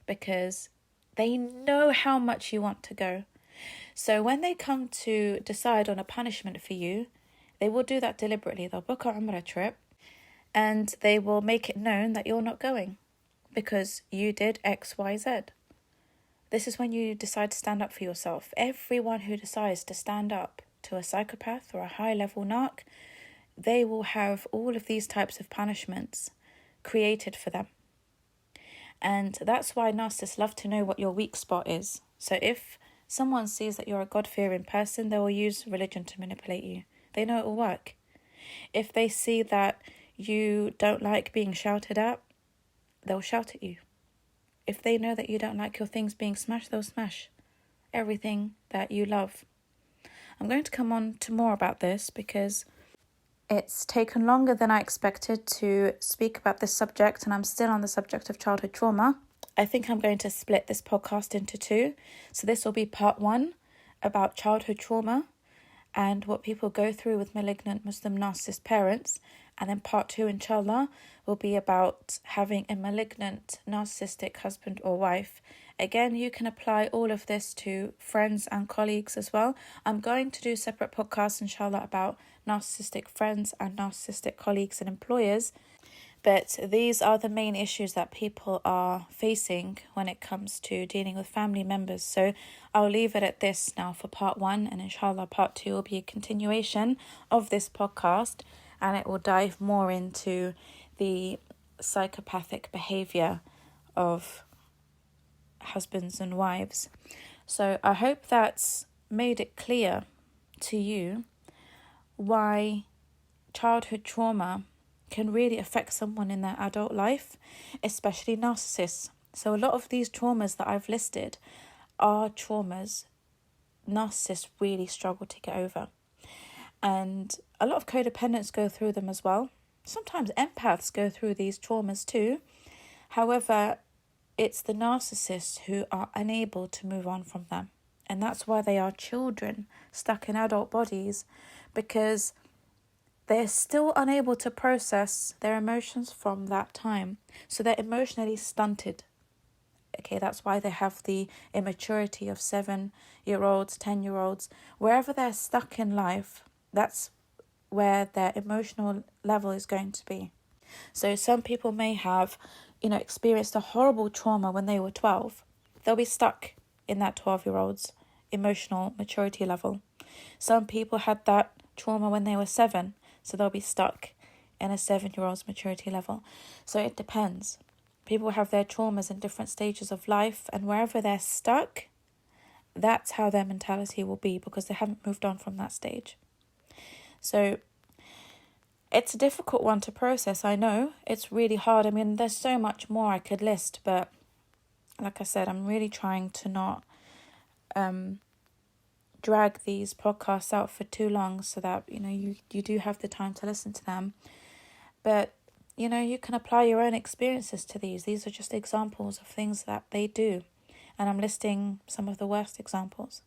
because they know how much you want to go. So when they come to decide on a punishment for you, they will do that deliberately. They'll book a Umrah trip and they will make it known that you're not going because you did X, Y, Z. This is when you decide to stand up for yourself. Everyone who decides to stand up to a psychopath or a high-level narc, they will have all of these types of punishments created for them. And that's why narcissists love to know what your weak spot is. So if someone sees that you're a God-fearing person, they will use religion to manipulate you. They know it will work. If they see that you don't like being shouted at, they'll shout at you. If they know that you don't like your things being smashed, they'll smash everything that you love. I'm going to come on to more about this because it's taken longer than I expected to speak about this subject, and I'm still on the subject of childhood trauma. I think I'm going to split this podcast into two. So this will be part 1 about childhood trauma and what people go through with malignant Muslim narcissist parents. And then part 2, inshallah, will be about having a malignant narcissistic husband or wife. Again, you can apply all of this to friends and colleagues as well. I'm going to do separate podcasts, inshallah, about narcissistic friends and narcissistic colleagues and employers. But these are the main issues that people are facing when it comes to dealing with family members. So I'll leave it at this now for part 1, and inshallah part 2 will be a continuation of this podcast, and it will dive more into the psychopathic behaviour of husbands and wives. So I hope that's made it clear to you why childhood trauma can really affect someone in their adult life, especially narcissists. So a lot of these traumas that I've listed are traumas narcissists really struggle to get over. And a lot of codependents go through them as well. Sometimes empaths go through these traumas too. However, it's the narcissists who are unable to move on from them. And that's why they are children stuck in adult bodies, because they're still unable to process their emotions from that time. So they're emotionally stunted. Okay, that's why they have the immaturity of 7-year-olds, 10-year-olds. Wherever they're stuck in life, that's where their emotional level is going to be. So some people may have, experienced a horrible trauma when they were 12. They'll be stuck in that 12-year-old's emotional maturity level. Some people had that trauma when they were 7, so they'll be stuck in a 7-year-old's maturity level. So it depends. People have their traumas in different stages of life, and wherever they're stuck, that's how their mentality will be, because they haven't moved on from that stage. So it's a difficult one to process, I know. It's really hard. I mean, there's so much more I could list, but like I said, I'm really trying to not drag these podcasts out for too long so that, you do have the time to listen to them. But, you can apply your own experiences to these. These are just examples of things that they do. And I'm listing some of the worst examples.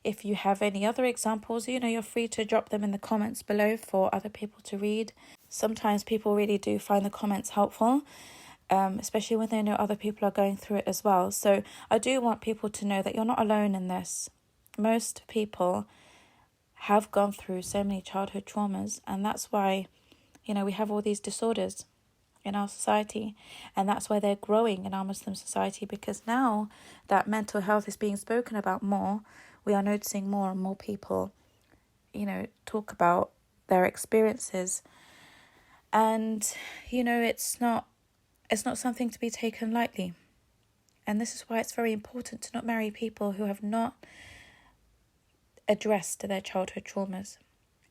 If you have any other examples, you're free to drop them in the comments below for other people to read. Sometimes people really do find the comments helpful, especially when they know other people are going through it as well. So I do want people to know that you're not alone in this. Most people have gone through so many childhood traumas, and that's why, we have all these disorders in our society, and that's why they're growing in our Muslim society, because now that mental health is being spoken about more, we are noticing more and more people, talk about their experiences. And, it's not something to be taken lightly. And this is why it's very important to not marry people who have not addressed their childhood traumas.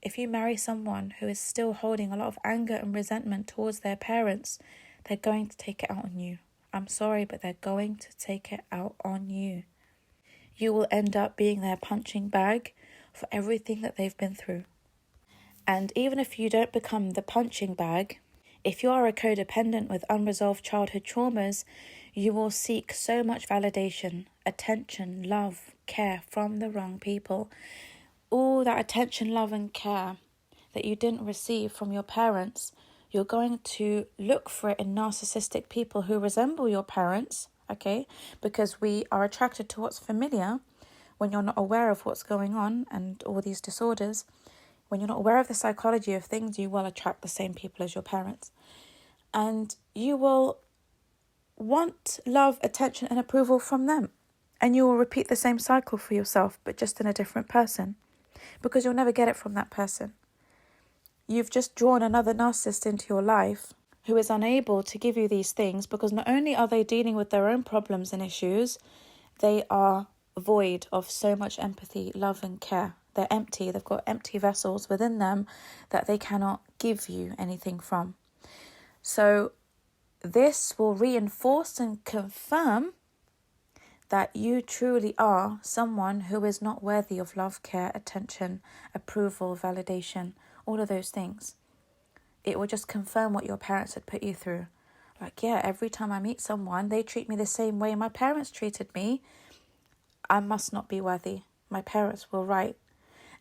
If you marry someone who is still holding a lot of anger and resentment towards their parents, they're going to take it out on you. I'm sorry, but they're going to take it out on you. You will end up being their punching bag for everything that they've been through. And even if you don't become the punching bag, if you are a codependent with unresolved childhood traumas, you will seek so much validation, attention, love, care from the wrong people. All that attention, love and care that you didn't receive from your parents, you're going to look for it in narcissistic people who resemble your parents, okay? Because we are attracted to what's familiar when you're not aware of what's going on and all these disorders. When you're not aware of the psychology of things, you will attract the same people as your parents. And you will want love, attention and approval from them. And you will repeat the same cycle for yourself, but just in a different person. Because you'll never get it from that person. You've just drawn another narcissist into your life who is unable to give you these things, because not only are they dealing with their own problems and issues, they are void of so much empathy, love and care. They're empty. They've got empty vessels within them that they cannot give you anything from. So this will reinforce and confirm that you truly are someone who is not worthy of love, care, attention, approval, validation, all of those things. It will just confirm what your parents had put you through. Like, yeah, every time I meet someone, they treat me the same way my parents treated me. I must not be worthy. My parents were right.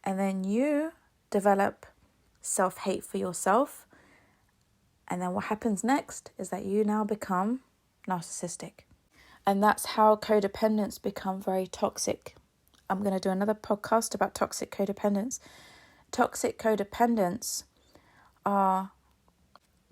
And then you develop self-hate for yourself. And then what happens next is that you now become narcissistic. And that's how codependents become very toxic. I'm going to do another podcast about toxic codependents. Toxic codependents are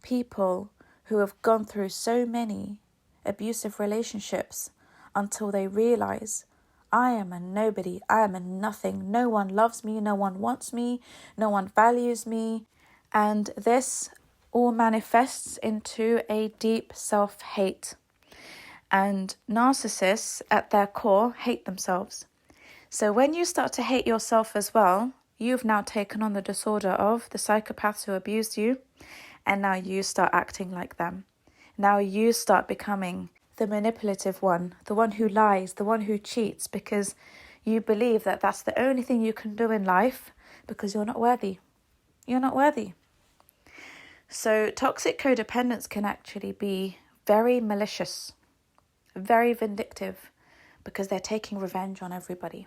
people who have gone through so many abusive relationships until they realize, I am a nobody, I am a nothing. No one loves me, no one wants me, no one values me. And this all manifests into a deep self-hate. And narcissists, at their core, hate themselves. So when you start to hate yourself as well, you've now taken on the disorder of the psychopaths who abused you, and now you start acting like them. Now you start becoming the manipulative one, the one who lies, the one who cheats, because you believe that that's the only thing you can do in life because you're not worthy. You're not worthy. So toxic codependents can actually be very malicious, very vindictive, because they're taking revenge on everybody.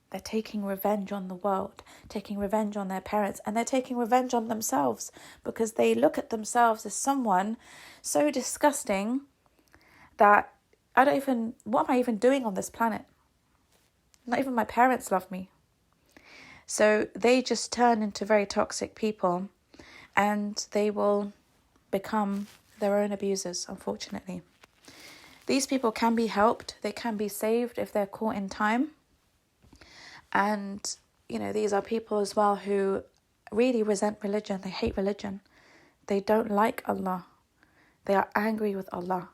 They're taking revenge on the world, taking revenge on their parents, and they're taking revenge on themselves because they look at themselves as someone so disgusting that what am I even doing on this planet? Not even my parents love me. So they just turn into very toxic people, and they will become their own abusers, unfortunately. These people can be helped. They can be saved if they're caught in time. And, these are people as well who really resent religion. They hate religion. They don't like Allah. They are angry with Allah.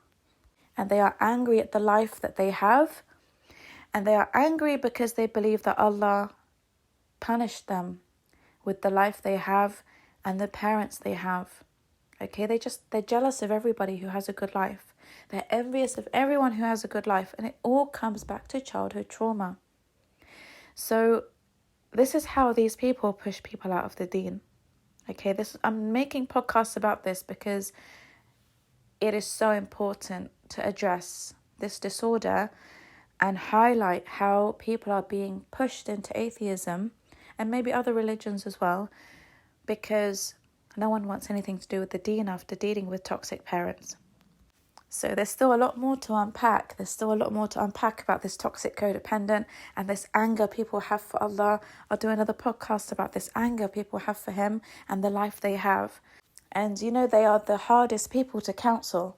And they are angry at the life that they have. And they are angry because they believe that Allah punished them with the life they have and the parents they have. Okay, they're jealous of everybody who has a good life. They're envious of everyone who has a good life, and it all comes back to childhood trauma. So this is how these people push people out of the deen. Okay, I'm making podcasts about this because it is so important to address this disorder and highlight how people are being pushed into atheism and maybe other religions as well, because no one wants anything to do with the deen after dealing with toxic parents. So there's still a lot more to unpack. There's still a lot more to unpack about this toxic codependent and this anger people have for Allah. I'll do another podcast about this anger people have for Him and the life they have. And they are the hardest people to counsel.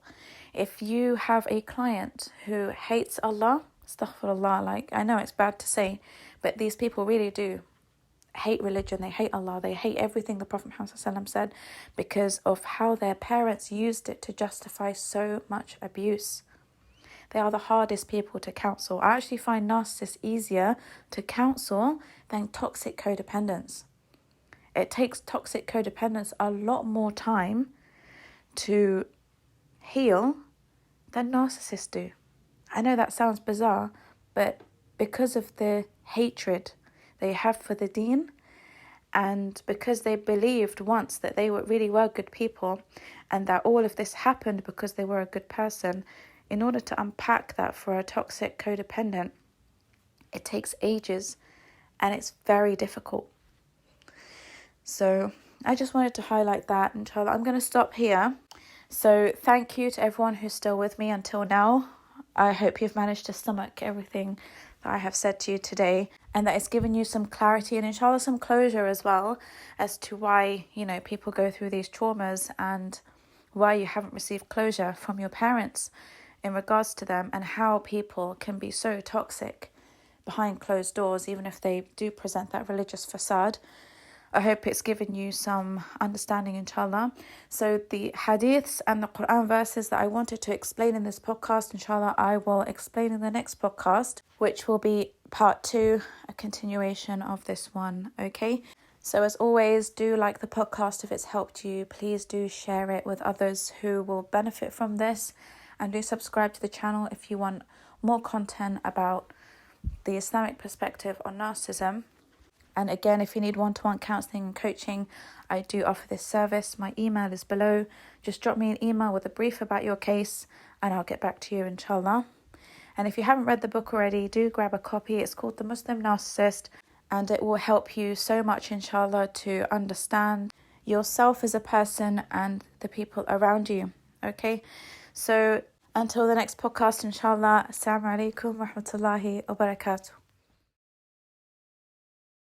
If you have a client who hates Allah, astaghfirullah, I know it's bad to say, but these people really do hate religion, they hate Allah, they hate everything the Prophet Muhammad ﷺ said because of how their parents used it to justify so much abuse. They are the hardest people to counsel. I actually find narcissists easier to counsel than toxic codependents. It takes toxic codependents a lot more time to heal than narcissists do. I know that sounds bizarre, but because of the hatred they have for the deen, and because they believed once that they really were good people and that all of this happened because they were a good person, in order to unpack that for a toxic codependent, it takes ages and it's very difficult. So I just wanted to highlight that, inshallah. I'm going to stop here. So thank you to everyone who's still with me until now. I hope you've managed to stomach everything that I have said to you today, and that it's given you some clarity and inshallah some closure as well as to why people go through these traumas and why you haven't received closure from your parents in regards to them, and how people can be so toxic behind closed doors even if they do present that religious facade. I hope it's given you some understanding, inshallah. So the hadiths and the Quran verses that I wanted to explain in this podcast, inshallah, I will explain in the next podcast, which will be part 2, a continuation of this one, okay? So as always, do like the podcast if it's helped you. Please do share it with others who will benefit from this, and do subscribe to the channel if you want more content about the Islamic perspective on narcissism. And again, if you need one-to-one counselling and coaching, I do offer this service. My email is below. Just drop me an email with a brief about your case and I'll get back to you, inshallah. And if you haven't read the book already, do grab a copy. It's called The Muslim Narcissist, and it will help you so much, inshallah, to understand yourself as a person and the people around you. Okay? So until the next podcast, inshallah, assalamu alaikum wa rahmatullahi wa barakatuh.